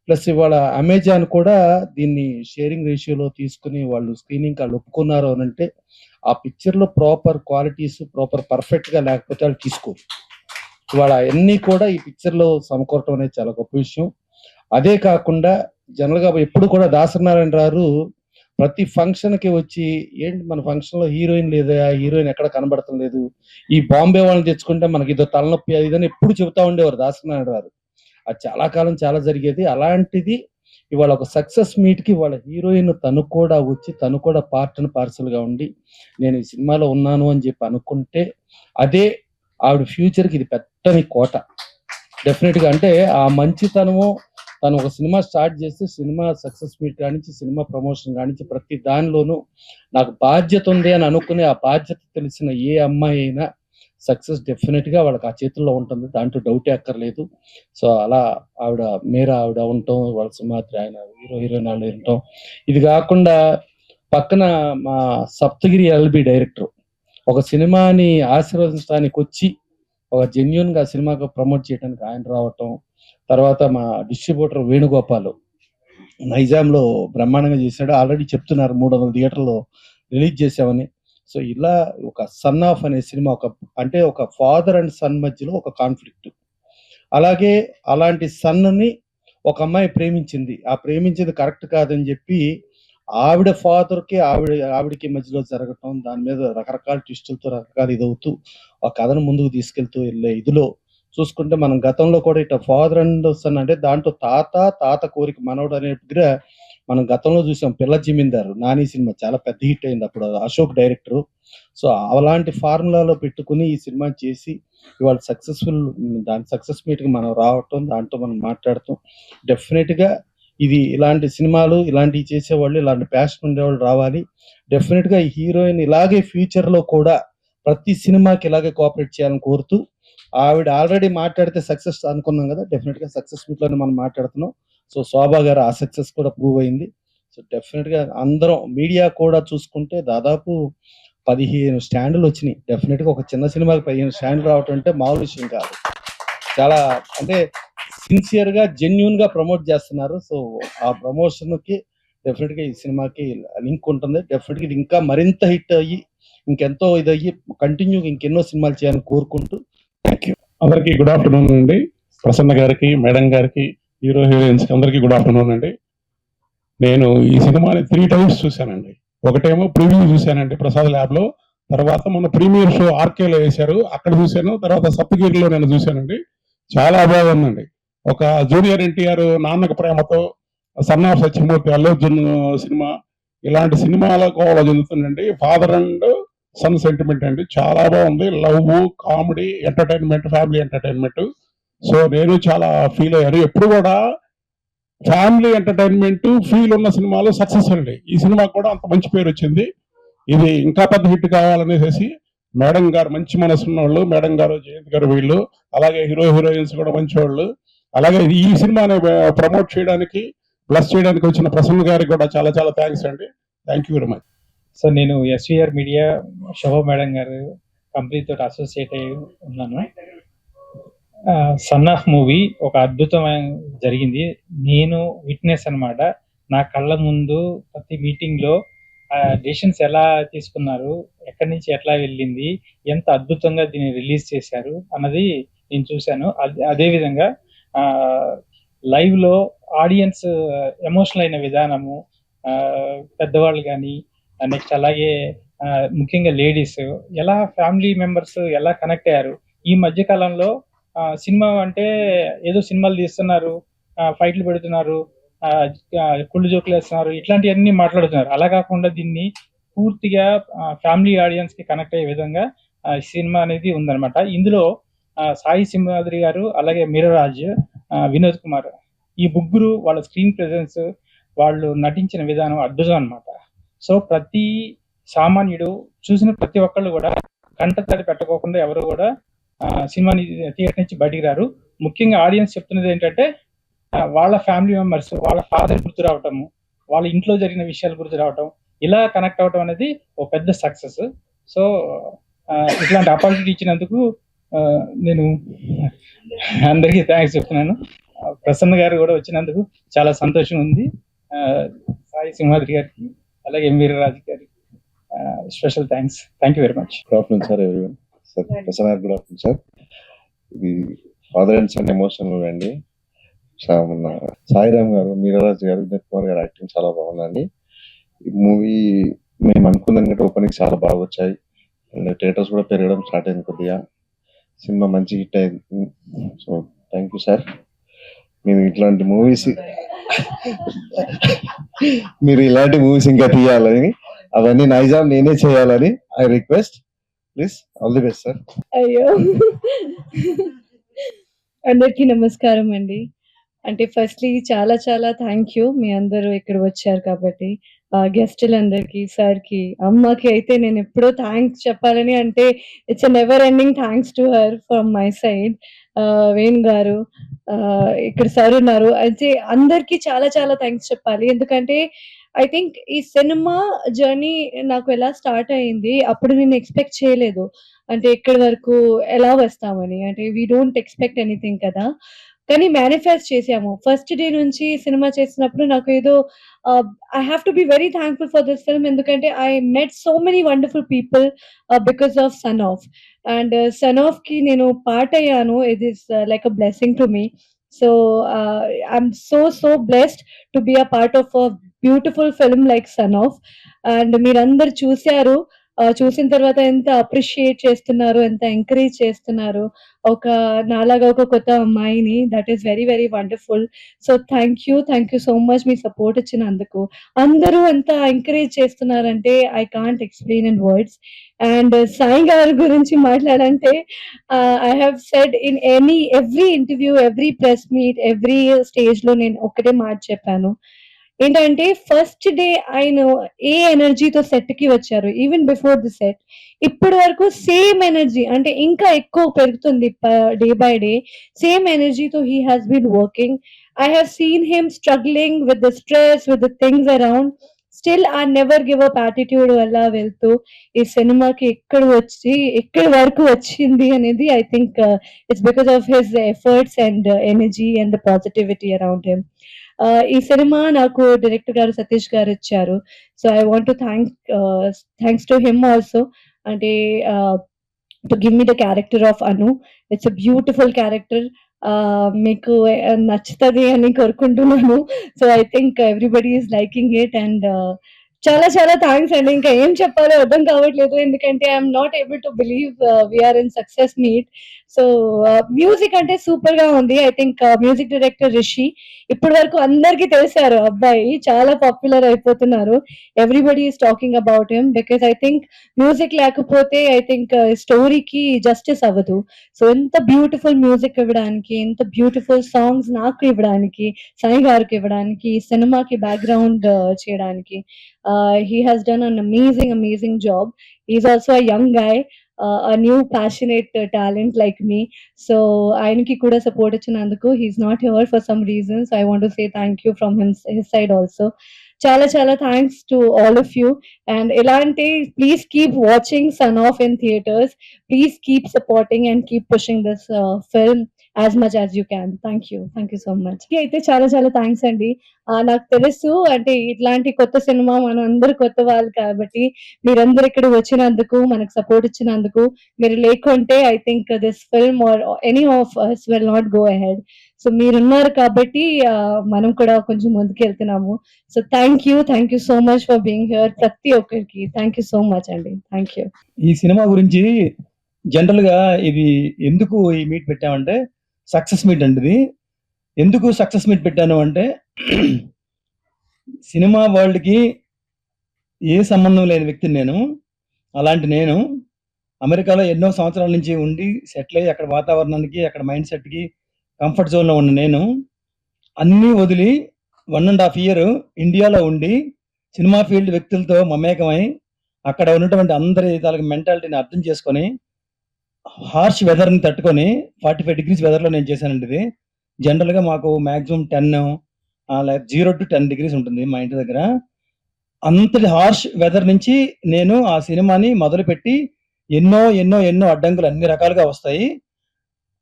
ప్లస్ ఇవాళ అమెజాన్ కూడా దీన్ని షేరింగ్ రేషియోలో తీసుకుని వాళ్ళు స్క్రీనింగ్ వాళ్ళు ఒప్పుకున్నారు అని అంటే ఆ పిక్చర్లో ప్రాపర్ క్వాలిటీస్ ప్రాపర్ పర్ఫెక్ట్గా లేకపోతే వాళ్ళు తీసుకోరు. ఇవాళ అన్నీ కూడా ఈ పిక్చర్లో సమకూరటం అనేది చాలా గొప్ప విషయం. అదే కాకుండా జనరల్గా ఎప్పుడు కూడా దాసనారాయణ గారు ప్రతి ఫంక్షన్కి వచ్చి ఏంటి మన ఫంక్షన్లో హీరోయిన్ లేదా, హీరోయిన్ ఎక్కడ కనబడటం లేదు, ఈ బాంబే వాళ్ళని తెచ్చుకుంటే మనకి ఇదో తలనొప్పి అది ఇదని ఎప్పుడు చెబుతా ఉండేవారు దాసనారాయణ గారు. అది చాలా కాలం చాలా జరిగేది. అలాంటిది ఇవాళ ఒక సక్సెస్ మీట్కి వాళ్ళ హీరోయిన్ తను కూడా వచ్చి తను కూడా పార్ట్ అండ్ పార్సల్గా ఉండి నేను ఈ సినిమాలో ఉన్నాను అని చెప్పి అనుకుంటే అదే ఆవిడ ఫ్యూచర్కి ఇది పెట్టని కోట డెఫినెట్గా. అంటే ఆ మంచితనము తను ఒక సినిమా స్టార్ట్ చేస్తే సినిమా సక్సెస్ మీట్ కానించి సినిమా ప్రమోషన్ కానించి ప్రతి దానిలోనూ నాకు బాధ్యత ఉంది అని అనుకునే ఆ బాధ్యత తెలిసిన ఏ అమ్మాయి అయినా సక్సెస్ డెఫినెట్గా వాళ్ళకి ఆ చేతుల్లో ఉంటుంది, దాంట్లో డౌటే అక్కర్లేదు. సో అలా ఆవిడ మీరా ఆవిడ ఉండటం, వాళ్ళ సింహాద్రి ఆయన హీరోయిన్ వాళ్ళు ఉండటం, ఇది కాకుండా పక్కన మా సప్తగిరి ఎల్బి డైరెక్టర్ ఒక సినిమాని ఆశీర్వదించడానికి వచ్చి ఒక జెన్యున్గా సినిమాగా ప్రమోట్ చేయడానికి ఆయన రావటం, తర్వాత మా డిస్ట్రిబ్యూటర్ వేణుగోపాల్ నైజాంలో బ్రహ్మాండంగా చేశాడు. ఆల్రెడీ చెప్తున్నారు 300 థియేటర్లో రిలీజ్ చేసామని. సో ఇలా ఒక సన్ ఆఫ్ అనే సినిమా అంటే ఒక ఫాదర్ అండ్ సన్ మధ్యలో ఒక కాన్ఫ్లిక్ట్. అలాగే అలాంటి సన్ని ఒక అమ్మాయి ప్రేమించింది, ఆ ప్రేమించింది కరెక్ట్ కాదని చెప్పి ఆవిడ ఫాదర్కి ఆవిడకి మధ్యలో జరగటం, దాని మీద రకరకాల ట్విస్టులతో రకరకాల ఇదవుతూ ఆ కథను ముందుకు తీసుకెళ్తూ వెళ్ళే ఇదిలో చూసుకుంటే మనం గతంలో కూడా ఇట్లా ఫాదర్ అండ్ సన్ అంటే దాంట్లో తాత కోరిక మనవడు అనే దగ్గర మనం గతంలో చూసాం. పిల్ల జమీందారు నాని సినిమా చాలా పెద్ద హిట్ అయింది అప్పుడు, అశోక్ డైరెక్టర్. సో అలాంటి ఫార్ములాలో పెట్టుకుని ఈ సినిమా చేసి ఇవాళ సక్సెస్ఫుల్ దాని సక్సెస్ మీట్కి మనం రావటం, దాంట్లో మనం మాట్లాడటం డెఫినెట్గా ఇది ఇలాంటి సినిమాలు ఇలాంటివి చేసేవాళ్ళు ఇలాంటి ప్యాషన్ ఉండేవాళ్ళు రావాలి. డెఫినెట్గా ఈ హీరోయిన్ ఇలాగే ఫ్యూచర్లో కూడా ప్రతి సినిమాకి ఇలాగే కోఆపరేట్ చేయాలని కోరుతూ ఆవిడ ఆల్రెడీ మాట్లాడితే సక్సెస్ అనుకున్నాం కదా, డెఫినెట్గా సక్సెస్ మీట్లోనే మనం మాట్లాడుతున్నాం. సో శోభా గారు ఆ సక్సెస్ కూడా ప్రూవ్ అయింది. సో డెఫినెట్గా అందరం మీడియా కూడా చూసుకుంటే దాదాపు 15 స్టాండ్లు వచ్చినాయి. డెఫినెట్గా ఒక చిన్న సినిమాకి 15 స్టాండ్లు రావటం అంటే మామూలు విషయం కాదు. చాలా అంటే సిన్సియర్గా జెన్యున్గా ప్రమోట్ చేస్తున్నారు. సో ఆ ప్రమోషన్కి డెఫినెట్గా ఈ సినిమాకి లింక్ ఉంటుంది. డెఫినెట్గా ఇది ఇంకా మరింత హిట్ అయ్యి ఇంకెంతో ఇదయ్యి కంటిన్యూగా ఇంకెన్నో సినిమాలు చేయాలని కోరుకుంటూ థ్యాంక్ యూ. అందరికీ గుడ్ ఆఫ్టర్నూన్ అండి. ప్రసన్న గారికి, మేడం గారికి, హీరో హీరోయిన్స్ అందరికీ గుడ్ ఆఫ్టర్నూన్ అండి. నేను ఈ సినిమాని 3 times చూశానండి. ఒకటేమో ప్రివ్యూ చూశానండి ప్రసాద్ ల్యాబ్లో, తర్వాత మొన్న ప్రీమియర్ షో ఆర్కేలో వేశారు అక్కడ చూశాను, తర్వాత సప్తగిరిలో నేను చూశానండి. చాలా బాగుందండి. ఒక junior NTR Nannaku Prematho, son of Satyamurthy Allu Arjun cinema, ఇలాంటి సినిమాల కోవలో చెందుతుందండి. ఫాదర్ అండ్ సన్ సెంటిమెంట్ అండి, చాలా బాగుంది. Love, comedy, entertainment, family entertainment. So నేను చాలా ఫీల్ అయ్యాను. ఎప్పుడు కూడా ఫ్యామిలీ ఎంటర్టైన్మెంట్ ఫీల్ ఉన్న సినిమాలు సక్సెస్ అండి. ఈ సినిమా కూడా అంత మంచి పేరు వచ్చింది. ఇది ఇంకా పెద్ద హిట్ కావాలనేసి మేడం గారు మంచి మనసు ఉన్న వాళ్ళు, మేడం గారు, జయంత్ గారు వీళ్ళు, అలాగే హీరో హీరోయిన్స్ కూడా మంచి వాళ్ళు. అలాగే ఈ సినిమాని ప్రమోట్ చేయడానికి ప్లస్ చేయడానికి వచ్చిన ప్రసన్న గారికి కూడా చాలా చాలా థ్యాంక్స్ అండి. Thank you very much. So నేను ఎస్విఆర్ మీడియా శోభా మేడం గారు కంపెనీతో అసోసియేట్ అయి ఉన్నాను. సన్ ఆఫ్ మూవీ ఒక అద్భుతమైన జరిగింది. నేను విట్నెస్ అన్నమాట. నా కళ్ళ ముందు ప్రతి మీటింగ్లో డెసిషన్స్ ఎలా తీసుకున్నారు, ఎక్కడి నుంచి ఎట్లా వెళ్ళింది, ఎంత అద్భుతంగా దీన్ని రిలీజ్ చేశారు అన్నది నేను చూశాను. అదేవిధంగా లైవ్లో ఆడియన్స్ ఎమోషనల్ అయిన విధానము, పెద్దవాళ్ళు కానీ నెక్స్ట్ అలాగే ముఖ్యంగా లేడీస్ ఎలా ఫ్యామిలీ మెంబర్స్ ఎలా కనెక్ట్ అయ్యారు. ఈ మధ్య కాలంలో సినిమా అంటే ఏదో సినిమాలు తీస్తున్నారు, ఫైట్లు పెడుతున్నారు, కుళ్ళు జోకులు వేస్తున్నారు, ఇట్లాంటివన్నీ మాట్లాడుతున్నారు. అలా కాకుండా దీన్ని పూర్తిగా ఫ్యామిలీ ఆడియన్స్ కి కనెక్ట్ అయ్యే విధంగా ఈ సినిమా అనేది ఉందన్నమాట. ఇందులో సాయి సింహాద్రి గారు, అలాగే మీరరాజ్, వినోద్ కుమార్, ఈ ముగ్గురు వాళ్ళ స్క్రీన్ ప్రెజెన్స్, వాళ్ళు నటించిన విధానం అద్భుతం అన్నమాట. సో ప్రతి సామాన్యుడు చూసిన ప్రతి ఒక్కళ్ళు కూడా కంటతడి పెట్టకోకుండా ఎవరు కూడా సినిమాని థియేటర్ నుంచి బయటికి రారు. ముఖ్యంగా ఆడియన్స్ చెప్తున్నది ఏంటంటే వాళ్ళ ఫ్యామిలీ మెంబర్స్, వాళ్ళ ఫాదర్ గుర్తు రావటము, వాళ్ళ ఇంట్లో జరిగిన విషయాలు గుర్తు రావటం, ఇలా కనెక్ట్ అవ్వటం అనేది ఒక పెద్ద సక్సెస్. సో ఇట్లాంటి ఆపర్చునిటీ ఇచ్చినందుకు నేను అందరికీ థ్యాంక్స్ చెప్తున్నాను. ప్రసన్న గారు కూడా వచ్చినందుకు చాలా సంతోషం ఉంది. సాయి సింహాద్రి గారికి, అలాగే వీరరాజు గారికి special thanks. Thank you very much. Good afternoon sir, everyone. Sir Prasanna గారు గుడ్ ఆఫ్టర్నూన్ సార్. ఇది ఫాదర్ అండ్ సన్ ఎమోషనల్ అండి. మన సాయిరామ్ గారు, మీరరాజ్ గారు, వినోద్ కుమార్ గారు యాక్టింగ్ చాలా బాగుందండి. ఈ మూవీ మేము అనుకున్న ఓపెనింగ్ చాలా బాగా వచ్చాయి అండ్ థియేటర్స్ కూడా పెరగడం స్టార్ట్ అయింది కొద్దిగా. సినిమా మంచి హిట్ అయింది. So thank you sir. మీరు ఇట్లాంటి మూవీస్ ఇంకా తీయాలని, అవన్నీ నైజాం నేనే చేయాలని I request. Please all the best sir. అయ్యో! అందరికీ నమస్కారం అండి. అంటే ఫస్ట్‌లీ చాలా చాలా థ్యాంక్ యూ. మీ అందరూ ఇక్కడ వచ్చారు కాబట్టి. గెస్టులందరికీ, సార్‌కి, అమ్మకి అయితే నేనెప్పుడో థాంక్స్ చెప్పాలని, అంటే it's a never ending thanks to her from my side. Venu గారు, ఇక్కడ సార్ ఉన్నారు. అయితే అందరికీ చాలా చాలా థాంక్స్ చెప్పాలి. ఎందుకంటే ఐ థింక్ ఈ సినిమా జర్నీ నాకు ఎలా స్టార్ట్ అయింది, అప్పుడు నేను ఎక్స్‌పెక్ట్ చేయలేదు. అంటే ఇక్కడి వరకు ఎలా వస్తామని. అంటే వి డోంట్ ఎక్స్‌పెక్ట్ ఎనీథింగ్ కదా! కానీ మేనిఫెస్ట్ చేసాము. ఫస్ట్ డే నుంచి సినిమా చేసినప్పుడు నాకు ఏదో I have to be very thankful for this film. ఎందుకంటే I met so many wonderful people because of son of. And son ఆఫ్‌కి నేను పార్ట్ అయ్యాను. It is like a blessing to me. So I'm so blessed to be a part of a beautiful film like son of. And మీరందరూ చూసారు. చూసిన తర్వాత ఎంత appreciate చేస్తున్నారు, ఎంత ఎంకరేజ్ చేస్తున్నారు. నాలాగా ఒక కొత్త అమ్మాయిని. That is very very wonderful. So thank you so much మీ సపోర్ట్ ఇచ్చినందుకు. అందరూ ఎంత ఎంకరేజ్ చేస్తున్నారంటే I can't explain in words. And Sai గారి గురించి మాట్లాడంటే I have said in every interview, every press meet, every స్టేజ్‌లో నేను ఒక్కటే మాట చెప్పాను. ఏంటంటే ఫస్ట్ డే ఆయన ఏ ఎనర్జీతో సెట్‌కి వచ్చారు, ఈవెన్ బిఫోర్ ది సెట్, ఇప్పటి వరకు సేమ్ ఎనర్జీ, అంటే ఇంకా ఎక్కువ పెరుగుతుంది డే బై డే. సేమ్ ఎనర్జీతో he has been working. I have seen him struggling with the stress, with the things around. Still I never give up attitude వల్ల వెళ్తూ ఈ సినిమాకి ఇక్కడి వరకు వచ్చింది అనేది I think it's because of his efforts and energy and the positivity around him. ఈ cinema నాకు డైరెక్టర్ గారు సతీష్ గారు ఇచ్చారు. So I want to thanks to him also. అంటే to give me the character of Anu. It's a beautiful character. మీకు నచ్చుతది అని కోరుకుంటున్నాను. So I think everybody is liking it. And చాలా చాలా థ్యాంక్స్ అండి. ఇంకా ఏం చెప్పాలో అర్థం కావట్లేదు. ఎందుకంటే I'm not able to believe we're in success meet. So music అంటే సూపర్ గా ఉంది. I think music director Rishi ఇప్పటి వరకు అందరికీ తెలిసారు. అబ్బాయి చాలా పాపులర్ అయిపోతున్నారు. Everybody is talking about him because I think music లేకపోతే ఐ థింక్ స్టోరీకి జస్టిస్ అవ్వదు. సో ఎంత బ్యూటిఫుల్ మ్యూజిక్ ఇవ్వడానికి, ఎంత బ్యూటిఫుల్ సాంగ్స్ నాకు ఇవ్వడానికి, సాయి గారికి ఇవ్వడానికి, ఈ సినిమాకి బ్యాక్గ్రౌండ్ చేయడానికి he has done an amazing job. He's also a young guy, a new passionate talent like me. So ఆయనకి కూడా సపోర్ట్ ఇచ్చినందుకు, he's not here for some reasons. I want to say thank you from his side also. చాలా చాలా thanks to all of you. And ఇలాంటి please keep watching son of in theatres. Please keep supporting and keep pushing this film as much as you can. Thank you so much. అయితే చాలా చాలా thanks అండి. నాకు తెలుసు, అంటే ఇట్లాంటి కొత్త సినిమా మనం అందరు కొత్త వాళ్ళు కాబట్టి మీరందరూ ఇక్కడ వచ్చినందుకు, మనకు సపోర్ట్ ఇచ్చినందుకు. మీరు లేకుంటే I think this film or any of us will not go ahead. So మీరున్నారు కాబట్టి మనం కూడా కొంచెం ముందుకు వెళ్తున్నాము. So thank you so much for being here. ప్రతి ఒక్కరికి థ్యాంక్ యూ సో మచ్ అండి. Thank you. ఈ సినిమా గురించి జనరల్ గా ఇది ఎందుకు ఈ మీట్ పెట్టామంటే సక్సెస్ మీట్ అండి. ఇది ఎందుకు సక్సెస్ మీట్ పెట్టాను అంటే సినిమా వరల్డ్ కి ఏ సంబంధం లేని వ్యక్తిని నేను. అలాంటి నేను అమెరికాలో ఎన్నో సంవత్సరాల నుంచి ఉండి సెటిల్ అయ్యి అక్కడ వాతావరణానికి, అక్కడ మైండ్ సెట్‌కి కంఫర్ట్ జోన్‌లో ఉన్న నేను అన్నీ వదిలి 1½ ఇయర్ ఇండియాలో ఉండి సినిమా ఫీల్డ్ వ్యక్తులతో మమేకమై అక్కడ ఉన్నటువంటి అందరి తాలూకు మెంటాలిటీని అర్థం చేసుకొని హార్ష్ వెదర్‌ని తట్టుకొని 45 డిగ్రీస్ వెదర్‌లో నేను చేశానండి ఇది. జనరల్‌గా మాకు మాక్సిమం 10 లైక్ 0-10 డిగ్రీస్ ఉంటుంది మా ఇంటి దగ్గర. అంతటి హార్ష్ వెదర్ నుంచి నేను ఆ సినిమాని మొదలుపెట్టి ఎన్నో అడ్డంకులు అన్ని రకాలుగా వస్తాయి.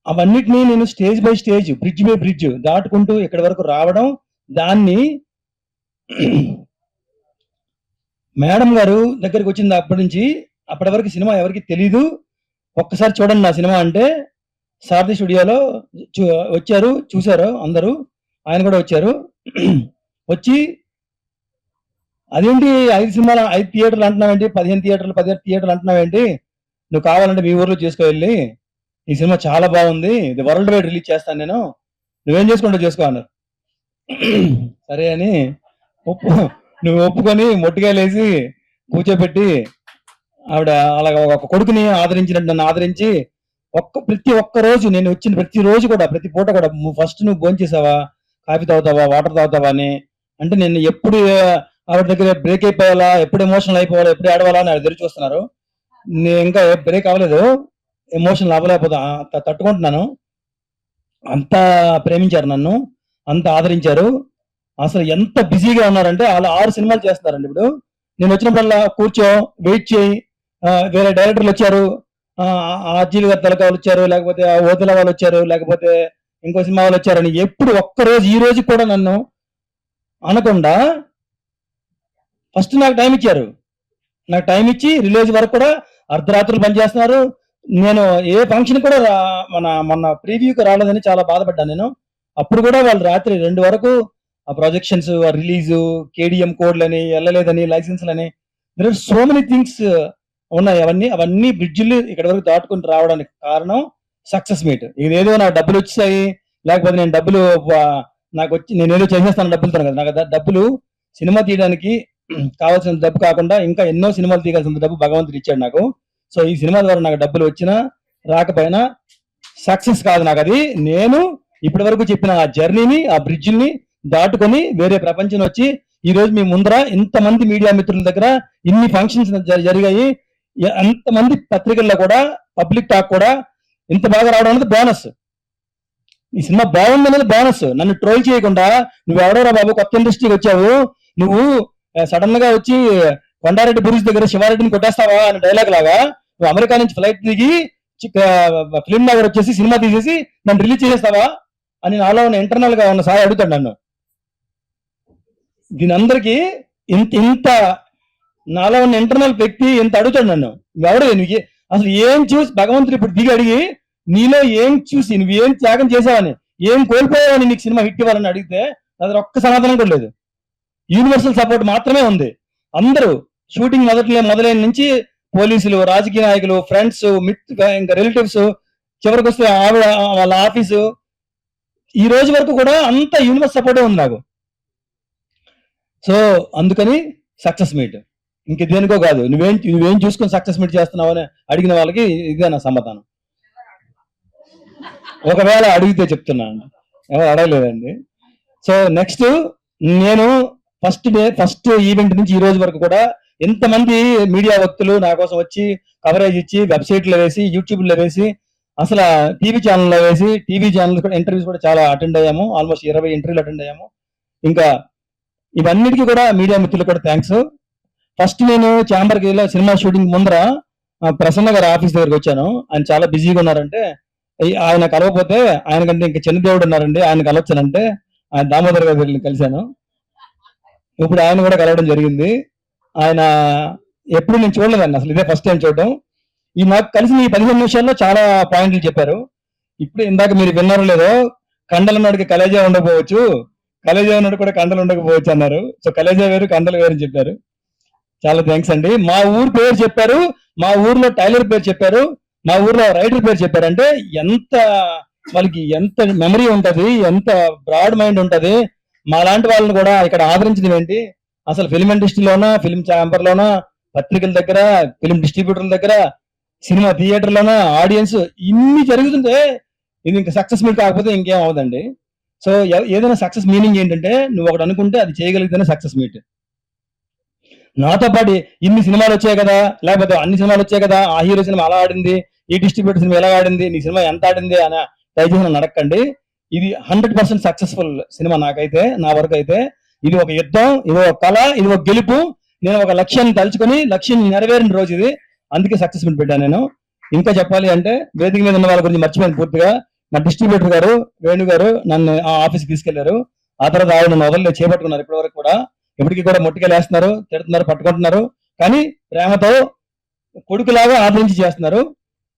అవన్నిటిని నేను stage by stage, bridge by bridge దాటుకుంటూ ఇక్కడి వరకు రావడం, దాన్ని మేడం గారు దగ్గరికి వచ్చింది అప్పటి నుంచి అప్పటి వరకు సినిమా ఎవరికి తెలీదు. ఒక్కసారి చూడండి నా సినిమా అంటే సారథి స్టూడియోలో వచ్చారు, చూసారు అందరూ. ఆయన కూడా వచ్చారు. వచ్చి అదేంటి 5 సినిమాలు 5 థియేటర్లు అంటున్నావేంటి, 15 థియేటర్లు 16 థియేటర్లు అంటున్నావేంటి, నువ్వు కావాలంటే మీ ఊర్లో చేసుకోవాలి, ఈ సినిమా చాలా బాగుంది, ఇది వరల్డ్ వైడ్ రిలీజ్ చేస్తాను నేను, నువ్వేం చేసుకుంటావు చేసుకో అన్నారు. సరే అని నువ్వు ఒప్పుకొని మొట్టికాయలేసి కూర్చోబెట్టి ఆవిడ అలాగ ఒక కొడుకుని ఆదరించినట్టు నన్ను ఆదరించి ప్రతి ఒక్క రోజు నేను వచ్చిన ప్రతి రోజు కూడా ప్రతి పూట కూడా ఫస్ట్ నువ్వు భోంచేసావా, కాఫీ తాగుతావా, వాటర్ తాగుతావా అని అంటే నేను ఎప్పుడు ఆవిడ దగ్గర బ్రేక్ అయిపోవాలా, ఎప్పుడు ఎమోషనల్ అయిపోవాలా, ఎప్పుడు ఆడవాలా అని ఎదురు చూస్తున్నారు. నేను ఇంకా బ్రేక్ అవ్వలేదు, ఎమోషనల్ అవ్వలేకపోతా, తట్టుకుంటున్నాను. అంత ప్రేమించారు నన్ను, అంత ఆదరించారు. అసలు ఎంత బిజీగా ఉన్నారంటే వాళ్ళు 6 సినిమాలు చేస్తున్నారండి ఇప్పుడు. నేను వచ్చినప్పుడల్లా కూర్చో, వెయిట్ చేయి, వేరే డైరెక్టర్లు వచ్చారు, అజీల్ గారి తలకాయలు వచ్చారు, లేకపోతే ఓదల వాళ్ళు వచ్చారు, లేకపోతే ఇంకో సినిమా వాళ్ళు వచ్చారని ఎప్పుడు ఒక్కరోజు ఈ రోజు కూడా నన్ను అనకుండా ఫస్ట్ నాకు టైం ఇచ్చారు. నాకు టైం ఇచ్చి రిలీజ్ వరకు కూడా అర్ధరాత్రులు పనిచేస్తున్నారు. నేను ఏ ఫంక్షన్ కూడా మొన్న ప్రీవ్యూకి రాలేదని చాలా బాధపడ్డాను నేను. అప్పుడు కూడా వాళ్ళు రాత్రి 2 వరకు ఆ ప్రొజెక్షన్స్, రిలీజు, కేడిఎం కోడ్లని, వెళ్ళలేదని, లైసెన్స్లని, there are so many things ఉన్నాయి. అవన్నీ బ్రిడ్జిలు ఇక్కడ వరకు దాటుకుని రావడానికి కారణం సక్సెస్ మీట్. ఇదేదో నాకు డబ్బులు వచ్చాయి, లేకపోతే నేను డబ్బులు నాకు వచ్చి నేను ఏదో చేసేస్తాను డబ్బులతో కదా. నాకు డబ్బులు సినిమా తీయడానికి కావాల్సిన డబ్బు కాకుండా ఇంకా ఎన్నో సినిమాలు తీయాల్సిన డబ్బు భగవంతుడు ఇచ్చాడు నాకు. సో ఈ సినిమా ద్వారా నాకు డబ్బులు వచ్చినా రాకపోయినా సక్సెస్ కాదు నాకు అది. నేను ఇప్పటి వరకు చెప్పిన ఆ జర్నీని, ఆ బ్రిడ్జిల్ని దాటుకొని వేరే ప్రపంచం వచ్చి ఈ రోజు మీ ముందర ఇంతమంది మీడియా మిత్రుల దగ్గర ఇన్ని ఫంక్షన్స్ జరిగాయి, అంతమంది పత్రికల్లో కూడా పబ్లిక్ టాక్ కూడా ఇంత బాగా రావడం అనేది బోనస్. ఈ సినిమా బాగుంది అనేది బోనస్. నన్ను ట్రోల్ చేయకుండా నువ్వు ఎవడోరా బాబు కొత్త ఇండస్ట్రీకి వచ్చావు, నువ్వు సడన్ గా వచ్చి కొండారెడ్డి బ్రిడ్జ్ దగ్గర శివారెడ్డిని కొట్టేస్తావా అనే డైలాగ్ లాగా నువ్వు అమెరికా నుంచి ఫ్లైట్ దిగి ఫిల్మ్ నగర్ వచ్చేసి సినిమా తీసేసి నన్ను రిలీజ్ చేసేస్తావా అని నాలో ఉన్న ఇంటర్నల్ గా ఉన్న సాయి అడుగుతాడు నన్ను. దీని అందరికీ ఇంత నాలో ఉన్న ఇంటర్నల్ వ్యక్తి ఇంత అడుగుతాడు నన్ను. ఎవడు నువ్వు అసలు ఏం చూసి భగవంతుడు ఇప్పుడు దిగి అడిగి నీలో ఏం చూసి నువ్వేం త్యాగం చేసావని, ఏం కోల్పోయావని నీకు సినిమా హిట్ ఇవ్వాలని అడిగితే అది ఒక్క సమాధానం కూడా లేదు. యూనివర్సల్ సపోర్ట్ మాత్రమే ఉంది. అందరూ షూటింగ్ మొదలైన నుంచి పోలీసులు, రాజకీయ నాయకులు, ఫ్రెండ్స్, ఇంకా రిలేటివ్స్, చివరికి వస్తే ఆవిడ వాళ్ళ ఆఫీసు, ఈ రోజు వరకు కూడా అంత యూనివర్స్ సపోర్టే ఉంది నాకు. సో అందుకని సక్సెస్ మీట్ ఇంక దేనికో కాదు. నువ్వేం చూసుకొని సక్సెస్ మీట్ చేస్తున్నావు అని అడిగిన వాళ్ళకి ఇదే నా సమాధానం. ఒకవేళ అడిగితే చెప్తున్నాను, ఎవరు అడగలేదండి. సో నెక్స్ట్ నేను ఫస్ట్ ఈవెంట్ నుంచి ఈ రోజు వరకు కూడా ఎంతమంది మీడియా వ్యక్తులు నా కోసం వచ్చి కవరేజ్ ఇచ్చి వెబ్సైట్లో వేసి, యూట్యూబ్లో వేసి, అసలు టీవీ ఛానల్లో వేసి, టీవీ ఛానల్ కూడా ఇంటర్వ్యూస్ కూడా చాలా అటెండ్ అయ్యాము. ఆల్మోస్ట్ 20 ఇంటర్వ్యూలు అటెండ్ అయ్యాము. ఇంకా ఇవన్నిటికీ కూడా మీడియా మిత్రులకు కూడా థ్యాంక్స్. ఫస్ట్ నేను ఛాంబర్కి వెళ్ళి సినిమా షూటింగ్ ముందర ప్రసన్న గారి ఆఫీస్ దగ్గరికి వచ్చాను. ఆయన చాలా బిజీగా ఉన్నారంటే ఆయన కలవకపోతే ఆయనకంటే ఇంకా చిన్న దేవుడు ఉన్నారండి, ఆయన కలవచ్చానంటే ఆయన దామోదర్ గారిని కలిశాను. ఇప్పుడు ఆయన కూడా కలవడం జరిగింది. ఆయన ఎప్పుడు నేను చూడలేదండి, అసలు ఇదే ఫస్ట్ టైం చూడటం. ఈ నాకు కలిసి ఈ 15 నిమిషాల్లో చాలా పాయింట్లు చెప్పారు. ఇప్పుడు ఇందాక మీరు విన్నారో లేదో, కండలన్నాడికి కలేజా ఉండకపోవచ్చు, కలేజా ఉన్నాడు కూడా కండలు ఉండకపోవచ్చు అన్నారు. సో కలేజా వేరు, కండలు వేరు అని చెప్పారు. చాలా థ్యాంక్స్ అండి. మా ఊరు పేరు చెప్పారు, మా ఊర్లో టైలర్ పేరు చెప్పారు, మా ఊర్లో రైటర్ పేరు చెప్పారంటే ఎంత వాళ్ళకి ఎంత మెమరీ ఉంటది, ఎంత బ్రాడ్ మైండ్ ఉంటది. మా లాంటి వాళ్ళని కూడా ఇక్కడ ఆదరించడం ఏంటి, అసలు ఫిల్మ్ ఇండస్ట్రీలోనా, ఫిల్మ్ ఛాంబర్లోనా, పత్రికల దగ్గర, ఫిల్మ్ డిస్ట్రిబ్యూటర్ల దగ్గర, సినిమా థియేటర్లోనా, ఆడియన్స్ ఇన్ని జరుగుతుంటే ఇది ఇంకా సక్సెస్ మీట్ కాకపోతే ఇంకేం అవదండి. సో ఏదైనా సక్సెస్ మీనింగ్ ఏంటంటే నువ్వు ఒకటి అనుకుంటే అది చేయగలిగితేనే సక్సెస్ మీట్. నాతో పాటు ఇన్ని సినిమాలు వచ్చాయి కదా, లేకపోతే అన్ని సినిమాలు వచ్చాయి కదా, ఆ హీరో సినిమా అలా ఆడింది, ఈ డిస్ట్రిబ్యూటర్ సినిమా ఎలా ఆడింది, నీ సినిమా ఎంత ఆడింది అని దయచేసి నన్ను అడగండి. ఇది 100% సక్సెస్ఫుల్ సినిమా నాకైతే, నా వరకు అయితే. ఇది ఒక యుద్ధం, ఇది ఒక కళ, ఇది ఒక గెలుపు. నేను ఒక లక్ష్యాన్ని తలుచుకొని లక్ష్యం నెరవేరిన రోజు ఇది. అందుకే సక్సెస్ మీట్ పెట్టాను నేను. ఇంకా చెప్పాలి అంటే వేదిక మీద ఉన్న వాళ్ళ గురించి మర్చిపోయింది పూర్తిగా. మా డిస్ట్రిబ్యూటర్ గారు వేణు గారు నన్ను ఆ ఆఫీస్కి తీసుకెళ్లారు. ఆ తర్వాత ఆవిడ నన్ను వదలలేదు, చేపట్టుకున్నారు ఇప్పటి వరకు కూడా. ఇప్పటికీ కూడా మొట్టికెళ్ళేస్తున్నారు, తిడుతున్నారు, పట్టుకుంటున్నారు. కానీ ప్రేమతో కొడుకులాగా ఆదరించి చేస్తున్నారు.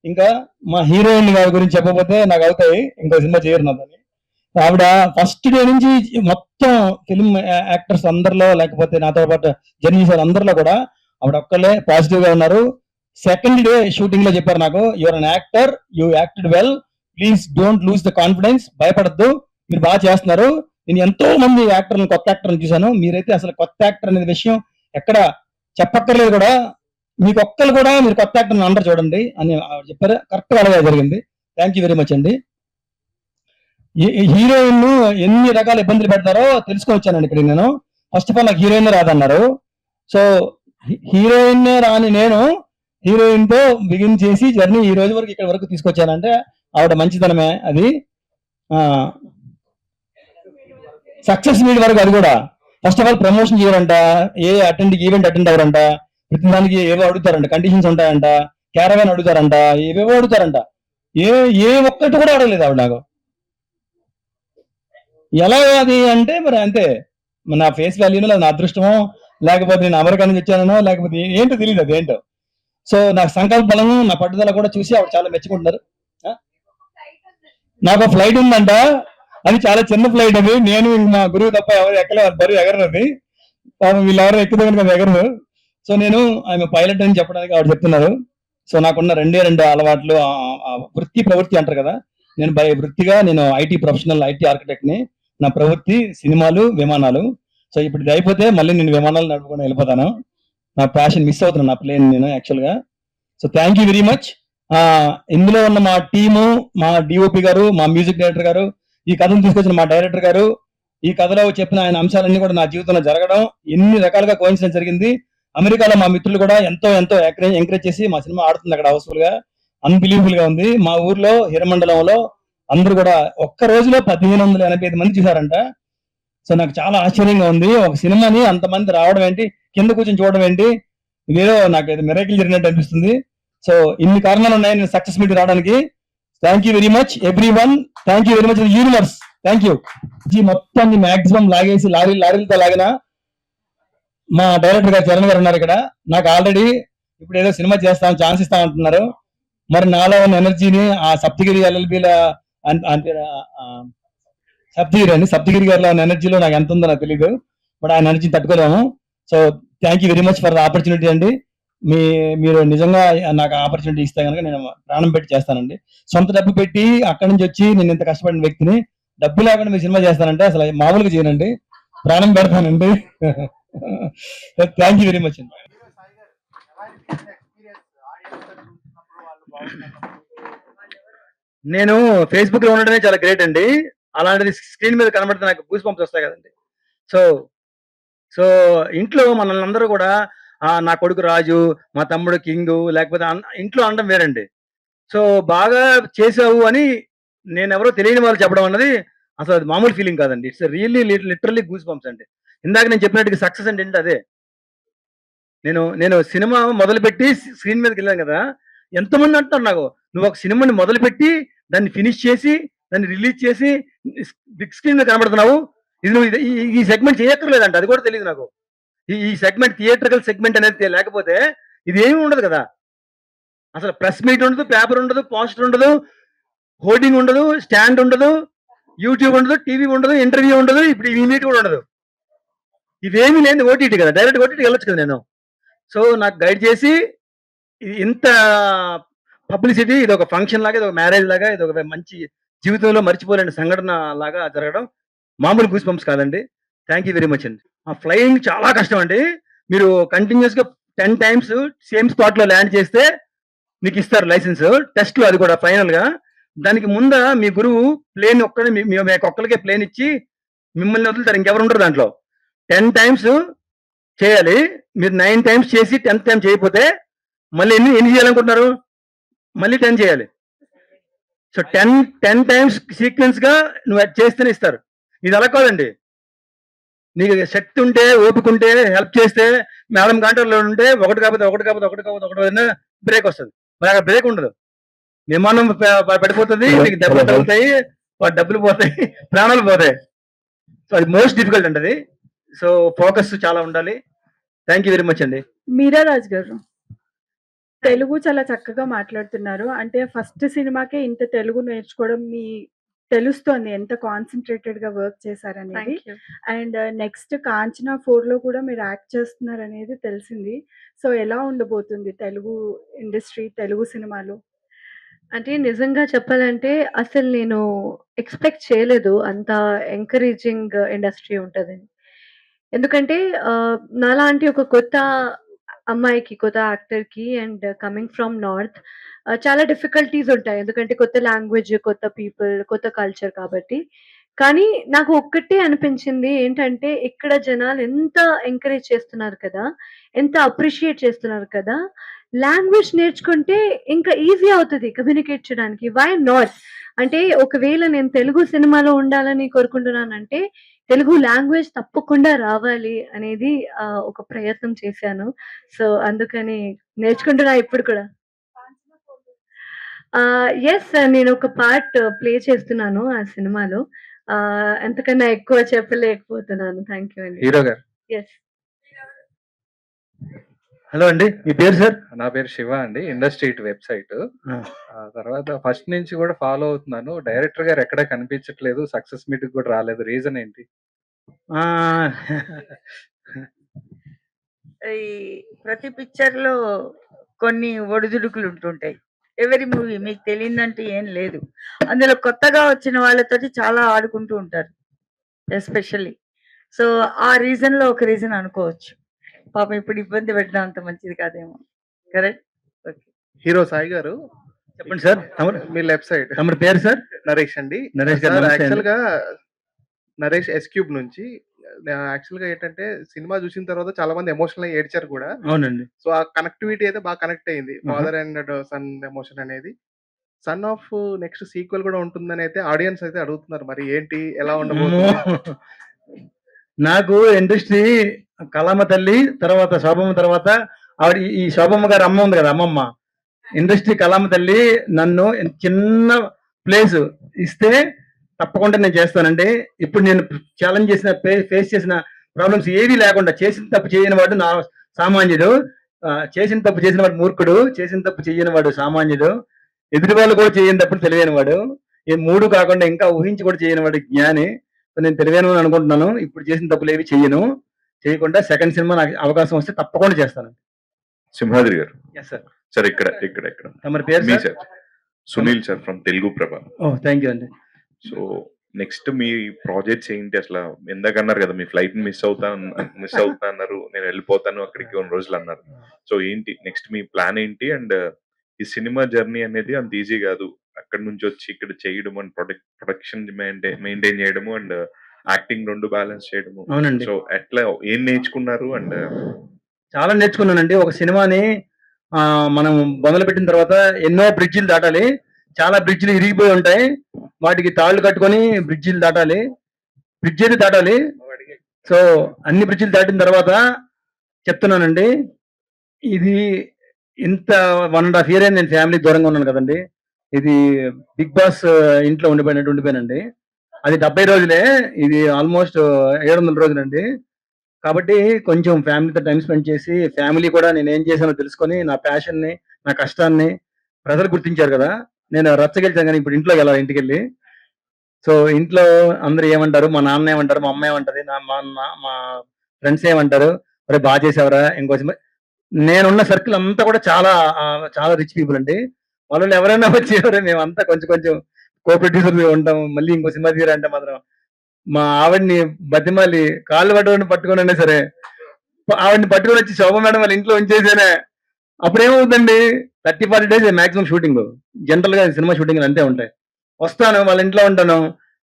ఇంకా మా హీరోయిన్ గారి గురించి చెప్పకపోతే నాకు అవుతాయి, ఇంకో సినిమా చేయరు నాదని. ఆవిడ ఫస్ట్ డే నుంచి మొత్తం ఫిల్మ్ యాక్టర్స్ అందరిలో, లేకపోతే నాతో పాటు జర్నీ చేసే అందరిలో కూడా ఆవిడ ఒక్కళ్ళే పాజిటివ్ గా ఉన్నారు. సెకండ్ డే షూటింగ్ లో చెప్పారు నాకు, your an actor, you acted well, please don't lose the confidence, భయపడద్దు, మీరు బాగా చేస్తున్నారు. నేను ఎంతో మంది యాక్టర్లను, కొత్త యాక్టర్లను చూశాను. మీరైతే అసలు కొత్త యాక్టర్ అనే విషయం ఎక్కడ చెప్పక్కర్లేదు కూడా. మీకు ఒక్కరు కూడా మీరు కొత్త యాక్టర్ అందరు చూడండి అని ఆవిడ చెప్పారు. కరెక్ట్ గా అలాగే జరిగింది. థ్యాంక్ యూ వెరీ మచ్ అండి. హీరోయిన్ ఎన్ని రకాల ఇబ్బందులు పెడతారో తెలుసుకొని వచ్చానండి ఇక్కడ నేను. ఫస్ట్ ఆఫ్ ఆల్ నాకు హీరోయిన్ రాదన్నారు. సో హీరోయిన్ రాని నేను హీరోయిన్ తో బిగిన్ చేసి జర్నీ ఈ రోజు వరకు ఇక్కడ వరకు తీసుకొచ్చానంటే ఆవిడ మంచితనమే అది. సక్సెస్ మీట్ వరకు అది కూడా ఫస్ట్ ఆఫ్ ఆల్ ప్రమోషన్ చేయాలంట, ఈవెంట్ అటెండ్ అవ్వరంట, ప్రతి దానికి ఏవో అడుగుతారంట, కండిషన్స్ ఉంటాయంట, క్యారవాన్ అడుగుతారంట, ఏవేవో అడుగుతారంట. ఏ ఒక్కటి కూడా అడగలేదు ఆవిడ నాకు. ఎలా అది అంటే మరి అంతే, నా ఫేస్ వాల్యూనో, నా అదృష్టమో, లేకపోతే నేను అమెరికా నుంచి వచ్చానో, లేకపోతే ఏంటో తెలియదు అది ఏంటో. సో నా సంకల్ప బలము, నా పట్టుదల కూడా చూసి ఆవిడ చాలా మెచ్చుకుంటున్నారు. నాకు ఫ్లైట్ ఉందంట, అది చాలా చిన్న ఫ్లైట్. అది నేను మా గురువు తప్ప ఎవరు ఎక్కలే, బరువు ఎగరదు అది. పాపం వీళ్ళెవరో ఎక్కుతారు కదా, ఎగరదు. సో నేను ఆమె పైలట్ అని చెప్పడానికి ఆవిడ చెప్తున్నారు. సో నాకున్న రెండు అలవాట్లు, వృత్తి ప్రవృత్తి అంటారు కదా, నేను వృత్తిగా నేను ఐటీ ప్రొఫెషనల్, ఐటీ ఆర్కిటెక్ట్ ని. నా ప్రవృత్తి సినిమాలు, విమానాలు. సో ఇప్పుడు ఇది అయిపోతే మళ్ళీ నేను విమానాలు నడుపుకొని వెళ్ళిపోతాను. నా ప్యాషన్ మిస్ అవుతున్నాను, నా ప్లేన్ నేను యాక్చువల్ గా. So thank you very much. ఇందులో ఉన్న మా టీము, మా డిఓపి గారు, మా మ్యూజిక్ డైరెక్టర్ గారు, ఈ కథను తీసుకొచ్చిన మా డైరెక్టర్ గారు, ఈ కథలో చెప్పిన ఆయన అంశాలన్నీ కూడా నా జీవితంలో జరగడం, ఎన్ని రకాలుగా కోయిన్సిడెన్స్ జరిగింది. అమెరికాలో మా మిత్రులు కూడా ఎంతో ఎంకరేజ్ చేసి మా సినిమా ఆడుతుంది అక్కడ హౌస్ఫుల్ గా, అన్బిలీవబుల్ గా ఉంది. మా ఊర్లో హిరమండలంలో అందరూ కూడా ఒక్క రోజులో 1585 మంది చూసారంట. సో నాకు చాలా ఆశ్చర్యంగా ఉంది. ఒక సినిమాని అంతమంది రావడం ఏంటి, కింద కూర్చొని చూడడం ఏంటి, ఇదేదో నాకు మిరాకిల్ జరిగినట్టు అనిపిస్తుంది. సో ఇన్ని కారణాలు ఉన్నాయి నేను సక్సెస్ మీట్ రావడానికి. Thank you very much every one. Thank you very much universe. Thank you. మొత్తాన్ని మాక్సిమం లాగేసి లారీలతో లాగిన మా డైరెక్టర్ గారు చరణ్ గారు ఉన్నారు ఇక్కడ. నాకు ఆల్రెడీ ఇప్పుడు ఏదో సినిమా చేస్తాం, ఛాన్స్ ఇస్తాం అంటున్నారు. మరి నాలో ఉన్న ఎనర్జీని ఆ సప్తగిరి ఎల్ఎల్బిల సప్తగిరి గారిలో ఉన్న ఎనర్జీలో నాకు ఎంత ఉందో నాకు తెలియదు, బట్ ఆయన ఎనర్జీని తట్టుకోలేము. So thank you very much for the opportunity అండి. మీరు నిజంగా నాకు ఆపర్చునిటీ ఇస్తే కనుక నేను ప్రాణం పెట్టి చేస్తానండి. సొంత డబ్బు పెట్టి అక్కడి నుంచి వచ్చి నేను ఇంత కష్టపడిన వ్యక్తిని డబ్బు లేకుండా మీరు సినిమా చేస్తానంటే అసలు మామూలుగా చేయనండి, ప్రాణం పెడతానండి. థ్యాంక్ యూ వెరీ మచ్ అండి. నేను ఫేస్బుక్ లో ఉండడమే చాలా గ్రేట్ అండి. అలాంటిది స్క్రీన్ మీద కనబడితే నాకు గూస్ బంప్స్ వస్తాయి కదండి. సో ఇంట్లో మనల్ని అందరూ కూడా నా కొడుకు రాజు, మా తమ్ముడు కింగ్, లేకపోతే ఇంట్లో అనడం వేరండి. సో బాగా చేసావు అని నేను ఎవరో తెలియని వాళ్ళు చెప్పడం అన్నది అసలు అది మామూలు ఫీలింగ్ కాదండి. It's really literally goose bumps అండి. ఇందాక నేను చెప్పినట్టుగా సక్సెస్ అంటే ఏంటి అదే. నేను సినిమా మొదలుపెట్టి స్క్రీన్ మీదకి వెళ్ళాను కదా, ఎంతమంది అంటున్నారు నాకు, నువ్వు ఒక సినిమాని మొదలుపెట్టి దాన్ని ఫినిష్ చేసి దాన్ని రిలీజ్ చేసి బిగ్ స్క్రీన్ మీద కనబడుతున్నావు, ఇది నువ్వు ఈ సెగ్మెంట్ చేయక్కర్లేదంట. అది కూడా తెలియదు నాకు. ఈ సెగ్మెంట్ థియేట్రికల్ సెగ్మెంట్ అనేది లేకపోతే ఇది ఏమీ ఉండదు కదా. అసలు ప్రెస్ మీట్ ఉండదు, పేపర్ ఉండదు, పోస్టర్ ఉండదు, హోర్డింగ్ ఉండదు, స్టాండ్ ఉండదు, యూట్యూబ్ ఉండదు, టీవీ ఉండదు, ఇంటర్వ్యూ ఉండదు, ఇప్పుడు ఈ మీట్ కూడా ఉండదు. ఇవేమీ లేదు, ఓటీటీ కదా, డైరెక్ట్ ఓటీటీ వెళ్ళొచ్చు కదా నేను. సో నాకు గైడ్ చేసి ఇంత పబ్లిసిటీ, ఇది ఒక ఫంక్షన్ లాగా, ఇది ఒక మ్యారేజ్ లాగా, ఇది ఒక మంచి జీవితంలో మర్చిపోలేని సంఘటన లాగా జరగడం మామూలు గూస్ బంప్స్ కాదండి. థ్యాంక్ యూ వెరీ మచ్ అండి. ఆ ఫ్లయింగ్ చాలా కష్టం అండి. మీరు కంటిన్యూస్ గా 10 టైమ్స్ సేమ్ స్పాట్ లో ల్యాండ్ చేస్తే మీకు ఇస్తారు లైసెన్స్ టెస్ట్ లో, అది కూడా ఫైనల్ గా. దానికి ముంద మీ గురువు ప్లేన్ ఒక్కడే మీకు ఒక్కరికే ప్లేన్ ఇచ్చి మిమ్మల్ని వదులుతారు, ఇంకెవరు ఉండరు దాంట్లో. 10 టైమ్స్ చేయాలి. మీరు 9 టైమ్స్ చేసి 10th టైం చేయకపోతే మళ్ళీ ఎన్ని చేయాలనుకుంటున్నారు? మళ్ళీ 10 చేయాలి. సో 10 టైమ్స్ సీక్వెన్స్ గా నువ్వు అది చేస్తేనే ఇస్తారు. ఇది అలా కాదండి. నీకు శక్తి ఉంటే, ఓపిక ఉంటే, హెల్ప్ చేస్తే, మేడం కాంట్రోల్లో ఉంటే ఒకటి కాకపోతే బ్రేక్ వస్తుంది. మరి అక్కడ బ్రేక్ ఉండదు. విమానం పడిపోతుంది, నీకు దెబ్బలు తగ్గుతాయి, వాటి డబ్బులు పోతాయి, ప్రాణాలు పోతాయి. సో అది మోస్ట్ డిఫికల్ట్ అండి అది. సో ఫోకస్ చాలా ఉండాలి. థ్యాంక్ యూ వెరీ మచ్ అండి. మీరారాజ్ గారు తెలుగు చాలా చక్కగా మాట్లాడుతున్నారు. అంటే ఫస్ట్ సినిమాకే ఇంత తెలుగు నేర్చుకోవడం మీ తెలుస్తోంది ఎంత కాన్సంట్రేటెడ్ గా వర్క్ చేశారనేది. Thank you. And next Kanchana 4లో కూడా మీరు యాక్ట్ చేస్తున్నారనేది తెలిసింది. సో ఎలా ఉండబోతుంది తెలుగు ఇండస్ట్రీ, తెలుగు సినిమాలు? అంటే నిజంగా చెప్పాలంటే అసలు నేను ఎక్స్‌పెక్ట్ చేయలేదు అంత ఎంకరేజింగ్ ఇండస్ట్రీ ఉంటదని. ఎందుకంటే నాలాంటి ఒక కొత్త అమ్మాయికి, కొత్త యాక్టర్‌కి అండ్ కమింగ్ ఫ్రమ్ నార్త్ చాలా డిఫికల్టీస్ ఉంటాయి. ఎందుకంటే కొత్త లాంగ్వేజ్, కొత్త పీపుల్, కొత్త కల్చర్ కాబట్టి. కానీ నాకు ఒక్కటే అనిపించింది ఏంటంటే ఇక్కడ జనాలు ఎంత ఎంకరేజ్ చేస్తున్నారు కదా! ఎంత అప్రిషియేట్ చేస్తున్నారు కదా! లాంగ్వేజ్ నేర్చుకుంటే ఇంకా ఈజీ అవుతది కమ్యూనికేట్ చేయడానికి. Why not? అంటే ఒకవేళ నేను తెలుగు సినిమాలో ఉండాలని కోరుకుంటున్నానంటే, తెలుగు లాంగ్వేజ్ తప్పకుండా రావాలి అనేది ఒక ప్రయత్నం చేశాను. సో, అందుకని నేర్చుకుంటున్నా ఇప్పుడు కూడా. యెస్. నేనొక పార్ట్ ప్లే చేస్తున్నాను ఆ సినిమాలో. అంతకన్నా ఎక్కువ చెప్పలేకపోతున్నాను. థాంక్ యూ అండి. హీరో గారు. యెస్. హలో అండి, మీ పేరు సార్? నా పేరు శివ అండి. ఇండస్ట్రీట్ వెబ్‌సైట్. తర్వాత ఫస్ట్ నుంచి కూడా ఫాలో అవుతున్నాను. డైరెక్టర్ గారు ఎక్కడ కనిపించట్లేదు. సక్సెస్ మీట్‌కి కూడా రాలేదు. రీజన్ ఏంటి? ఈ ప్రతి పిక్చర్‌లో కొన్ని ఒడిదుడుకులు ఉంటుంటాయి. ఎవరీ మూవీ మీకు తెలియదంటూ ఏం లేదు. అందులో కొత్తగా వచ్చిన వాళ్ళతోటి చాలా ఆడుకుంటూ ఉంటారు. ఎస్పెషల్లీ. సో, ఆ రీజన్‌లో ఒక రీజన్ అనుకోవచ్చు. పాపం ఇప్పుడు ఇబ్బంది పెట్టడం అంత మంచిది కాదేమో. కరెక్ట్? ఓకే. హీరో సాయి గారు చెప్పండి సార్. మీ లెఫ్ట్ సైడ్. తమరి పేరు సార్? నరేష్ అండి. నరేష్ గారు సార్ నమస్తే అండి. యాక్చువల్‌గా నరేష్ ఎస్ క్యూబ్ నుంచి యాక్చువల్‌గా ఏంటంటే సినిమా చూసిన తర్వాత చాలా మంది ఎమోషనల్ అయ్యి ఏడ్చారు కూడా. అవునండి. సో ఆ కనెక్టివిటీ అయితే బాగా కనెక్ట్ అయింది. ఆహా! ఫాదర్ అండ్ సన్ ఎమోషన్ అనేది. సన్ ఆఫ్ నెక్స్ట్ సీక్వెల్ కూడా ఉంటుందని అయితే ఆడియన్స్ అయితే అడుగుతున్నారు. మరి ఏంటి? ఎలా ఉండబోతుంది? నాకు ఇండస్ట్రీ కళామ తల్లి తర్వాత శోభమ్మ తర్వాత ఆవిడ ఈ శోభమ్మ గారి అమ్మ ఉంది కదా, అమ్మమ్మ. ఇండస్ట్రీ కళామ తల్లి నన్ను చిన్న ప్లేస్ ఇస్తే తప్పకుండా నేను చేస్తానండి. ఇప్పుడు నేను ఛాలెంజ్ చేసిన ఫేస్ చేసిన ప్రాబ్లమ్స్ ఏవి లేకుండా, చేసిన తప్పు చేయని వాడు నా సామాన్యుడు, చేసిన తప్పు చేసిన వాడు మూర్ఖుడు, చేసిన తప్పు చేయని వాడు సామాన్యుడు, ఎదుటి వాళ్ళు కూడా చేయని తప్పుడు తెలివైన వాడు, ఈ మూడు కాకుండా ఇంకా ఊహించి కూడా చేయని వాడు జ్ఞాని. నేను తెలివైన అనుకుంటున్నాను. ఇప్పుడు చేసిన తప్పులు ఏవి చేయకుండా సెకండ్ సినిమా నాకు అవకాశం వస్తే తప్పకుండా చేస్తాను. సింహాద్రి గారు. Yes sir. సార్ ఇక్కడ. తమరి పేరు మీ sir? Sir. Sunil sir from Telugu Prabha. Oh! Thank you అండి. సో నెక్స్ట్ మీ ప్రాజెక్ట్స్ ఏంటి అసలు? ఇందాకన్నారు కదా మీ ఫ్లైట్ మిస్ అవుతా అన్నారు. నేను వెళ్ళిపోతాను అక్కడికి కొన్ని రోజులు అన్నారు. సో ఏంటి నెక్స్ట్ మీ ప్లాన్ ఏంటి? అండ్ ఈ సినిమా జర్నీ అనేది అంత ఈజీ కాదు. అక్కడి నుంచి వచ్చి ఇక్కడ చేయడం అండ్ ప్రొడక్షన్ మెయింటైన్ చేయడము అండ్ యాక్టింగ్ 2 బ్యాలెన్స్ చేయడము. అవునండి. సో ఎట్లా ఏం నేర్చుకున్నారు? అండ్ చాలా నేర్చుకున్నానండి. ఒక సినిమాని మనం మొదలుపెట్టిన తర్వాత ఎన్నో బ్రిడ్జిలు దాటాలి. చాలా బ్రిడ్జిలు ఇరిగిపోయి ఉంటాయి. వాటికి తాళ్ళు కట్టుకొని బ్రిడ్జిలు దాటాలి. బ్రిడ్జ్ అయితే దాటాలి. సో అన్ని బ్రిడ్జిలు దాటిన తర్వాత చెప్తున్నానండి, ఇది ఇంత 1.5 year అయింది నేను ఫ్యామిలీ దూరంగా ఉన్నాను కదండి. ఇది బిగ్ బాస్ ఇంట్లో ఉండిపోయానండి. అది 70 రోజులే, ఇది ఆల్మోస్ట్ 700 రోజులండి. కాబట్టి కొంచెం ఫ్యామిలీతో టైం స్పెండ్ చేసి, ఫ్యామిలీ కూడా నేను ఏం చేశానో తెలుసుకొని, నా ప్యాషన్ని, నా కష్టాన్ని ప్రజలు గుర్తించారు కదా. నేను రచ్చగెలిచాను కానీ ఇప్పుడు ఇంట్లోకి వెళ్ళాలి, ఇంటికెళ్ళి. సో ఇంట్లో అందరూ ఏమంటారు, మా నాన్న ఏమంటారు, మా అమ్మ ఏమంటది, మా ఫ్రెండ్స్ ఏమంటారు, అరే బాగా చేసావరా. ఇంకో నేనున్న సర్కిల్ అంతా కూడా చాలా రిచ్ పీపుల్ అండి. వాళ్ళు ఎవరైనా వచ్చి మేమంతా కొంచెం కో ప్రొడ్యూసర్ ఉంటాం, మళ్ళీ ఇంకో సినిమా తీయాలంటే మాత్రం మా ఆవిడ్ని బతిమాలి కాళ్ళు పట్టుకుని సరే ఆవిడ్ని పట్టుకొని వచ్చి శోభ మేడం వాళ్ళ ఇంట్లో ఉంచేసానే. అప్పుడు ఏమవుతుందండి, 30-40 డేస్ మాక్సిమం షూటింగ్. జనరల్ గా సినిమా షూటింగ్ అంతే ఉంటాయి. వస్తాను, వాళ్ళ ఇంట్లో ఉంటాను,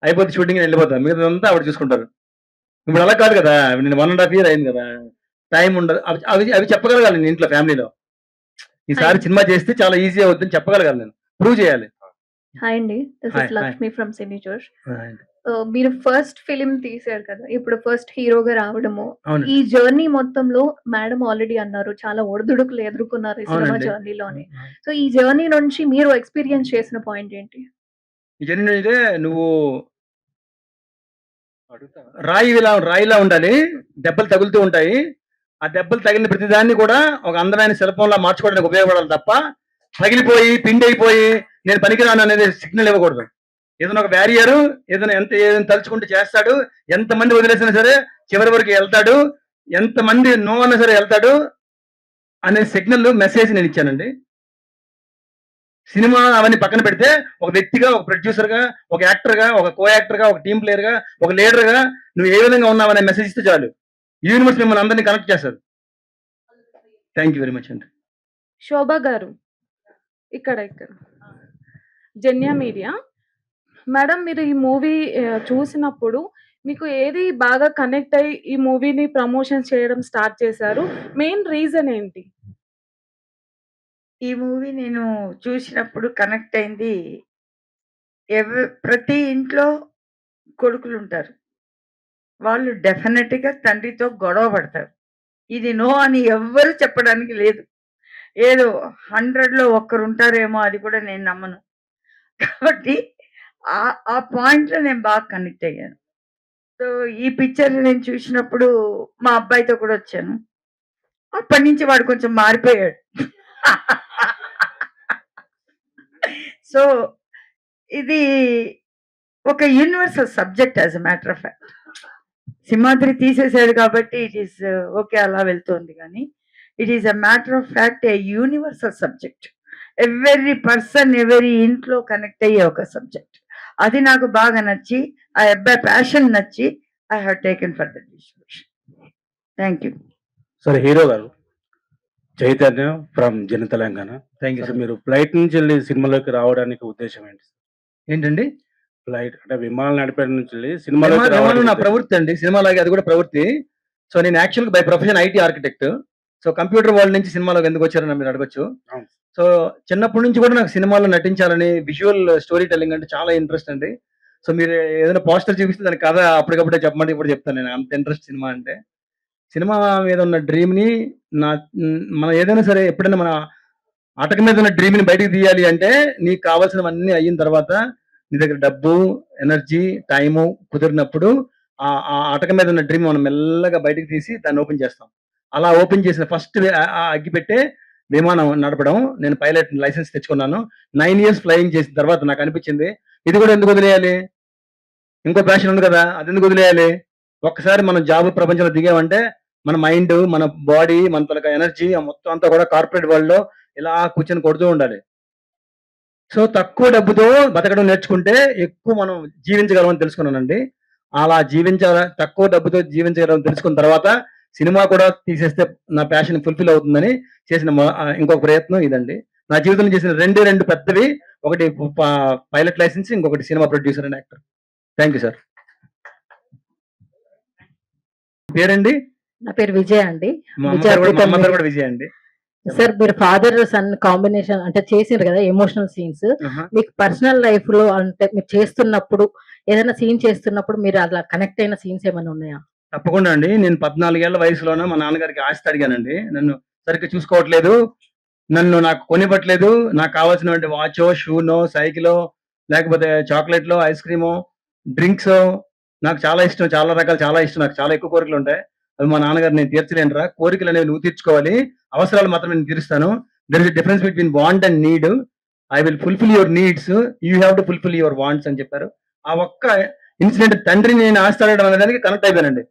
అయిపోతే షూటింగ్ వెళ్ళిపోతాను, మిగతాదంతా ఆవిడ చూసుకుంటారు. ఇప్పుడు అలా కాదు కదా, నేను 1.5 year అయింది కదా, టైం ఉండదు. అవి చెప్పగలగాలి నేను ఇంట్లో ఫ్యామిలీలో. ఈసారి సినిమా చేస్తే చాలా ఈజీ అవుతుందని చెప్పగలగాలి, నేను ప్రూవ్ చేయాలి. హాయ్ అండి, this hi is hi Lakshmi from Cine Josh. మీరు ఫస్ట్ ఫిలిం తీశారు కదా, ఇప్పుడు ఫస్ట్ హీరోగా రావడము, ఈ అవునండి జర్నీ మొత్తంలో మేడం ఆల్రెడీ అన్నారు చాలా ఒడిదుడుకులు ఎదుర్కొన్నారు ఈ సినిమా అవునండి జర్నీలోని. సో ఈ జర్నీ నుంచి మీరు ఎక్స్పీరియన్స్ చేసిన పాయింట్ ఏంటి? ఈ జర్నీ అయితే నువ్వు రాయిలా ఉండాలి, దెబ్బలు తగులుతూ ఉంటాయి. ఆ దెబ్బలు తగిలిన ప్రతిదాన్ని కూడా ఒక అందమైన శిల్పంలా మార్చుకోవడానికి ఉపయోగపడాలి తప్ప పగిలిపోయి పిండి అయిపోయి నేను పనికిరాను అనేది సిగ్నల్ ఇవ్వకూడదు. ఏదైనా ఒక బ్యారియర్, ఏదైనా తలుచుకుంటూ చేస్తాడు, ఎంతమంది వదిలేసినా సరే చివరి వరకు వెళ్తాడు, ఎంతమంది నో అన్నా సరే వెళ్తాడు అనే సిగ్నల్ మెసేజ్ నేను ఇచ్చానండి. సినిమా అవన్నీ పక్కన పెడితే ఒక వ్యక్తిగా, ఒక ప్రొడ్యూసర్ గా, ఒక యాక్టర్ గా, ఒక కో యాక్టర్ గా, ఒక టీమ్ ప్లేయర్ గా, ఒక లీడర్ గా నువ్వు ఏ విధంగా ఉన్నావనే మెసేజ్ ఇస్తే చాలు, యూనివర్స్ మిమ్మల్ని అందరినీ కనెక్ట్ చేస్తారు. థ్యాంక్ యూ వెరీ మచ్ అండి. శోభా గారు ఇక్కడ జన్య మీడియా మేడం, మీరు ఈ మూవీ చూసినప్పుడు మీకు ఏది బాగా కనెక్ట్ అయ్యి ఈ మూవీని ప్రమోషన్ చేయడం స్టార్ట్ చేశారు? మెయిన్ రీజన్ ఏంటి? ఈ మూవీ నేను చూసినప్పుడు కనెక్ట్ అయింది, ప్రతి ఇంట్లో కొడుకులు ఉంటారు, వాళ్ళు డెఫినెట్గా తండ్రితో గొడవ పడతారు. ఇది నో అని ఎవ్వరు చెప్పడానికి లేదు. ఏదో 100లో ఒక్కరు ఉంటారేమో, అది కూడా నేను నమ్మను. కాబట్టి ఆ పాయింట్లో నేను బాగా కనెక్ట్ అయ్యాను. సో ఈ పిక్చర్ నేను చూసినప్పుడు మా అబ్బాయితో కూడా వచ్చాను. అప్పటి నుంచి వాడు కొంచెం మారిపోయాడు. సో ఇది ఒక universal subject as a matter of fact. Simhadri తీసేసాడు కాబట్టి ఇట్ ఈస్ ఓకే, అలా వెళ్తుంది. కానీ it is a matter of fact, a universal subject. Every person, every ఇంట్లో కనెక్ట్ అయ్యే ఒక సబ్జెక్ట్. అది నాకు బాగా నచ్చి, ఆ అబ్బాయి ప్యాషన్ నచ్చి, I have taken for the distribution. Thank you. Sir hero గారు చైతన్య ఫ్రమ్ జన Telangana. Thank you sir sir. మీరు ఫ్లైట్ నుంచి వెళ్ళి సినిమాలోకి రావడానికి ఉద్దేశం ఏంటి? ఏంటండి? ఫ్లైట్ అంటే విమానం నడిపే నుంచి వెళ్ళి సినిమాలోకి విమానం నా రావడానికి ప్రవృత్తి అండి, సినిమాలాగే అది కూడా ప్రవృత్తి. సో నేను యాక్చువల్గా by profession IT architect. So computer world నుంచి సినిమాలోకి ఎందుకు వచ్చారని మీరు అడగచ్చు. అవును. సో చిన్నప్పటి నుంచి కూడా నాకు సినిమాలో నటించాలని, విజువల్ స్టోరీ టెల్లింగ్ అంటే చాలా ఇంట్రెస్ట్ అండి. సో మీరు ఏదైనా పోస్టర్ చూపిస్తే దాని కథ అప్పటికప్పుడే చెప్పమంటే ఇప్పుడు చెప్తాను, నేను అంత ఇంట్రెస్ట్ సినిమా అంటే. సినిమా మీద ఉన్న డ్రీమ్ని మనం ఏదైనా సరే ఎప్పుడైనా మన అటక మీద ఉన్న డ్రీమ్ని బయటకు తీయాలి అంటే నీకు కావాల్సినవన్నీ అయిన తర్వాత నీ దగ్గర డబ్బు, ఎనర్జీ, టైము కుదిరినప్పుడు ఆ అటక మీద ఉన్న డ్రీమ్ మనం మెల్లగా బయటకు తీసి దాన్ని ఓపెన్ చేస్తాం. అలా ఓపెన్ చేసిన ఫస్ట్ అగ్గి పెట్టే విమానం నడపడం. నేను పైలట్ లైసెన్స్ తెచ్చుకున్నాను. 9 years ఫ్లయింగ్ చేసిన తర్వాత నాకు అనిపించింది, ఇది కూడా ఎందుకు వదిలేయాలి, ఇంకో ప్యాషన్ ఉంది కదా, అది ఎందుకు వదిలేయాలి. ఒక్కసారి మనం జాబ్ ప్రపంచంలో దిగామంటే మన మైండ్, మన బాడీ, మన తనక ఎనర్జీ మొత్తం అంతా కూడా కార్పొరేట్ వరల్డ్ లో ఇలా కూర్చొని కొడుతూ ఉండాలి. సో తక్కువ డబ్బుతో బతకడం నేర్చుకుంటే ఎక్కువ మనం జీవించగలమని తెలుసుకున్నానండి. అలా తక్కువ డబ్బుతో జీవించగలమని తెలుసుకున్న తర్వాత సినిమా కూడా తీసేస్తే నా ప్యాషన్ ఫుల్ఫిల్ అవుతుందని చేసిన ఇంకొక ప్రయత్నం ఇదండి. నా జీవితంలో చేసిన రెండు పెద్దవి, ఒకటి పైలట్ లైసెన్స్, ఇంకొకటి cinema producer and actor. Thank you sir. పేరండి? నా పేరు విజయ అండి. మా విజయ అమ్మగారు కూడా విజయ్ అండి. సార్, మీరు ఫాదర్ సన్ కాంబినేషన్ అంటే చేసిండ్రు కదా, ఎమోషనల్ సీన్స్. మీకు పర్సనల్ లైఫ్ లో అంటే మీరు చేస్తున్నప్పుడు, ఏదైనా సీన్ చేస్తున్నప్పుడు మీరు అలా కనెక్ట్ అయిన సీన్స్ ఏమైనా ఉన్నాయా? తప్పకుండా అండి. నేను 14 ఏళ్ల వయసులోనే మా నాన్నగారికి ఆస్తి అడిగానండి. నన్ను సరిగ్గా చూసుకోవట్లేదు, నన్ను నాకు కొనివ్వట్లేదు, నాకు కావాల్సినటువంటి వాచో, షూనో, సైకిలో, లేకపోతే చాక్లెట్లో, ఐస్ క్రీమో, డ్రింక్స్ నాకు చాలా ఇష్టం, చాలా ఇష్టం. నాకు చాలా ఎక్కువ కోరికలు ఉంటాయి. అవి మా నాన్నగారు, నేను తీర్చలేనురా, కోరికలు అనేవి నువ్వు తీర్చుకోవాలి, అవసరాలు మాత్రం నేను తీరుస్తాను. There is a difference between want and need. I will fulfil your needs, you have to fulfil your wants అని చెప్పారు. ఆ ఒక్క ఇన్సిడెంట్ తండ్రిని నేను ఆస్తి అడగడం అనే దానికి కనెక్ట్ అయిపోయానండి.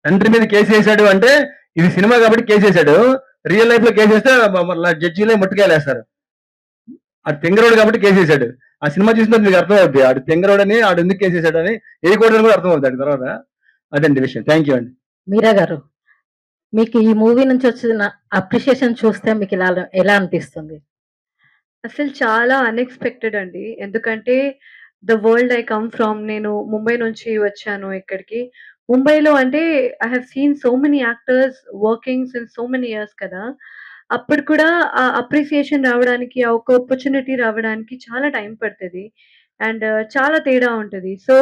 తండ్రి మీద కేసు వేసాడు అంటే ఇది సినిమా కాబట్టి కేసు వేసాడు, రియల్ లైఫ్ లో కేసు వేస్తే జడ్జిలే ముట్టుకేలేస్తారు. అది తింగరోడు కాబట్టి కేసు వేసాడు. ఆ సినిమా చూసిన మీకు అర్థం అవుద్ది ఆడు తెంగరోడని ఆడు ఎందుకు కేసేసాడని ఏ కూడా అర్థం అవుతుంది తర్వాత. అదండి విషయం. థ్యాంక్ యూ అండి. మీరా గారు, మీకు ఈ మూవీ నుంచి వచ్చిన అప్రిషియేషన్ చూస్తే మీకు ఎలా అనిపిస్తుంది? అసలు చాలా అన్ఎక్స్పెక్టెడ్ అండి. ఎందుకంటే the world I come from, నేను ముంబై నుంచి వచ్చాను ఇక్కడికి. ముంబైలో అంటే I have scene so many actors working since so many years కదా! అప్పుడు కూడా ఆ అప్రిసియేషన్ రావడానికి, ఆ ఒక ఆపర్చునిటీ రావడానికి చాలా టైం పడతది. అండ్ చాలా తేడా ఉంటది. సో,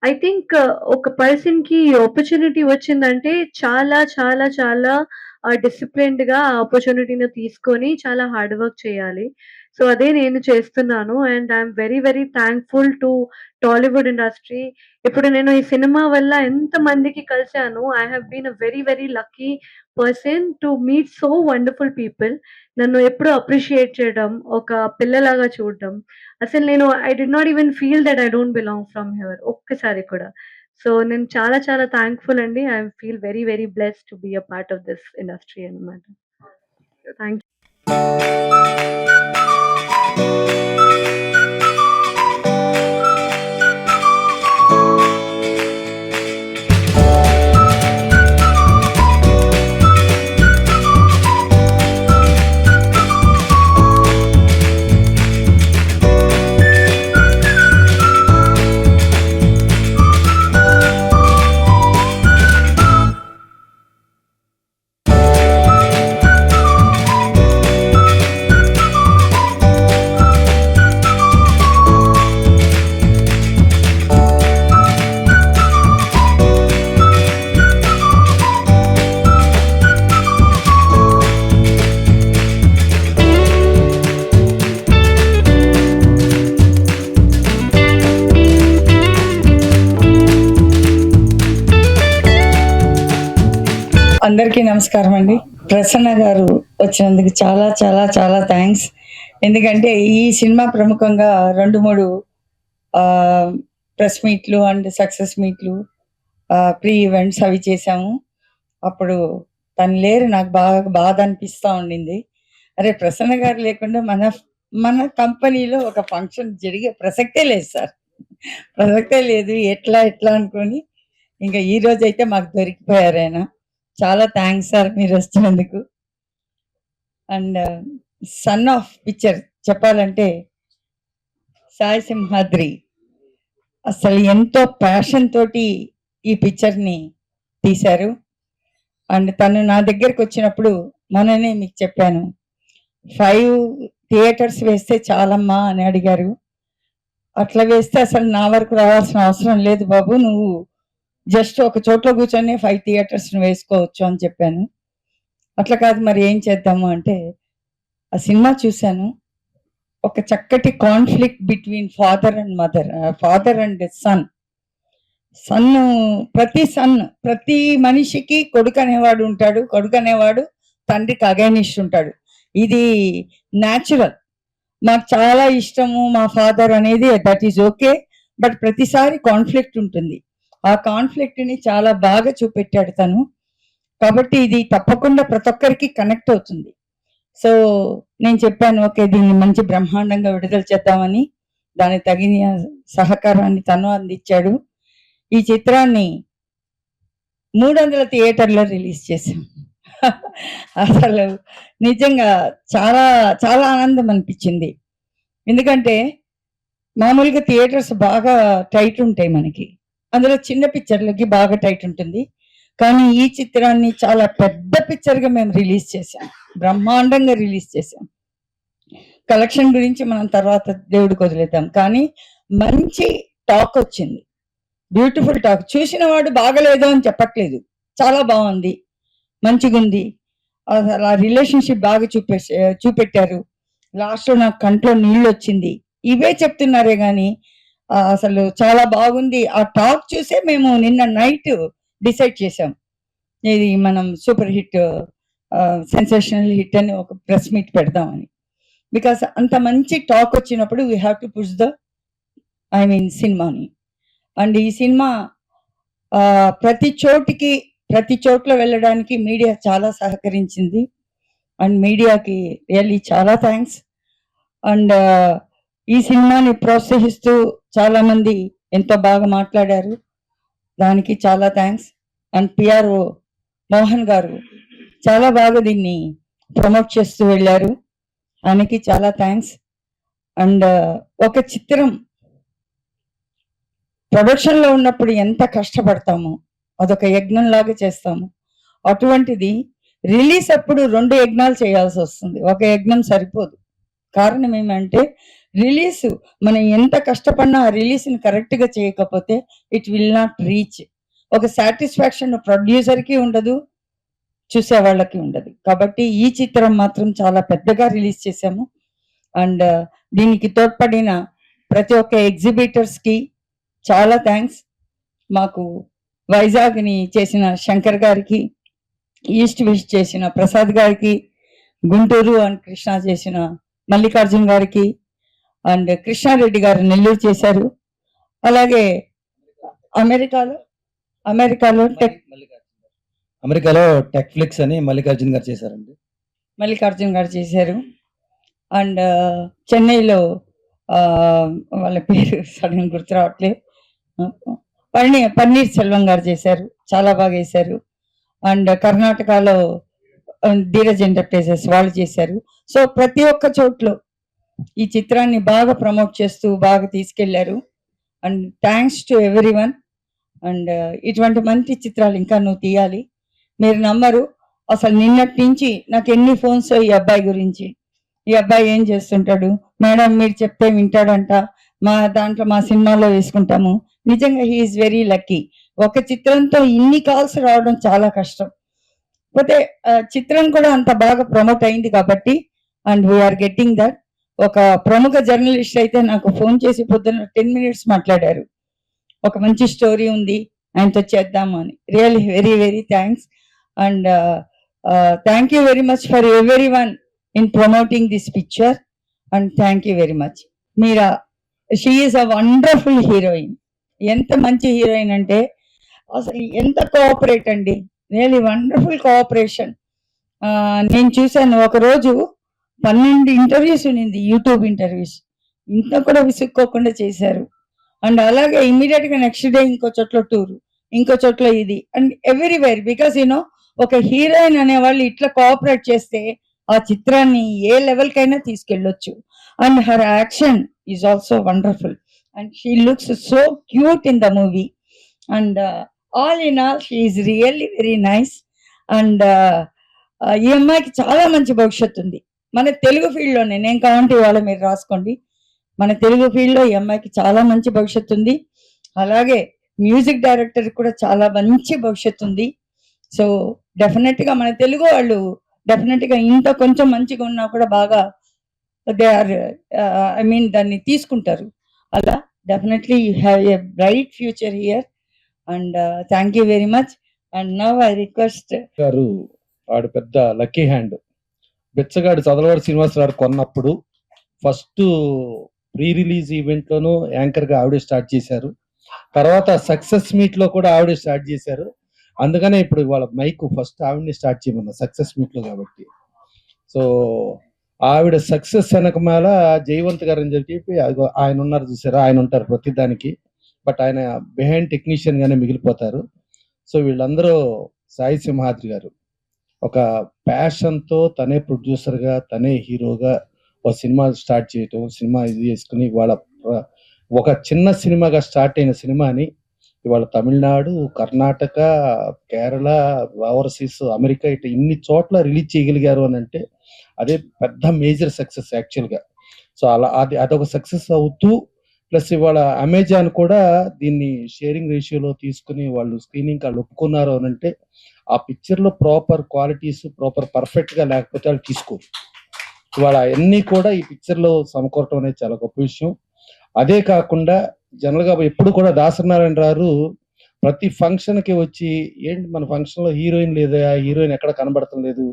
ఐ థింక్ ఒక పర్సన్‌కి ఆపర్చునిటీ వచ్చిందంటే చాలా చాలా చాలా డిసిప్లిన్డ్‌గా ఆ ఆపర్చునిటీని తీసుకొని చాలా హార్డ్ వర్క్ చేయాలి. సో, అదే నేను చేస్తున్నాను. And I'm very very thankful to Tollywood industry. ఇప్పుడు నేను ఈ సినిమా వల్ల ఎంతమందికి కలిసాను. I have been a very very lucky person to meet so wonderful people. నన్ను ఎప్పుడూ అప్రిషియేట్ చేయడం, ఒక పిల్లలాగా చూడడం. అసలు నేను I did not even feel that I don't belong from here ఒక్కసారి కూడా. సో, నేను చాలా చాలా థాంక్‌ఫుల్ అండి. I feel very very blessed to be a part of this industry అన్నమాట. థాంక్ అందరికీ నమస్కారం అండి. ప్రసన్న గారు వచ్చినందుకు చాలా చాలా చాలా థ్యాంక్స్. ఎందుకంటే ఈ సినిమా ప్రముఖంగా 2-3 ప్రెస్ మీట్లు అండ్ సక్సెస్ మీట్లు, ప్రీ ఈవెంట్స్ అవి చేశాము. అప్పుడు తను లేరు, నాకు బాగా బాధ అనిపిస్తూ ఉండింది. అరే ప్రసన్న గారు లేకుండా మన కంపెనీలో ఒక ఫంక్షన్ జరిగే ప్రసక్తే లేదు సార్, ప్రసక్తే లేదు. ఎట్లా అనుకొని ఇంకా ఈ రోజు అయితే మాకు దొరికిపోయారు ఆయన. చాలా థ్యాంక్స్ సార్ మీరు వచ్చినందుకు. అండ్ సన్ ఆఫ్ పిక్చర్ చెప్పాలంటే సాయి సింహాద్రి అసలు ఎంతో ప్యాషన్ తోటి ఈ పిక్చర్ని తీశారు. అండ్ తను నా దగ్గరికి వచ్చినప్పుడు మొన్ననే మీకు చెప్పాను, 5 థియేటర్స్ వేస్తే చాలమ్మా అని అడిగారు. అట్లా వేస్తే అసలు నా వరకు రావాల్సిన అవసరం లేదు బాబు, నువ్వు జస్ట్ ఒక చోట్ల కూర్చొని 5 థియేటర్స్ వేసుకోవచ్చు అని చెప్పాను. అట్లా కాదు మరి ఏం చేద్దాము అంటే ఆ సినిమా చూశాను. ఒక చక్కటి conflict between father and mother, father and son. ప్రతి మనిషికి కొడుకు అనేవాడు ఉంటాడు, కొడుకు అనేవాడు తండ్రికి అగైనిస్ట్ ఉంటాడు. ఇది న్యాచురల్. నాకు చాలా ఇష్టము మా ఫాదర్ అనేది, దట్ ఈజ్ ఓకే. బట్ ప్రతిసారి కాన్ఫ్లిక్ట్ ఉంటుంది. ఆ కాన్ఫ్లిక్ట్ని చాలా బాగా చూపెట్టాడు తను. కాబట్టి ఇది తప్పకుండా ప్రతి ఒక్కరికి కనెక్ట్ అవుతుంది. సో నేను చెప్పాను, ఓకే దీన్ని మంచి బ్రహ్మాండంగా విడుదల చేద్దామని. దానికి తగిన సహకారాన్ని తను అందించాడు. ఈ చిత్రాన్ని 300 థియేటర్లో రిలీజ్ చేశాం. అసలు నిజంగా చాలా చాలా ఆనందం అనిపించింది. ఎందుకంటే మామూలుగా థియేటర్స్ బాగా టైట్ ఉంటాయి మనకి, అందులో చిన్న పిక్చర్లకి బాగా టైట్ ఉంటుంది. కానీ ఈ చిత్రాన్ని చాలా పెద్ద పిక్చర్గా మేము రిలీజ్ చేసాం, బ్రహ్మాండంగా రిలీజ్ చేసాం. కలెక్షన్ గురించి మనం తర్వాత దేవుడికి వదిలేద్దాం. కానీ మంచి టాక్ వచ్చింది, బ్యూటిఫుల్ టాక్. చూసిన వాడు బాగలేదు అని చెప్పట్లేదు, చాలా బాగుంది, మంచిగుంది. అసలు ఆ రిలేషన్షిప్ బాగా చూపెట్టారు. లాస్ట్లో నాకు కంట్లో నీళ్ళు వచ్చింది. ఇవే చెప్తున్నారే కానీ అసలు చాలా బాగుంది. ఆ టాక్ చూసే మేము నిన్న నైట్ డిసైడ్ చేసాం, ఇది మనం సూపర్ హిట్, సెన్సేషనల్ హిట్ అని ఒక ప్రెస్ మీట్ పెడదామని. బికాస్ అంత మంచి టాక్ వచ్చినప్పుడు వీ హ్యావ్ టు పుష్ సినిమాని. అండ్ ఈ సినిమా ప్రతి చోట్ల వెళ్ళడానికి మీడియా చాలా సహకరించింది. అండ్ మీడియాకి రియల్లీ చాలా థ్యాంక్స్. అండ్ ఈ సినిమాని ప్రోత్సహిస్తూ చాలా మంది ఎంతో బాగా మాట్లాడారు. దానికి చాలా థ్యాంక్స్. అండ్ పిఆర్ఓ మోహన్ గారు చాలా బాగా దీన్ని ప్రమోట్ చేస్తూ వెళ్ళారు. ఆయనకి చాలా థ్యాంక్స్. అండ్ ఒక చిత్రం ప్రొడక్షన్లో ఉన్నప్పుడు ఎంత కష్టపడతామో అదొక యజ్ఞం లాగా చేస్తాము. అటువంటిది రిలీజ్ అప్పుడు 2 యజ్ఞాలు చేయాల్సి వస్తుంది. ఒక యజ్ఞం సరిపోదు. కారణం ఏమంటే రిలీజ్ మనం ఎంత కష్టపడినా ఆ రిలీజ్ని కరెక్ట్గా చేయకపోతే ఇట్ విల్ నాట్ రీచ్. ఒక సాటిస్ఫాక్షన్ ప్రొడ్యూసర్కి ఉండదు, చూసే వాళ్ళకి ఉండదు. కాబట్టి ఈ చిత్రం మాత్రం చాలా పెద్దగా రిలీజ్ చేశాము. అండ్ దీనికి తోడ్పడిన ప్రతి ఒక్క ఎగ్జిబిటర్స్కి చాలా థ్యాంక్స్. మాకు వైజాగ్ని చేసిన శంకర్ గారికి, ఈస్ట్ విష్ చేసిన ప్రసాద్ గారికి, గుంటూరు అండ్ కృష్ణా చేసిన మల్లికార్జున్ గారికి, అండ్ కృష్ణారెడ్డి గారు నెల్లూరు చేశారు. అలాగే అమెరికాలో టెక్ఫ్లిక్స్ అని మల్లికార్జున్ గారు చేశారండి. మల్లికార్జున్ గారు చేశారు. అండ్ చెన్నైలో వాళ్ళ పేరు సడన్ గుర్తు రావట్లేదు, పన్నీర్ సెల్వం గారు చేశారు, చాలా బాగా చేశారు. అండ్ కర్ణాటకలో ధీరజ్ ఎంటర్ప్రైజెస్ వాళ్ళు చేశారు. సో ప్రతి ఒక్క చోట్లో ఈ చిత్రాన్ని బాగా ప్రమోట్ చేస్తూ బాగా తీసుకెళ్లారు. And thanks to everyone. And ఇటువంటి మంచి చిత్రాలు ఇంకా నువ్వు తీయాలి. మీరు నమ్మరు, అసలు నిన్నటి నుంచి నాకు ఎన్ని ఫోన్స్ ఈ అబ్బాయి గురించి. ఈ అబ్బాయి ఏం చేస్తుంటాడు మేడం, మీరు చెప్తే వింటాడంట, మా సినిమాలో వేసుకుంటాము. నిజంగా హీఈస్ వెరీ లక్కీ. ఒక చిత్రంతో ఇన్ని కాల్స్ రావడం చాలా కష్టం. పోతే చిత్రం కూడా అంత బాగా ప్రమోట్ అయింది కాబట్టి, అండ్ వీఆర్ గెట్టింగ్ దట్. ఒక ప్రముఖ జర్నలిస్ట్ అయితే నాకు ఫోన్ చేసి పొద్దున్న 10 minutes మాట్లాడారు, ఒక మంచి స్టోరీ ఉంది ఆయనతో చేద్దాము అని. Really very very thanks. And thank you very much for every one in promoting this picture. And thank you very much. Meera, she is a wonderful heroine. ఎంత మంచి హీరోయిన్ అంటే అసలు ఎంత కోఆపరేట్ అండి, రియల్లీ వండర్ఫుల్ కోఆపరేషన్. నేను చూశాను ఒకరోజు 12 interviews ఉన్నింది, యూట్యూబ్ ఇంటర్వ్యూస్. ఇంత కూడా విసుక్కోకుండా చేశారు. అండ్ అలాగే ఇమ్మీడియట్ గా నెక్స్ట్ డే ఇంకో చోట్ల టూర్, ఇంకో చోట్ల ఇది, అండ్ ఎవ్రీవేర్. బికాస్ యూనో ఒక హీరోయిన్ అనేవాళ్ళు ఇట్లా కోఆపరేట్ చేస్తే ఆ చిత్రాన్ని ఏ లెవెల్ కైనా తీసుకెళ్ళొచ్చు. And her action is also wonderful and she looks so cute in the movie. And all in all she is really very nice. And ఈ అమ్మాయికి చాలా మంచి భవిష్యత్తు ఉంది మన తెలుగు ఫీల్డ్లోనే. నేను కావాలంటే ఇవాళ మీరు రాసుకోండి, మన తెలుగు ఫీల్డ్లో ఈ అమ్మాయికి చాలా మంచి భవిష్యత్తు ఉంది. అలాగే మ్యూజిక్ డైరెక్టర్ కూడా చాలా మంచి భవిష్యత్తు ఉంది. సో డెఫినెట్గా మన తెలుగు వాళ్ళు డెఫినెట్గా ఇంత కొంచెం మంచిగా ఉన్నా కూడా బాగా దే ఆర్ దాన్ని తీసుకుంటారు. అలా definitely you have a bright future here. And thank you very much. And now I request గారు, ఆడు పెద్ద లక్కీ హ్యాండ్. బిచ్చగాడు చదలవాడి శ్రీనివాసరావు కొన్నప్పుడు ఫస్ట్ ప్రీ రిలీజ్ ఈవెంట్ లోను యాంకర్ గా ఆవిడే స్టార్ట్ చేశారు. తర్వాత సక్సెస్ మీట్ లో కూడా ఆవిడే స్టార్ట్ చేశారు. అందుకనే ఇప్పుడు వాళ్ళ మైక్ ఫస్ట్ ఆవిడని స్టార్ట్ చేయమన్నా సక్సెస్ మీట్ లో కాబట్టి. సో ఆవిడ సక్సెస్ వెనకమాల జయవంత్ గారు అని చెప్పి ఆయన ఉన్నారు చూసారా, ఆయన ఉంటారు ప్రతి దానికి, బట్ ఆయన బిహైండ్ టెక్నీషియన్ గానే మిగిలిపోతారు. సో వీళ్ళందరూ సాయి సింహాద్రి గారు ఒక ప్యాషన్ తో తనే ప్రొడ్యూసర్ గా తనే హీరోగా ఒక సినిమా స్టార్ట్ చేయటం, సినిమా ఇది చేసుకుని వాళ్ళ ఒక చిన్న సినిమాగా స్టార్ట్ అయిన సినిమాని ఇవాళ తమిళనాడు, కర్ణాటక, కేరళ, ఓవర్సీస్, అమెరికా ఇట్లా ఇన్ని చోట్ల రిలీజ్ చేయగలిగారు అని అంటే అదే పెద్ద మేజర్ సక్సెస్ యాక్చువల్గా. సో అలా అదొక సక్సెస్ అవుతూ ప్లస్ ఇవాళ అమెజాన్ కూడా దీన్ని షేరింగ్ రేషియోలో తీసుకుని వాళ్ళు స్క్రీనింగ్ వాళ్ళు ఒప్పుకున్నారు అని అంటే ఆ పిక్చర్ లో ప్రాపర్ క్వాలిటీస్ ప్రాపర్ పర్ఫెక్ట్ గా లేకపోతే వాళ్ళు తీసుకోరు. ఇవాళ అన్ని కూడా ఈ పిక్చర్ లో సమకూరటం అనేది చాలా గొప్ప విషయం. అదే కాకుండా జనరల్ గా ఎప్పుడు కూడా దాసనారాయణ గారు ప్రతి ఫంక్షన్ కి వచ్చి ఏంటి మన ఫంక్షన్ లో హీరోయిన్ లేదా, హీరోయిన్ ఎక్కడ కనబడటం లేదు,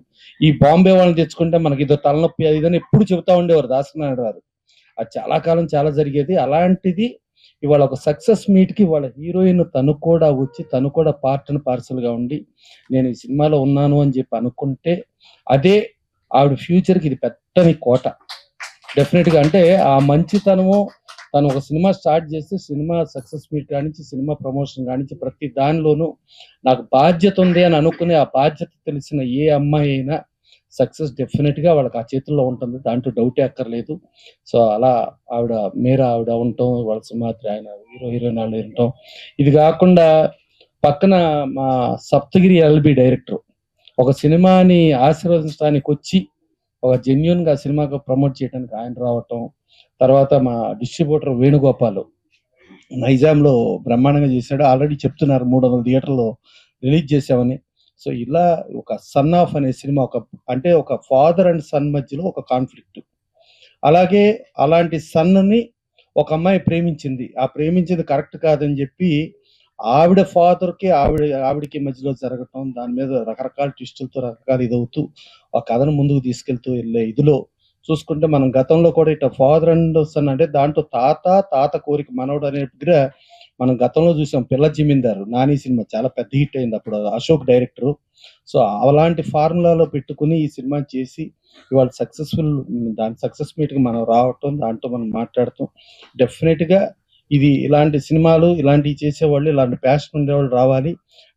ఈ బాంబే వాళ్ళని తెచ్చుకుంటే మనకి ఇదో తలనొప్పి అది ఇదని ఎప్పుడు చెబుతా ఉండేవారు దాసనారాయణ గారు. అది చాలా కాలం చాలా జరిగేది. అలాంటిది ఇవాళ ఒక సక్సెస్ మీట్ కి వాళ్ళ హీరోయిన్ తను కూడా వచ్చి తను కూడా పార్ట్ అండ్ పార్సల్ గా ఉండి నేను ఈ సినిమాలో ఉన్నాను అని చెప్పి అనుకుంటే అదే ఆవిడ ఫ్యూచర్ కి ఇది పెద్దని కోట. డెఫినెట్ గా అంటే ఆ మంచితనము, తను ఒక సినిమా స్టార్ట్ చేస్తే సినిమా సక్సెస్ మీట్ కానించి సినిమా ప్రమోషన్ కానించి ప్రతి దానిలోనూ నాకు బాధ్యత ఉంది అని అనుకునే ఆ బాధ్యత తెలిసిన ఏ అమ్మాయి అయినా సక్సెస్ డెఫినెట్ గా వాళ్ళకి ఆ చేతుల్లో ఉంటుంది, దాంట్లో డౌటే అక్కర్లేదు. సో అలా ఆవిడ ఆవిడ ఉండటం, వాళ్ళ సుమాత్రి ఆయన హీరోయిన్ వాళ్ళు ఉండటం, ఇది కాకుండా పక్కన మా సప్తగిరి ఎల్బి డైరెక్టర్ ఒక సినిమాని ఆశీర్వదించడానికి వచ్చి ఒక జెన్యున్ గా సినిమాకు ప్రమోట్ చేయడానికి ఆయన రావటం, తర్వాత మా డిస్ట్రిబ్యూటర్ వేణుగోపాల్ నైజాంలో బ్రహ్మాండంగా చేశాడు. ఆల్రెడీ చెప్తున్నారు 300 థియేటర్లో రిలీజ్ చేసామని. సో ఇలా ఒక సన్ ఆఫ్ అనే సినిమా అంటే ఒక ఫాదర్ అండ్ సన్ మధ్యలో ఒక కాన్ఫ్లిక్ట్. అలాగే అలాంటి సన్ని ఒక అమ్మాయి ప్రేమించింది, ఆ ప్రేమించింది కరెక్ట్ కాదని చెప్పి ఆవిడ ఫాదర్కి ఆవిడకి మధ్యలో జరగటం, దాని మీద రకరకాల ట్విస్టులతో రకరకాల ఇదవుతూ ఆ కథను ముందుకు తీసుకెళ్తూ వెళ్ళే ఇదిలో చూసుకుంటే మనం గతంలో కూడా ఇట్లా ఫాదర్ అండ్ సన్ అంటే దాంట్లో తాత కోరిక మనవడు అనే దగ్గర మనం గతంలో చూసాం. పిల్ల జమీందారు నాని సినిమా చాలా పెద్ద హిట్ అయింది, అప్పుడు అశోక్ డైరెక్టర్. సో అలాంటి ఫార్ములాలో పెట్టుకుని ఈ సినిమా చేసి ఇవాళ సక్సెస్ఫుల్ దాని సక్సెస్ మీట్కి మనం రావటం, దాంట్లో మనం మాట్లాడటం, డెఫినెట్గా ఇది ఇలాంటి సినిమాలు ఇలాంటివి చేసేవాళ్ళు, ఇలాంటి ప్యాషన్ ఉండేవాళ్ళు రావాలి.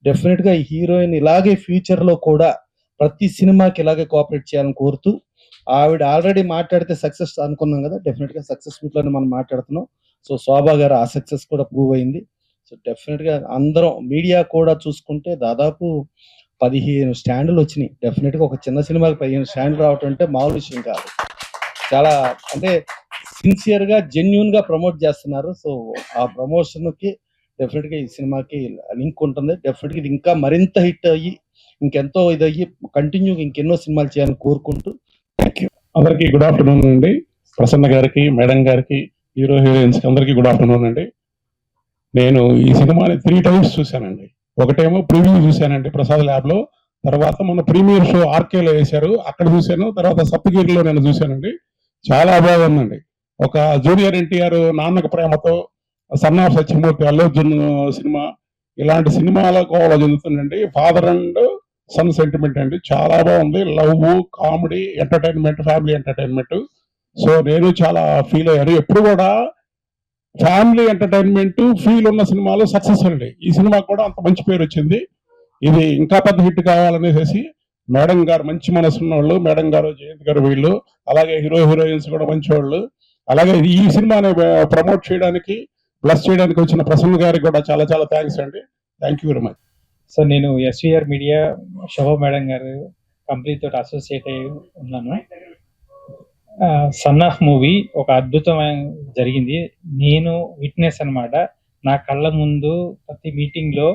డెఫినెట్గా ఈ హీరోయిన్ ఇలాగే ఫ్యూచర్లో కూడా ప్రతి సినిమాకి ఇలాగే కోఆపరేట్ చేయాలని కోరుతూ, ఆవిడ ఆల్రెడీ మాట్లాడితే సక్సెస్ అనుకున్నాం కదా, డెఫినెట్గా సక్సెస్ మీట్లోనే మనం మాట్లాడుతున్నాం. సో శోభా గారు ఆ సక్సెస్ కూడా ప్రూవ్ అయింది. సో డెఫినెట్గా అందరం మీడియా కూడా చూసుకుంటే దాదాపు 15 స్టాండ్లు వచ్చినాయి. డెఫినెట్గా ఒక చిన్న సినిమాకి 15 స్టాండ్లు రావటం అంటే మామూలు విషయం కాదు. చాలా అంటే సిన్సియర్ గా జెన్యున్ గా ప్రమోట్ చేస్తున్నారు. సో ఆ ప్రమోషన్ కి డెఫినెట్ గా ఈ సినిమాకి లింక్ ఉంటుంది. డెఫినెట్ గా ఇది ఇంకా మరింత హిట్ అయ్యి ఇంకెంతో ఇదయ్యి కంటిన్యూ ఇంకెన్నో సినిమాలు చేయాలని కోరుకుంటూ థ్యాంక్ యూ. అందరికీ గుడ్ ఆఫ్టర్నూన్ అండి. ప్రసన్న గారికి, మేడం గారికి, హీరో హీరోయిన్స్ కి అందరికీ గుడ్ ఆఫ్టర్నూన్ అండి. నేను ఈ సినిమాని 3 times చూశానండి. ఒకటేమో ప్రివ్యూ చూశానండి ప్రసాద్ ల్యాబ్ లో, తర్వాత మొన్న ప్రీమియర్ షో ఆర్కేలో వేశారు, అక్కడ చూశాను, తర్వాత సప్తగిరిలో నేను చూశానండి. చాలా బాగుందండి. ఒక junior NTR Nannaku Prematho, son of Satyamurthy Allu Arjun cinema, ఇలాంటి సినిమాల కోవలో చెందుతుందండి. ఫాదర్ అండ్ సన్ సెంటిమెంట్ అండి, చాలా బాగుంది. Love, comedy, entertainment, family entertainment. So నేను చాలా ఫీల్ అయ్యాను. ఎప్పుడు కూడా ఫ్యామిలీ ఎంటర్టైన్మెంట్ ఫీల్ ఉన్న సినిమాలు సక్సెస్ అండి. ఈ సినిమా కూడా అంత మంచి పేరు వచ్చింది. ఇది ఇంకా పెద్ద హిట్ కావాలనేసి మేడం గారు మంచి మనసు ఉన్న వాళ్ళు, మేడం గారు, జయంత్ గారు, వీళ్ళు అలాగే హీరో హీరోయిన్స్ కూడా మంచి వాళ్ళు. అలాగే ఈ సినిమాని ప్రమోట్ చేయడానికి, ప్లస్ చేయడానికి వచ్చిన ప్రసన్న గారికి కూడా చాలా చాలా థ్యాంక్స్ అండి. Thank you very much. So నేను ఎస్వీఆర్ మీడియా శోభా మేడం గారు కంపెనీ తోటి అసోసియేట్ అయి ఉన్నాను. సన్ ఆఫ్ మూవీ ఒక అద్భుతమైన జరిగింది. నేను విట్నెస్ అన్నమాట. నా కళ్ళ ముందు ప్రతి మీటింగ్ లో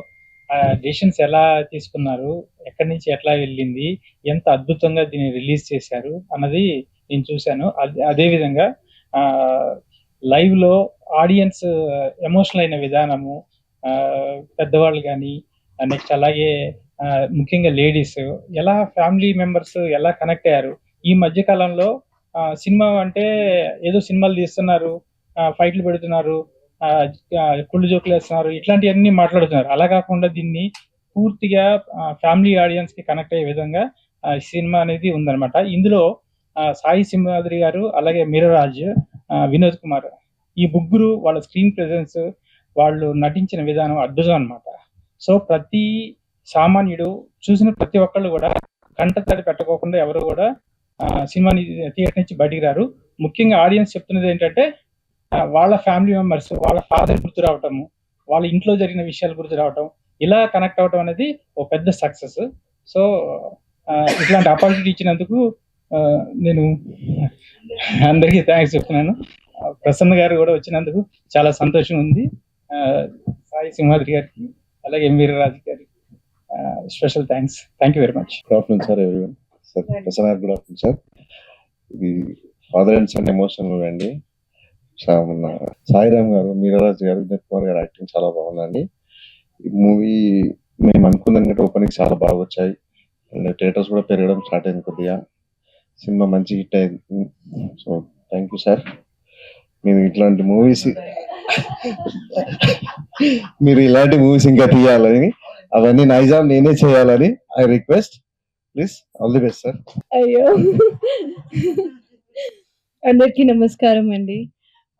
డెసిషన్స్ ఎలా తీసుకున్నారు, ఎక్కడి నుంచి ఎట్లా వెళ్ళింది, ఎంత అద్భుతంగా దీన్ని రిలీజ్ చేశారు అన్నది నేను చూశాను. అదే విధంగా లైవ్ లో ఆడియన్స్ ఎమోషనల్ అయిన విధానము, పెద్దవాళ్ళు కానీ, నెక్స్ట్ అలాగే ముఖ్యంగా లేడీస్ ఎలా ఫ్యామిలీ మెంబర్స్ ఎలా కనెక్ట్ అయ్యారు. ఈ మధ్య కాలంలో సినిమా అంటే ఏదో సినిమాలు తీస్తున్నారు, ఫైట్లు పెడుతున్నారు, కుళ్ళు జోకులు వేస్తున్నారు, ఇట్లాంటివన్నీ మాట్లాడుతున్నారు. అలా కాకుండా దీన్ని పూర్తిగా ఫ్యామిలీ ఆడియన్స్ కి కనెక్ట్ అయ్యే విధంగా సినిమా అనేది ఉందన్నమాట. ఇందులో సాయి సింహాద్రి గారు, అలాగే మీరరాజ్, వినోద్ కుమార్, ఈ ముగ్గురు వాళ్ళ స్క్రీన్ ప్రెజెన్స్, వాళ్ళు నటించిన విధానం అద్భుతం అన్నమాట. సో ప్రతి సామాన్యుడు చూసిన ప్రతి ఒక్కళ్ళు కూడా కంటతడి పెట్టుకోకుండా ఎవరు కూడా సినిమాని థియేటర్ నుంచి బయటికి రారు. ముఖ్యంగా ఆడియన్స్ చెప్తున్నది ఏంటంటే వాళ్ళ ఫ్యామిలీ మెంబర్స్, వాళ్ళ ఫాదర్ గుర్తు రావటము, వాళ్ళ ఇంట్లో జరిగిన విషయాలు గుర్తు రావటం, ఇలా కనెక్ట్ అవటం అనేది ఒక పెద్ద సక్సెస్. సో ఇట్లాంటి ఆపర్చునిటీ ఇచ్చినందుకు నేను అందరికీ థ్యాంక్స్ చెప్తున్నాను. ప్రసన్న గారు కూడా వచ్చినందుకు చాలా సంతోషం ఉంది. సాయి సింహాద్రి గారికి, అలాగే వీరరాజు గారికి special thanks. Thank you very much. Good afternoon sir, everyone. Sir Prasanna గారు గుడ్ ఆఫ్టర్నూన్ సార్. ఇది ఫాదర్ అండ్ సన్ ఎమోషనల్ అండి. మన సాయిరామ్ గారు, మీరరాజు గారు, వినోద్ కుమార్ గారు యాక్టింగ్ చాలా బాగుందండి. ఈ మూవీ మేము అనుకున్న ఓపెనింగ్ చాలా బాగా వచ్చాయి, అండ్ థియేటర్స్ కూడా పెరగడం స్టార్ట్ అయింది కొద్దిగా. సినిమా మంచి హిట్ అయింది. So thank you sir. మీరు ఇట్లాంటి మూవీస్ ఇంకా తీయాలని, అవన్నీ నైజాం నేనే చేయాలని I request. Please all the best sir. అయ్యో అందరికీ నమస్కారం అండి.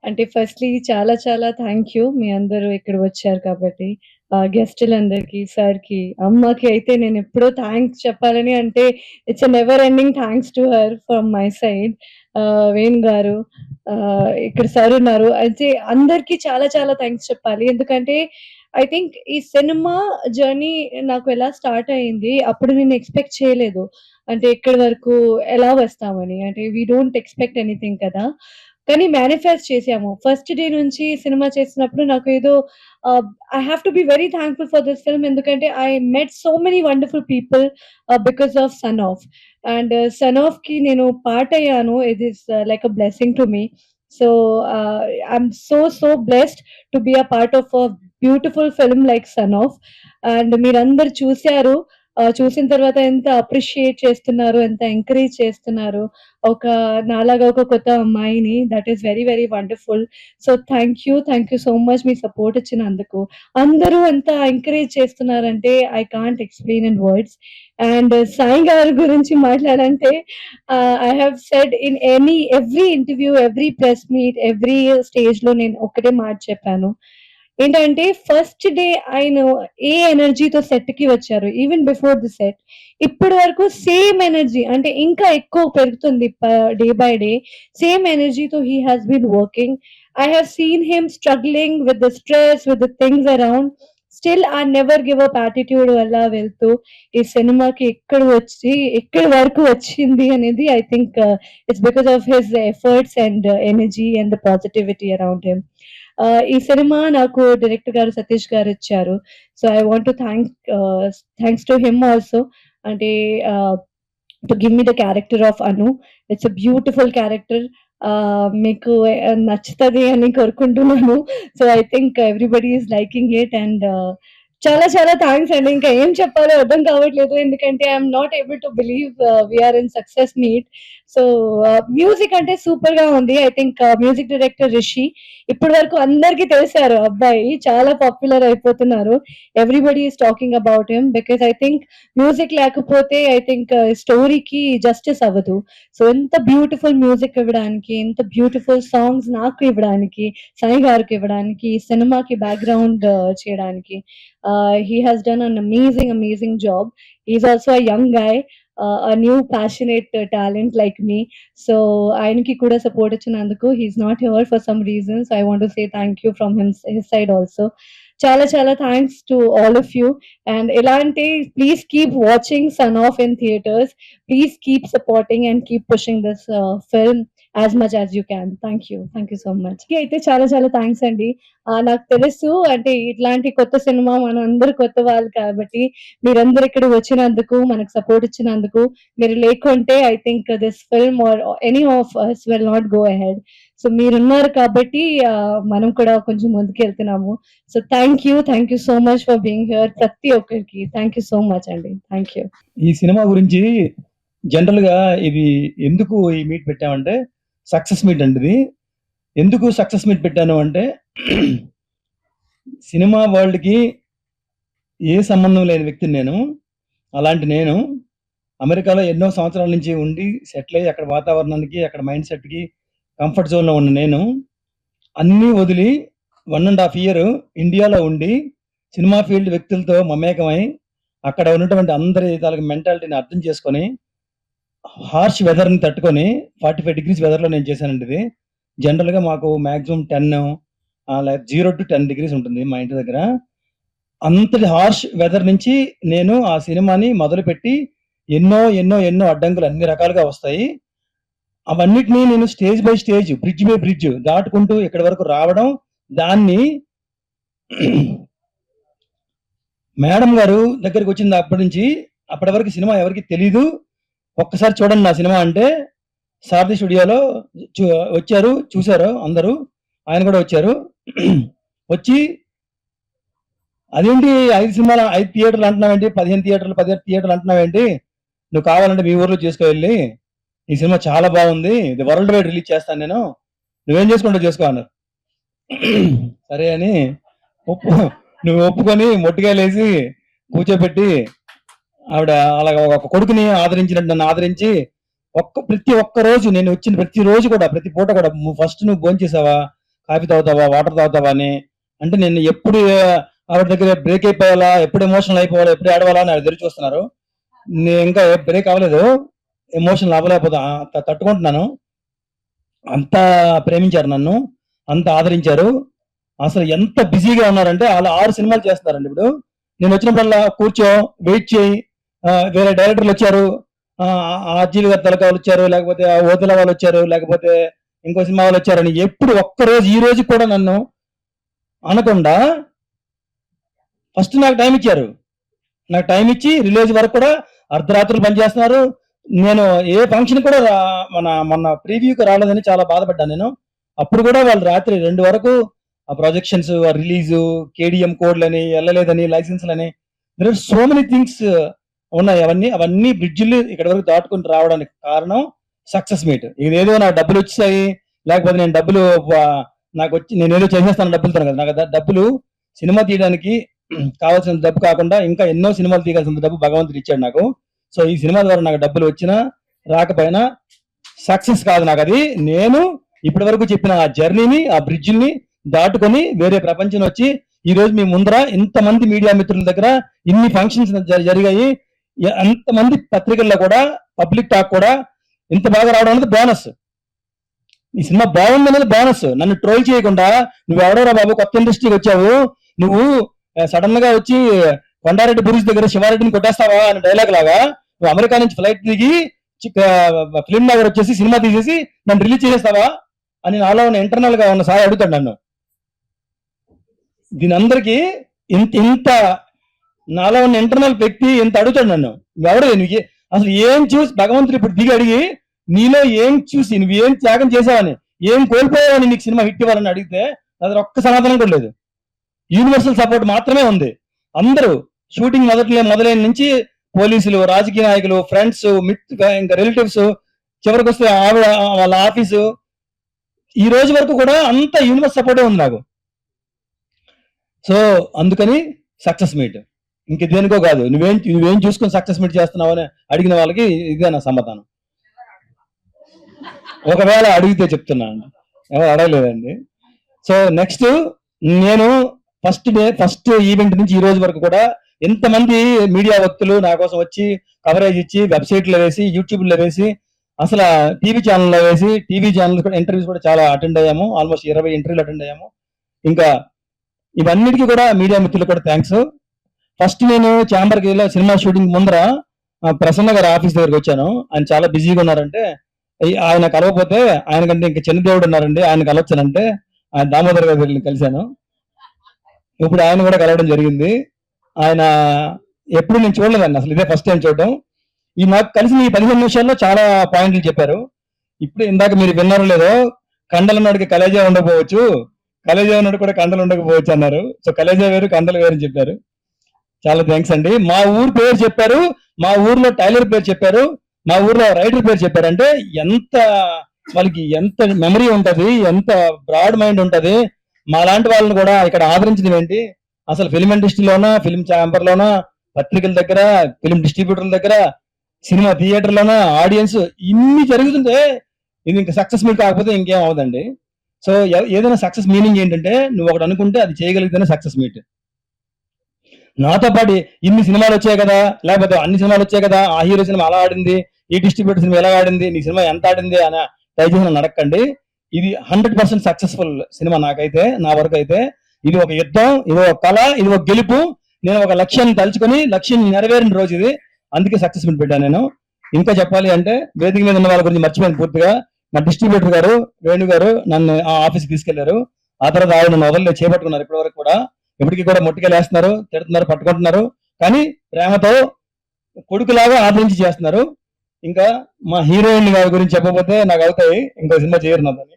అంటే ఫస్ట్‌లీ చాలా చాలా థ్యాంక్ యూ. మీ అందరూ ఇక్కడ వచ్చారు కాబట్టి. గెస్టులందరికీ, సార్‌కి, అమ్మకి అయితే నేనెప్పుడో థాంక్స్ చెప్పాలని అంటే it's a never ending thanks to her from my side. Venu గారు, ఇక్కడ సార్ ఉన్నారు. అయితే అందరికీ చాలా చాలా థాంక్స్ చెప్పాలి. ఎందుకంటే ఐ థింక్ ఈ సినిమా జర్నీ నాకు ఎలా స్టార్ట్ అయింది, అప్పుడు నేను ఎక్స్‌పెక్ట్ చేయలేదు. అంటే ఇక్కడి వరకు ఎలా వస్తామని. అంటే వి డోంట్ ఎక్స్‌పెక్ట్ ఎనీథింగ్ కదా! కానీ మేనిఫెస్ట్ చేసాము. ఫస్ట్ డే నుంచి సినిమా చేసినప్పుడు నాకు ఏదో I have to be very thankful for this film. ఎందుకంటే I met so many wonderful people because of son of. And son ఆఫ్‌కి నేను పార్ట్ అయ్యాను. It is like a blessing to me. So, I'm so blessed to be a part of a beautiful film like son of. And మీరందరూ చూసారు. చూసిన తర్వాత ఎంత appreciate చేస్తున్నారు, ఎంత ఎంకరేజ్ చేస్తున్నారు. నాలాగా ఒక కొత్త అమ్మాయిని. That is very very wonderful. So thank you so much మీ సపోర్ట్ ఇచ్చినందుకు. అందరూ ఎంత ఎంకరేజ్ చేస్తున్నారంటే I can't explain in words. And Sai గారి గురించి మాట్లాడాలంటే I have said in every interview, every press meet, every స్టేజ్‌లో నేను ఒక్కటే మాట చెప్పాను. ఏంటంటే ఫస్ట్ డే ఆయన ఏ ఎనర్జీతో సెట్‌కి వచ్చారు. Even before the set. ఇప్పటి వరకు సేమ్ ఎనర్జీ అంటే ఇంకా ఎక్కువ పెరుగుతుంది డే బై డే. సేమ్ ఎనర్జీతో he has been working. I have seen him struggling with the stress, with the things around. Still a never give up attitude వల్ల వెళ్తూ ఈ సినిమాకి ఇక్కడి వరకు వచ్చింది అనేది I think it's because of his efforts and energy and the positivity around him. ఈ cinema నాకు డైరెక్టర్ గారు సతీష్ గారు ఇచ్చారు. So I want to thanks to him also. అంటే to give me the character of Anu. It's a beautiful character. మీకు నచ్చుతది అని కోరుకుంటున్నాను. So I think everybody is liking it. And చాలా చాలా థాంక్స్ అండి. ఇంకా ఏం చెప్పాలో అర్థం కావట్లేదు. ఎందుకంటే I'm not able to believe we are in success meet. So music అంటే సూపర్‌గా ఉంది. I think music director Rishi. ఇప్పటి వరకు అందరికీ తెలిసారు అబ్బాయి. చాలా పాపులర్ అయిపోతున్నారు. Everybody is talking about him. Because I think music లేకపోతే ఐ థింక్ స్టోరీకి జస్టిస్ అవ్వదు. సో ఎంత బ్యూటిఫుల్ మ్యూజిక్ ఇవ్వడానికి, ఎంత బ్యూటిఫుల్ సాంగ్స్ నాకు ఇవ్వడానికి, సాయి గారికి ఇవ్వడానికి, ఈ సినిమాకి బ్యాక్‌గ్రౌండ్ చేయడానికి he has done an amazing job. He's also a young guy, a new passionate talent like me. So ఆయనకి కూడా సపోర్ట్ ఇచ్చినందుకు. he's not here for some reasons. I want to say thank you from his side also. చాలా చాలా thanks to all of you. And ఇలాంటి please keep watching son of in theatres. Please keep supporting and keep pushing this film as much as you can. Thank you so much. అయితే చాలా చాలా thanks అండి. నాకు తెలుసు అంటే ఇట్లాంటి కొత్త సినిమా మనందరూ కొత్త వాళ్ళు కాబట్టి మీరందరూ ఇక్కడికి వచ్చినందుకు, మనకు సపోర్ట్ ఇచ్చినందుకు. మీరు లేకుంటే I think this film or any of us will not go ahead. So మీరున్నారు కాబట్టి మనం కూడా కొంచెం ముందుకెళ్తున్నాము. So thank you so much for being here. ప్రతి ఒక్కరికి థ్యాంక్ యూ సో మచ్ అండి. Thank you. ఈ సినిమా గురించి జనరల్‌గా ఇది ఎందుకు ఈ మీట్ పెట్టామంటే సక్సెస్ మీట్ అండి ఇది. ఎందుకు సక్సెస్ మీట్ పెట్టాను అంటే సినిమా వరల్డ్‌కి ఏ సంబంధం లేని వ్యక్తిని నేను. అలాంటి నేను అమెరికాలో ఎన్నో సంవత్సరాల నుంచి ఉండి సెటిల్ అయ్యి అక్కడ వాతావరణానికి, అక్కడ మైండ్ సెట్‌కి కంఫర్ట్ జోన్‌లో ఉన్న నేను అన్నీ వదిలి 1½ ఇయర్ ఇండియాలో ఉండి సినిమా ఫీల్డ్ వ్యక్తులతో మమేకమై అక్కడ ఉన్నటువంటి అందరి తాలూకు మెంటాలిటీని అర్థం చేసుకొని హార్ష్ వెదర్‌ని తట్టుకొని 45 డిగ్రీస్ వెదర్‌లో నేను చేశానండి ఇది. జనరల్‌గా మాకు మాక్సిమం 10 లైక్ 0 to 10 డిగ్రీస్ ఉంటుంది మా ఇంటి దగ్గర. అంతటి హార్ష్ వెదర్ నుంచి నేను ఆ సినిమాని మొదలుపెట్టి ఎన్నో అడ్డంకులు అన్ని రకాలుగా వస్తాయి. అవన్నిటిని నేను stage by stage, bridge by bridge దాటుకుంటూ ఇక్కడి వరకు రావడం, దాన్ని మేడం గారు దగ్గరికి వచ్చింది అప్పటి నుంచి అప్పటి వరకు సినిమా ఎవరికి తెలీదు. ఒక్కసారి చూడండి నా సినిమా అంటే సారథి స్టూడియోలో వచ్చారు, చూశారు అందరూ. ఆయన కూడా వచ్చారు. వచ్చి అదేంటి 5 సినిమాలు 5 థియేటర్లు అంటున్నావేంటి, 15 థియేటర్లు అంటున్నావేంటి, నువ్వు కావాలంటే మీ ఊర్లో చేసుకో, ఈ సినిమా చాలా బాగుంది, ఇది వరల్డ్ వైడ్ రిలీజ్ చేస్తాను నేను, నువ్వేం చేసుకుంటావు చేసుకో అన్నారు. సరే అని నువ్వు ఒప్పుకొని మొట్టికాయలేసి కూర్చోబెట్టి ఆవిడ అలాగ ఒక కొడుకుని ఆదరించినట్టు నన్ను ఆదరించి ప్రతి ఒక్క రోజు నేను వచ్చిన ప్రతి రోజు కూడా ప్రతి పూట కూడా ఫస్ట్ నువ్వు భోజనం చేసావా, కాఫీ తాగుతావా, వాటర్ తాగుతావా అని. అంటే నేను ఎప్పుడు ఆవిడ దగ్గర బ్రేక్ అయిపోవాలా, ఎప్పుడు ఎమోషనల్ అయిపోవాలా, ఎప్పుడు ఏడవాలా అని ఎదురు చూస్తున్నారు. నేను ఇంకా బ్రేక్ అవ్వలేదు, ఎమోషనల్ అవ్వలేకపోతా, తట్టుకుంటున్నాను. అంత ప్రేమించారు నన్ను, అంత ఆదరించారు. అసలు ఎంత బిజీగా ఉన్నారంటే వాళ్ళు 6 సినిమాలు చేస్తున్నారండి ఇప్పుడు. నేను వచ్చినప్పుడల్లా కూర్చో, వెయిట్ చేయి, వేరే డైరెక్టర్లు వచ్చారు, ఆర్జీవి గారు తలక వాళ్ళు వచ్చారు, లేకపోతే ఓతుల వాళ్ళు వచ్చారు, లేకపోతే ఇంకో సినిమా వాళ్ళు వచ్చారని ఎప్పుడు ఒక్కరోజు ఈ రోజు కూడా నన్ను అనకుండా ఫస్ట్ నాకు టైం ఇచ్చారు. నాకు టైం ఇచ్చి రిలీజ్ వరకు కూడా అర్ధరాత్రులు పనిచేస్తున్నారు. నేను ఏ ఫంక్షన్ కూడా మొన్న ప్రీవ్యూకి రాలేదని చాలా బాధపడ్డాను నేను. అప్పుడు కూడా వాళ్ళు రాత్రి 2 వరకు ఆ ప్రొజెక్షన్స్, రిలీజు, కేడిఎం కోడ్లని, వెళ్ళలేదని, లైసెన్స్లని, there are so many things ఉన్నాయి. అవన్నీ బ్రిడ్జిలు ఇక్కడ వరకు దాటుకుని రావడానికి కారణం సక్సెస్ మీట్. ఇదేదో నాకు డబ్బులు వచ్చాయి, లేకపోతే నేను డబ్బులు నాకు వచ్చి నేను ఏదో చేసేస్తాను డబ్బులతో కదా. నాకు డబ్బులు సినిమా తీయడానికి కావాల్సిన డబ్బు కాకుండా ఇంకా ఎన్నో సినిమాలు తీయాల్సిన డబ్బు భగవంతుడు ఇచ్చాడు నాకు. సో ఈ సినిమా ద్వారా నాకు డబ్బులు వచ్చినా రాకపోయినా సక్సెస్ కాదు నాకు అది. నేను ఇప్పటి వరకు చెప్పిన ఆ జర్నీని, ఆ బ్రిడ్జిని దాటుకొని వేరే ప్రపంచం వచ్చి ఈ రోజు మీ ముందర ఇంతమంది మీడియా మిత్రుల దగ్గర ఇన్ని ఫంక్షన్స్ జరిగాయి, అంతమంది పత్రికల్లో కూడా పబ్లిక్ టాక్ కూడా ఇంత బాగా రావడం అనేది బోనస్. ఈ సినిమా బాగుంది అనేది బోనస్. నన్ను ట్రోల్ చేయకుండా నువ్వు ఎవడోరా బాబు కొత్త ఇండస్ట్రీకి వచ్చావు, నువ్వు సడన్ గా వచ్చి కొండారెడ్డి బ్రిడ్జ్ దగ్గర శివారెడ్డిని కొట్టేస్తావా అని డైలాగ్ లాగా నువ్వు అమెరికా నుంచి ఫ్లైట్ దిగి ఫిలిం నగర్ వచ్చేసి సినిమా తీసేసి నన్ను రిలీజ్ చేసేస్తావా అని నాలో ఉన్న ఇంటర్నల్ గా ఉన్న సార్ అడుగుతాడు నన్ను. దీని అందరికీ ఇంత నాలో ఉన్న ఇంటర్నల్ వ్యక్తి ఇంత అడుగుతాడు నన్ను. ఎవడు నువ్వు అసలు ఏం చూసి భగవంతుడు ఇప్పుడు దిగి అడిగి నీలో ఏం చూసి నువ్వేం త్యాగం చేసావని, ఏం కోల్పోయావని నీకు సినిమా హిట్ ఇవ్వాలని అడిగితే అది ఒక్క సమాధానం కూడా లేదు. యూనివర్సల్ సపోర్ట్ మాత్రమే ఉంది. అందరూ షూటింగ్ మొదలైన నుంచి పోలీసులు, రాజకీయ నాయకులు, ఫ్రెండ్స్, ఇంకా రిలేటివ్స్, చివరికి వస్తే ఆవిడ వాళ్ళ ఆఫీసు, ఈ రోజు వరకు కూడా అంత యూనివర్స్ సపోర్టే ఉంది నాకు. సో అందుకని సక్సెస్ మీట్ ఇంక దేనికో కాదు. నువ్వేం చూసుకొని సక్సెస్ మీట్ చేస్తున్నావు అని అడిగిన వాళ్ళకి ఇదే నా సమాధానం. ఒకవేళ అడిగితే చెప్తున్నాను, ఎవరు అడగలేదండి. సో నెక్స్ట్ నేను ఫస్ట్ ఈవెంట్ నుంచి ఈ రోజు వరకు కూడా ఎంతమంది మీడియా వ్యక్తులు నా కోసం వచ్చి కవరేజ్ ఇచ్చి వెబ్సైట్లో వేసి, యూట్యూబ్లో వేసి, అసలు టీవీ ఛానల్లో వేసి, టీవీ ఛానల్ కూడా ఇంటర్వ్యూస్ కూడా చాలా అటెండ్ అయ్యాము. ఆల్మోస్ట్ 20 ఇంటర్వ్యూలు అటెండ్ అయ్యాము. ఇంకా ఇవన్నిటికీ కూడా మీడియా మిత్రులు కూడా థ్యాంక్స్. ఫస్ట్ నేను ఛాంబర్కి సినిమా షూటింగ్ ముందర ప్రసన్న గారి ఆఫీస్ దగ్గరికి వచ్చాను. ఆయన చాలా బిజీగా ఉన్నారంటే, ఆయన కలవకపోతే ఆయనకంటే ఇంకా చిన్నదేవుడు ఉన్నారండి, ఆయన కలవచ్చానంటే ఆయన దామోదర్ గారు కలిశాను. ఇప్పుడు ఆయన కూడా కలవడం జరిగింది. ఆయన ఎప్పుడు నేను చూడలేదండి, అసలు ఇదే ఫస్ట్ టైం చూడడం. ఈ నాకు కలిసి ఈ 15 నిమిషాల్లో చాలా పాయింట్లు చెప్పారు. ఇప్పుడు ఇందాక మీరు విన్నారో లేదో, కండలు ఉన్నవాడికి కలేజా ఉండకపోవచ్చు, కలేజా ఉన్నవాడు కూడా కండలు ఉండకపోవచ్చు అన్నారు. సో కలేజా వేరు, కండలు వేరు అని చెప్పారు. చాలా థ్యాంక్స్ అండి. మా ఊరు పేరు చెప్పారు, మా ఊర్లో టైలర్ పేరు చెప్పారు, మా ఊర్లో రైటర్ పేరు చెప్పారంటే వాళ్ళకి ఎంత మెమరీ ఉంటది, ఎంత బ్రాడ్ మైండ్ ఉంటది. మా లాంటి వాళ్ళని కూడా ఇక్కడ ఆదరించడం ఏంటి, అసలు ఫిలిం ఇండస్ట్రీలోనా, ఫిలిం ఛాంబర్లోనా, పత్రికల దగ్గర, ఫిలిం డిస్ట్రిబ్యూటర్ల దగ్గర, సినిమా థియేటర్లోనా, ఆడియన్స్ ఇన్ని జరుగుతుంటే ఇది ఇంకా సక్సెస్ మీట్ కాకపోతే ఇంకేం అవదండి. సో ఏదైనా సక్సెస్ మీనింగ్ ఏంటంటే నువ్వు ఒకటి అనుకుంటే అది చేయగలిగితేనే సక్సెస్ మీట్. నాతో పాటు ఇన్ని సినిమాలు వచ్చాయి కదా, లేకపోతే అన్ని సినిమాలు వచ్చాయి కదా, ఆ హీరో సినిమా అలా ఆడింది, ఈ డిస్ట్రిబ్యూటర్ సినిమా ఎలా ఆడింది, నీ సినిమా ఎంత ఆడింది అని దయచేసి నడకండి. ఇది 100% సక్సెస్ఫుల్ సినిమా. నాకైతే, నా వరకు అయితే ఇది ఒక యుద్ధం, ఇది ఒక కళ, ఇది ఒక గెలుపు. నేను ఒక లక్ష్యాన్ని తలుచుకొని లక్ష్యం నెరవేరిన రోజు ఇది. అందుకే సక్సెస్ మీట్ పెట్టాను నేను. ఇంకా చెప్పాలి అంటే వేదిక మీద ఉన్న వాళ్ళ గురించి మర్చిపోయాను పూర్తిగా. మా డిస్ట్రిబ్యూటర్ గారు వేణు గారు నన్ను ఆ ఆఫీస్కి తీసుకెళ్లారు. ఆ తర్వాత ఆయన నన్ను వదలలేదు, చేపట్టుకున్నారు. ఇప్పటి వరకు కూడా ఇప్పటికీ కూడా మొట్టికెళ్ళేస్తున్నారు, తిడుతున్నారు, పట్టుకుంటున్నారు. కానీ ప్రేమతో కొడుకులాగా ఆదరించి చేస్తున్నారు. ఇంకా మా హీరోయిన్ గారి గురించి చెప్పకపోతే నాకు అవుతాయి, ఇంకో సినిమా చేయరు నాదని.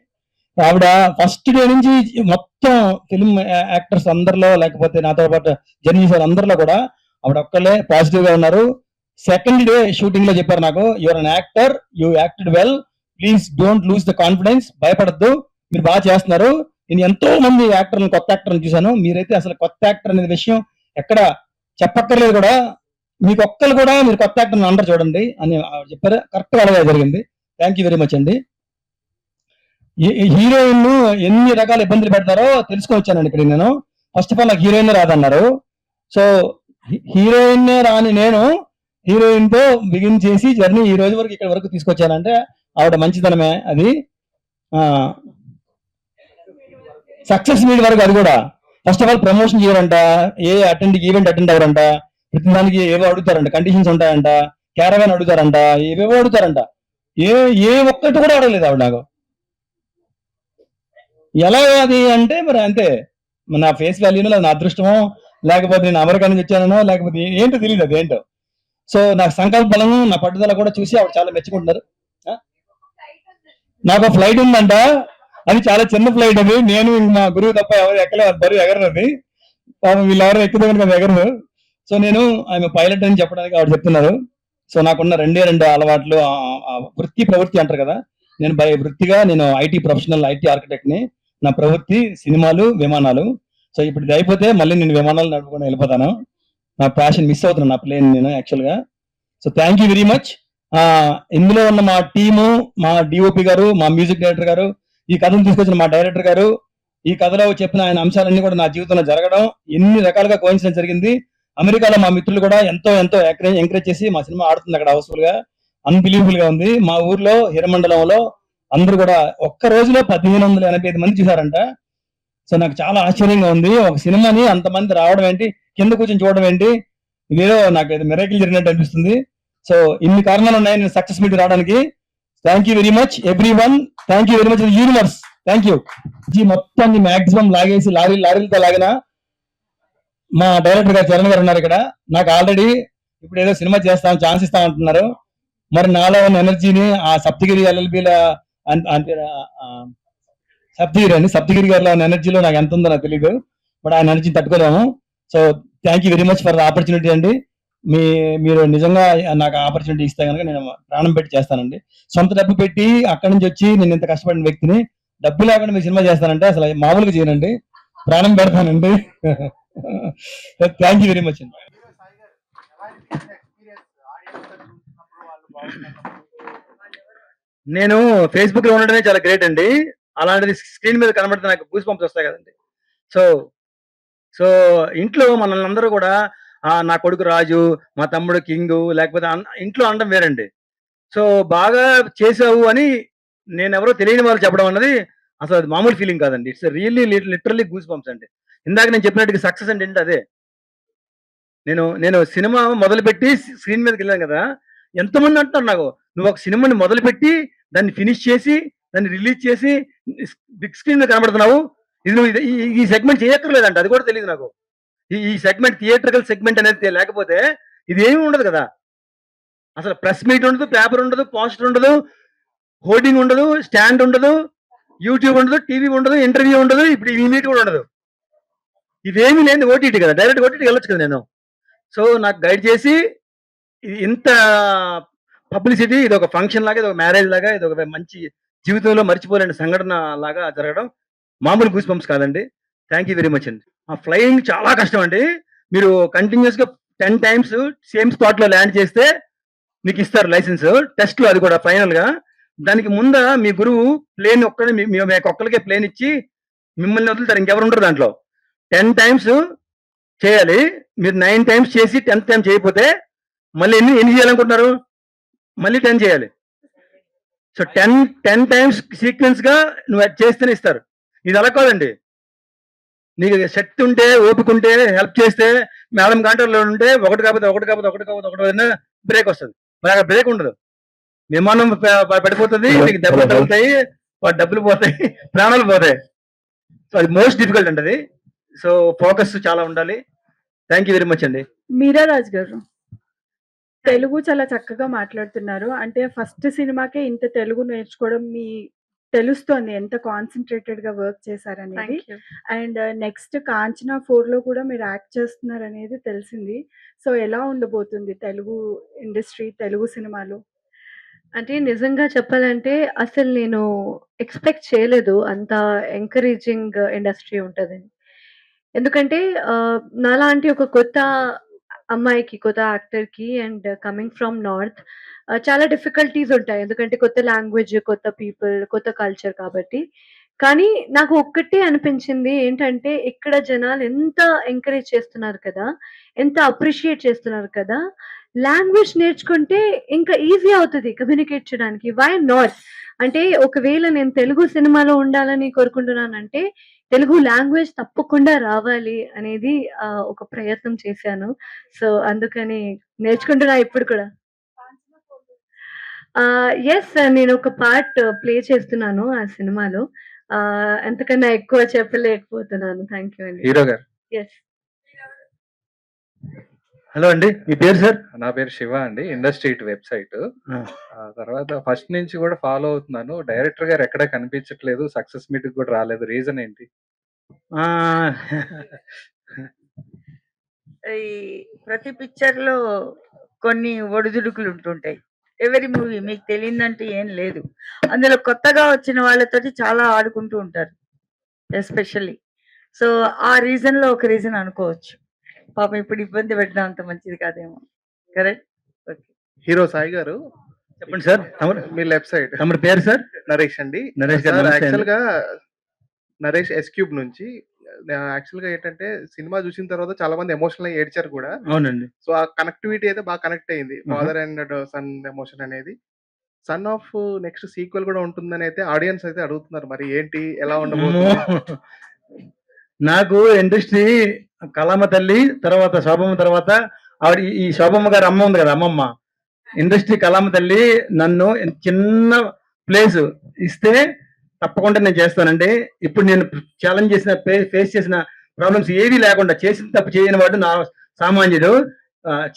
ఆవిడ ఫస్ట్ డే నుంచి మొత్తం ఫిల్మ్ యాక్టర్స్ అందరిలో, లేకపోతే నాతో పాటు జర్నీ చేశారు అందరిలో కూడా ఆవిడ ఒక్కళ్ళే పాజిటివ్ గా ఉన్నారు. సెకండ్ డే షూటింగ్ లో చెప్పారు నాకు, your an actor, you acted well, please don't lose the confidence, భయపడద్దు, మీరు బాగా చేస్తున్నారు. నేను ఎంతో మంది యాక్టర్లను, కొత్త యాక్టర్లను చూశాను, మీరైతే అసలు కొత్త యాక్టర్ అనే విషయం ఎక్కడ చెప్పక్కర్లేదు కూడా, మీకు ఒక్కరు కూడా మీరు కొత్త యాక్టర్ని అందరు చూడండి అని చెప్పారు. కరెక్ట్ గా అలాగే జరిగింది. థ్యాంక్ యూ వెరీ మచ్ అండి. హీరోయిన్ ఎన్ని రకాల ఇబ్బందులు పెడతారో తెలుసుకొని వచ్చానండి ఇక్కడ నేను. ఫస్ట్ ఆఫ్ ఆల్ నాకు హీరోయిన్ రాదన్నారు. సో హీరోయిన్ రాని నేను హీరోయిన్ తో బిగిన్ చేసి జర్నీ ఈ రోజు వరకు ఇక్కడ వరకు తీసుకొచ్చానంటే ఆవిడ మంచితనమే. అది సక్సెస్ మీట్ వరకు అది కూడా ఫస్ట్ ఆఫ్ ఆల్ ప్రమోషన్ చేయరంట, ఈవెంట్ అటెండ్ అవ్వరంట, ప్రతి దానికి ఏవో అడుగుతారంట, కండిషన్స్ ఉంటాయంట, క్యారవాన్ అడుగుతారంట, ఏవేవో అడుగుతారంట. ఏ ఒక్కటి కూడా అడగలేదు ఆవిడ నాకు. ఎలా అది అంటే మరి అంతే, నా ఫేస్ వాల్యూనో లేదా నా అదృష్టమో లేకపోతే నేను అమెరికా నుంచి వచ్చానో లేకపోతే ఏంటో తెలియదు అది ఏంటో. సో నాకు సంకల్ప బలము నా పట్టుదల కూడా చూసి ఆవిడ చాలా మెచ్చుకుంటున్నారు. నాకు ఫ్లైట్ ఉందంట, అది చాలా చిన్న ఫ్లైట్. అది నేను మా గురువు తప్ప ఎవరు ఎక్కలేదు, బరువు ఎగరది. పాపం వీళ్ళెవరో ఎక్కువ కదా ఎగరదు. సో నేను ఆమె పైలట్ అని చెప్పడానికి ఆవిడ చెప్తున్నారు. సో నాకున్న రెండు అలవాట్లు, వృత్తి ప్రవృత్తి అంటారు కదా, నేను వృత్తిగా నేను ఐటీ ప్రొఫెషనల్, ఐటీ ఆర్కిటెక్ట్ ని. నా ప్రవృత్తి సినిమాలు, విమానాలు. సో ఇప్పుడు ఇది అయిపోతే మళ్ళీ నేను విమానాలు నడుపుకొని వెళ్ళిపోతాను. నా ప్యాషన్ మిస్ అవుతున్నాను, నా ప్లేన్ నేను యాక్చువల్గా. So thank you very much. ఇందులో ఉన్న మా టీము, మా డిఓపి గారు, మా మ్యూజిక్ డైరెక్టర్ గారు, ఈ కథను తీసుకొచ్చిన మా డైరెక్టర్ గారు, ఈ కథలో చెప్పిన ఆయన అంశాలన్నీ కూడా నా జీవితంలో జరగడం, ఎన్ని రకాలుగా కోయిన్సిడెన్స్ జరిగింది. అమెరికాలో మా మిత్రులు కూడా ఎంతో ఎంకరేజ్ చేసి మా సినిమా ఆడుతుంది అక్కడ హౌస్ఫుల్ గా, అన్బిలీవబుల్ గా ఉంది. మా ఊర్లో హిరమండలంలో అందరూ కూడా ఒక్క రోజులో 1585 మంది చూసారంట. సో నాకు చాలా ఆశ్చర్యంగా ఉంది. ఒక సినిమాని అంతమంది రావడం ఏంటి, కింద కూర్చొని చూడడం ఏంటి, ఇదేదో నాకు ఏదో మిరాకిల్ జరిగినట్టు అనిపిస్తుంది. సో ఇన్ని కారణాలు ఉన్నాయి నేను సక్సెస్ మీట్ రావడానికి. Thank you very much every one. Thank you very much universe. Thank you. ఈ మొత్తాన్ని మాక్సిమం లాగేసి లారీలతో లాగిన మా డైరెక్టర్ గారు చరణ్ గారు ఉన్నారు ఇక్కడ. నాకు ఆల్రెడీ ఇప్పుడు ఏదో సినిమా చేస్తాను, ఛాన్స్ ఇస్తామంటున్నారు. మరి నాలో ఉన్న ఎనర్జీని ఆ సప్తగిరి ఎల్ఎల్బిల సప్తగిరి గారిలో ఉన్న ఎనర్జీలో నాకు ఎంత ఉందో నాకు తెలియదు, బట్ ఆ ఎనర్జీ తట్టుకోలేము. So thank you very much for the opportunity అండి. మీరు నిజంగా నాకు ఆపర్చునిటీ ఇస్తే కనుక నేను ప్రాణం పెట్టి చేస్తానండి. సొంత డబ్బు పెట్టి అక్కడి నుంచి వచ్చి నేను ఇంత కష్టపడిన వ్యక్తిని డబ్బు లేకుండా మీ సినిమా చేస్తానంటే అసలు మామూలుగా చేయనండి, ప్రాణం పెడతానండి. థ్యాంక్ యూ వెరీ మచ్ అండి. నేను ఫేస్బుక్ లో ఉండడమే చాలా గ్రేట్ అండి. అలాంటిది స్క్రీన్ మీద కనబడితే నాకు గూస్ పంప్స్ వస్తాయి కదండి. సో సో ఇంట్లో మనల్ని అందరూ కూడా నా కొడుకు రాజు, మా తమ్ముడు కింగు, లేకపోతే ఇంట్లో అనడం వేరండి. సో బాగా చేసావు అని నేను ఎవరో తెలియని వాళ్ళు చెప్పడం అన్నది అసలు అది మామూలు ఫీలింగ్ కాదండి. It's really literally goose pumps అండి. ఇందాక నేను చెప్పినట్టుగా సక్సెస్ అంటే ఏంటి అదే. నేను సినిమా మొదలుపెట్టి స్క్రీన్ మీదకి వెళ్ళాను కదా, ఎంతమంది అంటున్నారు నాకు, నువ్వు ఒక సినిమాని మొదలుపెట్టి దాన్ని ఫినిష్ చేసి దాన్ని రిలీజ్ చేసి బిగ్ స్క్రీన్ మీద కనబడుతున్నావు, ఇది నువ్వు ఈ సెగ్మెంట్ చేయక్కర్లేదంట. అది కూడా తెలియదు నాకు. ఈ సెగ్మెంట్ థియేట్రికల్ సెగ్మెంట్ అనేది లేకపోతే ఇది ఏమి ఉండదు కదా. అసలు ప్రెస్ మీట్ ఉండదు, పేపర్ ఉండదు, పోస్టర్ ఉండదు, హోర్డింగ్ ఉండదు, స్టాండ్ ఉండదు, యూట్యూబ్ ఉండదు, టీవీ ఉండదు, ఇంటర్వ్యూ ఉండదు, ఇప్పుడు ఈ మీట్ కూడా ఉండదు. ఇవేమీ లేదు, ఓటీటీ కదా, డైరెక్ట్ ఓటీటీ వెళ్ళొచ్చు కదా నేను. సో నాకు గైడ్ చేసి ఇంత పబ్లిసిటీ, ఇది ఒక ఫంక్షన్ లాగా, ఇది ఒక మ్యారేజ్ లాగా, ఇది ఒక మంచి జీవితంలో మర్చిపోలేని సంఘటన లాగా జరగడం మామూలు గూస్ పంప్స్ కాదండి. థ్యాంక్ యూ వెరీ మచ్ అండి. ఆ ఫ్లయింగ్ చాలా కష్టం అండి. మీరు కంటిన్యూస్ గా 10 times సేమ్ స్పాట్ లో ల్యాండ్ చేస్తే మీకు ఇస్తారు లైసెన్స్ టెస్ట్ లో, అది కూడా ఫైనల్ గా. దానికి ముందు మీ గురువు ప్లేన్ ఒక్కరికే ప్లేన్ ఇచ్చి మిమ్మల్ని వదులుతారు, ఇంకెవరు ఉండరు దాంట్లో. 10 times చేయాలి. మీరు 9 times చేసి 10th time చేయకపోతే మళ్ళీ ఎన్ని చేయాలనుకుంటున్నారు? మళ్ళీ 10 చేయాలి. సో 10 times సీక్వెన్స్ గా నువ్వు చేస్తేనే ఇస్తారు. ఇది అలా కాదండి. నీకు శక్తి ఉంటే, ఓపిక ఉంటే, హెల్ప్ చేస్తే, మేడం కంట్రోల్లో ఉంటే ఒకటి కాకపోతే బ్రేక్ వస్తుంది. మరి అక్కడ బ్రేక్ ఉండదు. విమానం పడిపోతుంది, మీకు దెబ్బలు తగులుతాయి, డబ్బులు పోతాయి, ప్రాణాలు పోతాయి. సో అది మోస్ట్ డిఫికల్ట్ అండి అది. సో ఫోకస్ చాలా ఉండాలి. థ్యాంక్ యూ వెరీ మచ్ అండి. మీరారాజ్ గారు, తెలుగు చాలా చక్కగా మాట్లాడుతున్నారు. అంటే ఫస్ట్ సినిమాకే ఇంత తెలుగు నేర్చుకోవడం తెలుస్తోంది ఎంత కాన్సన్ట్రేటెడ్ గా వర్క్ చేశారనేది. అండ్ నెక్స్ట్ కాంచనా 4 లో కూడా మీరు యాక్ట్ చేస్తున్నారు అనేది తెలిసింది. సో ఎలా ఉండబోతుంది తెలుగు ఇండస్ట్రీ, తెలుగు సినిమాలు? అంటే నిజంగా చెప్పాలంటే అసలు నేను ఎక్స్పెక్ట్ చేయలేదు అంత ఎంకరేజింగ్ ఇండస్ట్రీ ఉంటదని. ఎందుకంటే నాలాంటి ఒక కొత్త అమ్మాయికి, కొత్త యాక్టర్‌కి అండ్ కమింగ్ ఫ్రమ్ నార్త్ చాలా డిఫికల్టీస్ ఉంటాయి. ఎందుకంటే కొత్త లాంగ్వేజ్, కొత్త పీపుల్, కొత్త కల్చర్ కాబట్టి. కానీ నాకు ఒక్కటే అనిపించింది ఏంటంటే, ఇక్కడ జనాలు ఎంత ఎంకరేజ్ చేస్తున్నారు కదా! ఎంత అప్రిషియేట్ చేస్తున్నారు కదా! లాంగ్వేజ్ నేర్చుకుంటే ఇంకా ఈజీ అవుతది కమ్యూనికేట్ చేయడానికి. Why not? అంటే ఒకవేళ నేను తెలుగు సినిమాలో ఉండాలని కోరుకుంటున్నానంటే, తెలుగు లాంగ్వేజ్ తప్పకుండా రావాలి అనేది ఒక ప్రయత్నం చేశాను. సో, అందుకని నేర్చుకుంటున్నా ఇప్పుడు కూడా. యెస్. నేనొక పార్ట్ ప్లే చేస్తున్నాను ఆ సినిమాలో. అంతకన్నా ఎక్కువ చెప్పలేకపోతున్నాను. థాంక్ యూ అండి. హీరో గారు. యెస్. హలో అండి, మీ పేరు సార్? నా పేరు శివ అండి. ఇండస్ట్రీట్ వెబ్‌సైట్. తర్వాత ఫస్ట్ నుంచి కూడా ఫాలో అవుతున్నాను. డైరెక్టర్ గారు ఎక్కడ కనిపించట్లేదు. సక్సెస్ మీట్‌కి కూడా రాలేదు. రీజన్ ఏంటి? ఆ, ఈ ప్రతి పిక్చర్‌లో కొన్ని ఒడిదుడుకులు ఉంటుంటాయి. ఎవరీ మూవీ మీకు తెలియదంటూ ఏం లేదు. అందులో కొత్తగా వచ్చిన వాళ్ళతోటి చాలా ఆడుకుంటూ ఉంటారు. ఎస్పెషల్లీ. సో, ఆ రీజన్‌లో ఒక రీజన్ అనుకోవచ్చు. పాపం ఇప్పుడు ఇబ్బంది పెట్టడం అంత మంచిది కాదేమో. కరెక్ట్? ఓకే. హీరో సాయి గారు, చెప్పండి సార్. మీ లెఫ్ట్ సైడ్ తమరి పేరు సార్? నరేష్ అండి. నరేష్ గారు, సార్ నమస్తే అండి. యాక్చువల్‌గా నరేష్ ఎస్ క్యూబ్ నుంచి యాక్చువల్‌గా ఏంటంటే సినిమా చూసిన తర్వాత చాలా మంది ఎమోషనల్ అయ్యి ఏడ్చారు కూడా. అవునండి. సో, ఆ కనెక్టివిటీ అయితే బాగా కనెక్ట్ అయింది. ఆహా. ఫాదర్ అండ్ సన్ ఎమోషన్ అనేది. సన్ ఆఫ్ నెక్స్ట్ సీక్వెల్ కూడా ఉంటుందని అయితే ఆడియన్స్ అయితే అడుగుతున్నారు. మరి ఏంటి? ఎలా ఉండబోతుంది? నాకు ఇండస్ట్రీ కళామ తల్లి తర్వాత శోభమ్మ తర్వాత ఆవిడ ఈ శోభమ్మ గారి అమ్మ ఉంది కదా, అమ్మమ్మ. ఇండస్ట్రీ కళామ తల్లి నన్ను చిన్న ప్లేస్ ఇస్తే తప్పకుండా నేను చేస్తానండి. ఇప్పుడు నేను ఛాలెంజ్ చేసిన ఫేస్ చేసిన ప్రాబ్లమ్స్ ఏవి లేకుండా, చేసిన తప్పు చేయని వాడు నా సామాన్యుడు,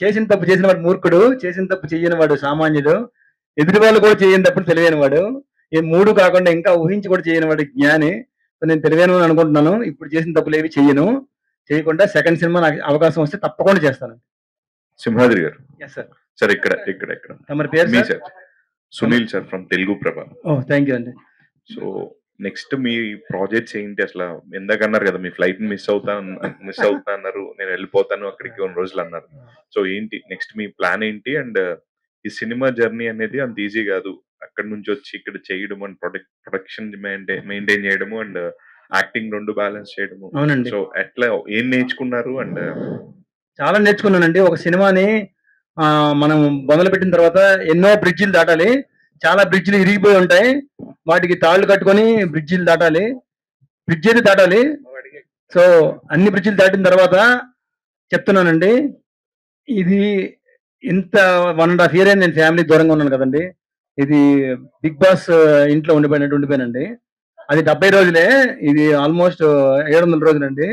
చేసిన తప్పు చేసిన వాడు మూర్ఖుడు, చేసిన తప్పు చేయని వాడు సామాన్యుడు, ఎదుటి వాళ్ళు కూడా చేయని తప్పుడు తెలివైన వాడు, ఈ మూడు కాకుండా ఇంకా ఊహించి కూడా చేయని వాడు జ్ఞాని. నేను తెలివైన అనుకుంటున్నాను. ఇప్పుడు చేసిన తప్పులు ఏవి చెయ్యను. చేయకుండా సెకండ్ సినిమా నాకు అవకాశం వస్తే తప్పకుండా చేస్తాను. సింహాద్రి గారు. Yes sir. సార్ ఇక్కడ. తమరి పేరు మీ sir? Sir. Sunil sir from Telugu Prabha. Oh, thank you అండి. సో నెక్స్ట్ మీ ప్రాజెక్ట్స్ ఏంటి అసలు? ఇందాకన్నారు కదా మీ ఫ్లైట్ మిస్ అవుతా అన్నారు. నేను వెళ్ళిపోతాను అక్కడికి కొన్ని రోజులు అన్నారు. సో ఏంటి నెక్స్ట్ మీ ప్లాన్ ఏంటి? అండ్ ఈ సినిమా జర్నీ అనేది అంత ఈజీ కాదు. అక్కడ నుంచి వచ్చి ఇక్కడ చేయడం అండ్ ప్రొడక్షన్ మెయింటైన్ చేయడము అండ్ యాక్టింగ్ రెండు బ్యాలెన్స్ చేయడము. అవునండి. సో ఎట్లా ఏం నేర్చుకున్నారు? అండ్ చాలా నేర్చుకున్నానండి. ఒక సినిమాని మనం మొదలుపెట్టిన తర్వాత ఎన్నో బ్రిడ్జిలు దాటాలి. చాలా బ్రిడ్జిలు ఇరిగిపోయి ఉంటాయి. వాటికి తాళ్ళు కట్టుకొని బ్రిడ్జిలు దాటాలి. బ్రిడ్జ్ అయితే దాటాలి. సో అన్ని బ్రిడ్జిలు దాటిన తర్వాత చెప్తున్నానండి, ఇది ఇంత 1.5 year నేను ఫ్యామిలీ దూరంగా ఉన్నాను కదండి. ఇది బిగ్ బాస్ ఇంట్లో ఉండిపోయానండి. అది 70 రోజులే, ఇది ఆల్మోస్ట్ 700 రోజులండి.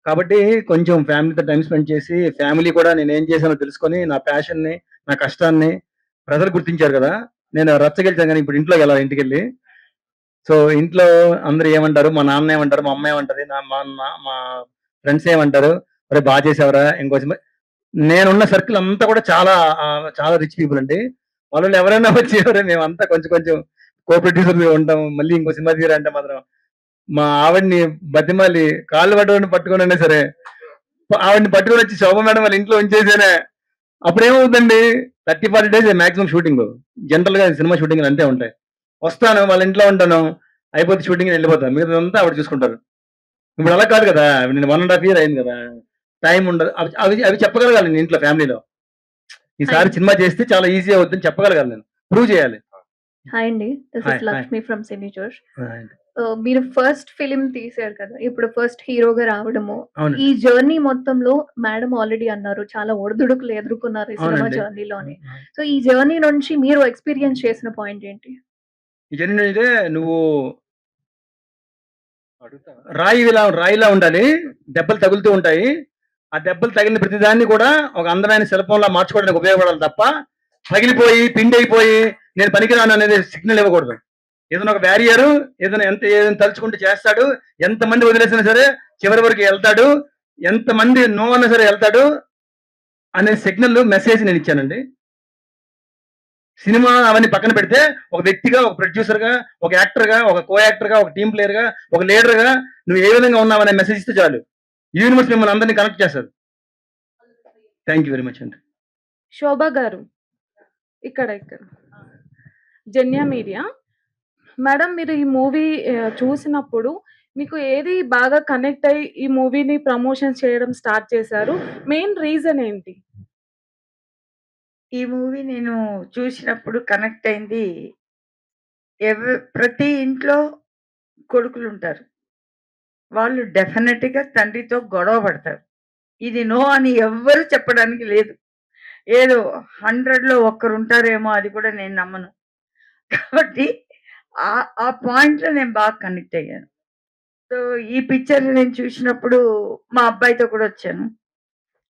కాబట్టి కొంచెం ఫ్యామిలీతో టైం స్పెండ్ చేసి, ఫ్యామిలీ కూడా నేను ఏం చేశానో తెలుసుకొని, నా ప్యాషన్ని, నా కష్టాన్ని ప్రజలు గుర్తించారు కదా. నేను రచ్చగెలిచాను కానీ ఇప్పుడు ఇంట్లోకి వెళ్ళాలి, ఇంటికెళ్ళి. సో ఇంట్లో అందరూ ఏమంటారు, మా నాన్న ఏమంటారు, మా అమ్మ ఏమంటది, మా ఫ్రెండ్స్ ఏమంటారు, అరే బాగా చేసావరా. నేనున్న సర్కిల్ అంతా కూడా చాలా చాలా రిచ్ పీపుల్ అండి. వాళ్ళు ఎవరైనా వచ్చేవారే, మేమంతా కొంచెం కో ప్రొడ్యూసర్ ఉంటాం. మళ్ళీ ఇంకో సినిమా తీయాలంటే మాత్రం మా ఆవిడ్ని బతిమాలి కాళ్ళు పట్టుకుని సరే ఆవిడ్ని పట్టుకొని వచ్చి శోభ మేడం వాళ్ళ ఇంట్లో ఉంచేసేనే. అప్పుడేమవుతుందండి, 30-40 days మాక్సిమం షూటింగ్. జనరల్ గా సినిమా షూటింగ్ అంతే ఉంటాయి. వస్తాను, వాళ్ళ ఇంట్లో ఉంటాను, అయిపోతే షూటింగ్ వెళ్ళిపోతాను, మిగతాదంతా ఆవిడ చూసుకుంటారు. ఇప్పుడు అలా కాదు కదా, నేను 1.5 year అయింది కదా, టైం ఉండదు. అవి చెప్పగలగాలి నేను ఇంట్లో ఫ్యామిలీలో. ఈసారి సినిమా చేస్తే చాలా ఈజీ అవుతుందని చెప్పగలగాలి, నేను ప్రూవ్ చేయాలి. హాయ్ అండి, this hi, is Lakshmi from సెమీజోష్. హాయ్. మీరు ఫస్ట్ ఫిలిం తీశారు కదా, ఇప్పుడు ఫస్ట్ హీరోగా రావడము, అవును. ఈ జర్నీ మొత్తంలో మేడం ఆల్రెడీ అన్నారు చాలా ఒడిదుడుకులు ఎదుర్కొన్నారు ఈ సినిమా అవునండి. జర్నీలోని. సో ఈ జర్నీ నుంచి మీరు ఎక్స్పీరియన్స్ చేసిన పాయింట్ ఏంటి? ఈ జర్నీ అయితే నువ్వు రాయిలా ఉండాలి. దెబ్బలు తగులుతూ ఉంటాయి. ఆ దెబ్బలు తగిలిన ప్రతిదాన్ని కూడా ఒక అందమైన శిల్పంలా మార్చుకోవడానికి ఉపయోగపడాలి తప్ప, పగిలిపోయి పిండి అయిపోయి నేను పనికిరాను అనేది సిగ్నల్ ఇవ్వకూడదు. ఏదైనా ఒక బ్యారియర్, ఏదైనా తలుచుకుంటూ చేస్తాడు, ఎంతమంది వదిలేసినా సరే చివరి వరకు వెళ్తాడు, ఎంతమంది నో అన్నా సరే వెళ్తాడు అనే సిగ్నల్ మెసేజ్ నేను ఇచ్చానండి. సినిమా అవన్నీ పక్కన పెడితే, ఒక వ్యక్తిగా, ఒక ప్రొడ్యూసర్ గా, ఒక యాక్టర్ గా, ఒక కో యాక్టర్ గా, ఒక టీమ్ ప్లేయర్ గా, ఒక లీడర్ గా నువ్వు ఏ విధంగా ఉన్నావనే మెసేజ్ ఇస్తే చాలు. యూనివర్స్ మిమ్మల్ని అందరినీ కనెక్ట్ చేస్తారు. థ్యాంక్ యూ వెరీ మచ్ అండి. శోభ గారు ఇక్కడ జన్య మీడియా. మేడం మీరు ఈ మూవీ చూసినప్పుడు మీకు ఏది బాగా కనెక్ట్ అయ్యి ఈ మూవీని ప్రమోషన్ చేయడం స్టార్ట్ చేశారు? మెయిన్ రీజన్ ఏంటి? ఈ మూవీ నేను చూసినప్పుడు కనెక్ట్ అయింది. ప్రతి ఇంట్లో కొడుకులుంటారు. వాళ్ళు డెఫినెట్‌గా తండ్రితో గొడవ పడతారు. ఇది నో అని ఎవ్వరు చెప్పడానికి లేదు. ఏదో 100లో ఒక్కరుంటారేమో, అది కూడా నేను నమ్మను. కాబట్టి ఆ పాయింట్‌లో నేను బాగా కనెక్ట్ అయ్యాను. సో, ఈ పిక్చర్ నేను చూసినప్పుడు మా అబ్బాయితో కూడా వచ్చాను.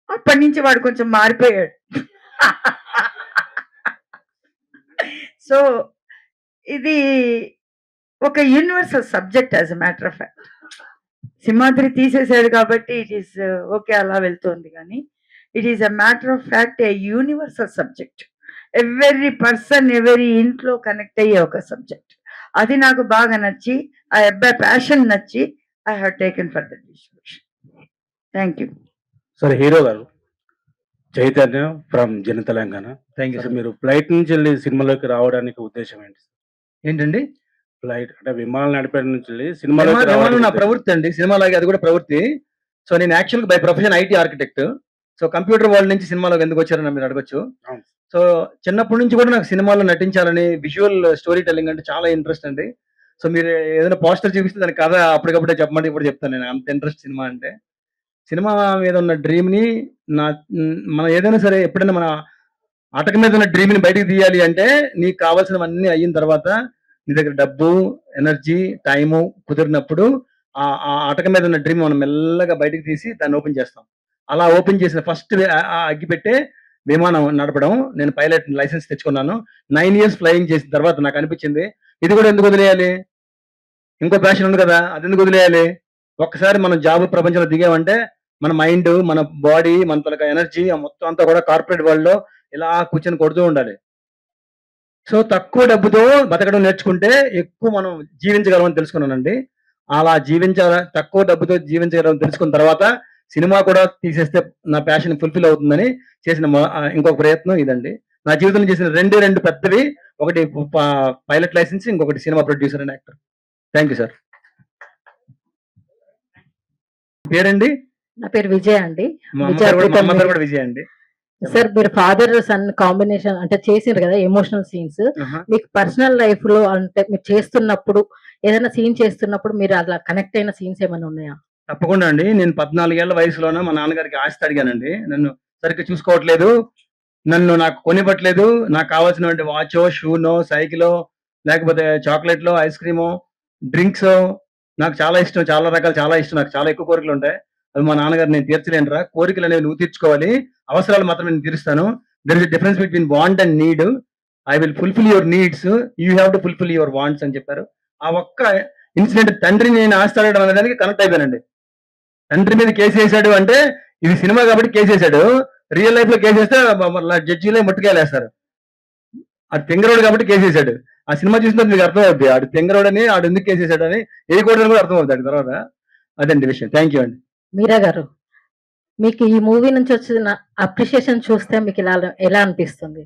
అప్పటినుంచి వాడు కొంచెం మారిపోయాడు. సో, ఇది ఒక universal subject as a matter of fact. Simhadri తీసేసాడు కాబట్టి ఇట్ ఈస్ ఓకే, అలా వెళ్తోంది. కానీ it is a matter of fact, a universal subject. Every person every ఇంట్లో కనెక్ట్ అయ్యే ఒక సబ్జెక్ట్. అది నాకు బాగా నచ్చి, ఆ అబ్బాయి ప్యాషన్ నచ్చి I have taken for the distribution. Thank you. సరే, హీరో గారు చైతన్య ఫ్రమ్ జన తెలంగాణ. థ్యాంక్ యూ సరే, సార్. మీరు ఫ్లైట్ నుంచి వెళ్ళి సినిమాలోకి రావడానికి ఉద్దేశం ఏంటి? ఏంటండి? ఫ్లైట్ అంటే విమానాలు నడిపేట నుంచి వెళ్ళి సినిమాలోకి విమానం నా రావడానికి ప్రవృత్తి అండి. సినిమాలాగే అది కూడా ప్రవృత్తి. సో, నేను యాక్చువల్‌గా by profession IT architect. So, computer world నుంచి సినిమాలోకి ఎందుకు వచ్చారని మీరు అడగొచ్చు. అవును. సో, చిన్నప్పటి నుంచి కూడా నాకు సినిమాలో నటించాలని, విజువల్ స్టోరీ టెల్లింగ్ అంటే చాలా ఇంట్రెస్ట్ అండి. సో, మీరు ఏదైనా పోస్టర్ చూపిస్తే దాని కథ అప్పటికప్పుడే చెప్పమంటే ఇప్పుడు చెప్తాను నేను. అంత ఇంట్రెస్ట్ సినిమా అంటే. సినిమా మీద ఉన్న డ్రీమ్‌ని మనం ఏదైనా సరే ఎప్పుడైనా మన అటక మీద ఉన్న డ్రీమ్‌ని బయటికి తీయాలి అంటే నీకు కావాల్సినవన్నీ అయిన తర్వాత నీ దగ్గర డబ్బు, ఎనర్జీ, టైము కుదిరినప్పుడు ఆ అటక మీద ఉన్న డ్రీమ్ మనం మెల్లగా బయటికి తీసి దాన్ని ఓపెన్ చేస్తాం. అలా ఓపెన్ చేసిన ఫస్ట్ అగ్గిపెట్టే విమానం నడపడం. నేను పైలట్ లైసెన్స్ తెచ్చుకున్నాను. 9 ఇయర్స్ ఫ్లయింగ్ చేసిన తర్వాత నాకు అనిపించింది, ఇది కూడా ఎందుకు వదిలేయాలి? ఇంకో ప్యాషన్ ఉంది కదా, అది ఎందుకు వదిలేయాలి? ఒక్కసారి మనం జాబ్ ప్రపంచంలో దిగామంటే మన మైండ్, మన బాడీ, మన తనక ఎనర్జీ మొత్తం అంతా కూడా కార్పొరేట్ వరల్డ్ లో ఇలా కూర్చొని కొడుతూ ఉండాలి. సో, తక్కువ డబ్బుతో బతకడం నేర్చుకుంటే ఎక్కువ మనం జీవించగలమని తెలుసుకున్నానండి. అలా తక్కువ డబ్బుతో జీవించగలమని తెలుసుకున్న తర్వాత సినిమా కూడా తీసేస్తే నా ప్యాషన్ ఫుల్ఫిల్ అవుతుందని చేసిన ఇంకొక ప్రయత్నం ఇదండి. నా జీవితంలో చేసిన రెండు పెద్దవి. ఒకటి పైలట్ లైసెన్స్, ఇంకొకటి cinema producer and actor. Thank you sir. పేరండి? నా పేరు విజయ అండి. మా విజయ అమ్మ పేరు కూడా విజయ్ అండి. సార్, మీరు ఫాదర్ సన్ కాంబినేషన్ అంటే చేసిండ్రు కదా ఎమోషనల్ సీన్స్. ఆహా. మీకు పర్సనల్ లైఫ్ లో అంటే మీరు చేస్తున్నప్పుడు ఏదైనా సీన్ చేస్తున్నప్పుడు మీరు అలా కనెక్ట్ అయిన సీన్స్ ఏమైనా ఉన్నాయా? తప్పకుండా అండి. నేను 14 ఏళ్ల వయసులోనే మా నాన్నగారికి ఆస్తి అడిగానండి. నన్ను సరిగ్గా చూసుకోవట్లేదు, నాకు కొనివ్వట్లేదు. నాకు కావాల్సినటువంటి వాచో, షూనో, సైకిలో, లేకపోతే చాక్లెట్లో, ఐస్ క్రీమో, డ్రింక్స్ నాకు చాలా ఇష్టం. చాలా రకాలు చాలా ఇష్టం. నాకు చాలా ఎక్కువ కోరికలు ఉంటాయి. అవి మా నాన్నగారు, నేను తీర్చలేనురా, కోరికలు అనేవి నువ్వు తీర్చుకోవాలి, అవసరాలు మాత్రం నేను తీరుస్తాను. There is difference between want and need. I will fulfil your needs, you have to fulfil your wants అని చెప్పారు. ఆ ఒక్క ఇన్సిడెంట్ తండ్రిని నేను ఆస్తి అడగడం అనేదానికి కనెక్ట్ అయిపోయానండి. తండ్రి మీద కేసు వేసాడు అంటే ఇది సినిమా కాబట్టి కేసు వేసాడు. రియల్ లైఫ్ లో కేసు వేస్తే జడ్జిలే ముట్టుకెళ్ళేస్తారు. ఆడు తెంగరోడు కాబట్టి కేసు వేసాడు. ఆ సినిమా చూసిన మీకు అర్థం అవుద్ది, ఆడు తెంగరోడని, ఆడు ఎందుకు కేసు వేసాడు అని వేయకూడదని కూడా అర్థం అవుతుంది తర్వాత. అదండి విషయం. థ్యాంక్ యూ అండి. మీరా గారు, మీకు ఈ మూవీ నుంచి వచ్చిన అప్రిషియేషన్ చూస్తే మీకు ఎలా అనిపిస్తుంది?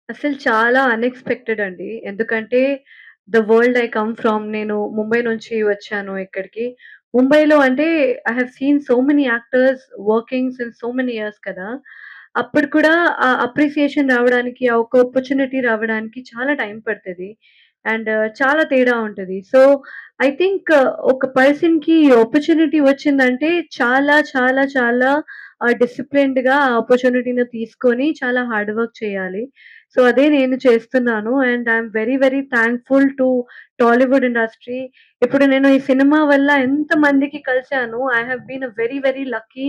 అసలు చాలా అన్ఎక్స్పెక్టెడ్ అండి. ఎందుకంటే the world I come from, నేను ముంబై నుంచి వచ్చాను ఇక్కడికి. ముంబైలో అంటే I have scene so many actors working since so many years కదా. అప్పుడు కూడా ఆ అప్రిసియేషన్ రావడానికి, ఆ ఒక ఆపర్చునిటీ రావడానికి చాలా టైం పడుతుంది అండ్ చాలా తేడా ఉంటుంది. సో ఐ థింక్ ఒక పర్సన్కి ఆపర్చునిటీ వచ్చిందంటే చాలా చాలా చాలా డిసిప్లిన్డ్గా ఆ ఆపర్చునిటీని తీసుకొని చాలా హార్డ్ వర్క్ చేయాలి. సో అదే నేను చేస్తున్నాను and I'm very very thankful to Tollywood industry. ఇప్పుడు నేను ఈ సినిమా వల్ల ఎంతమందికి కలిసాను. I have been a very very lucky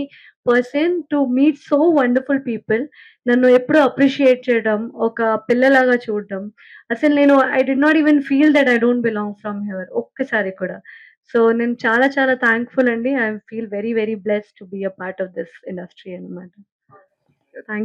person to meet so wonderful people. నన్ను ఎప్పుడు అప్రిషియేట్ చేయడం, ఒక పిల్లలాగా చూడడం. అసలు నేను I did not even feel that I don't belong from here ఒక్కసారి కూడా. సో నేను చాలా చాలా థ్యాంక్ఫుల్ అండి. I feel very very blessed to be a part of this industry అన్నమాట. థ్యాంక్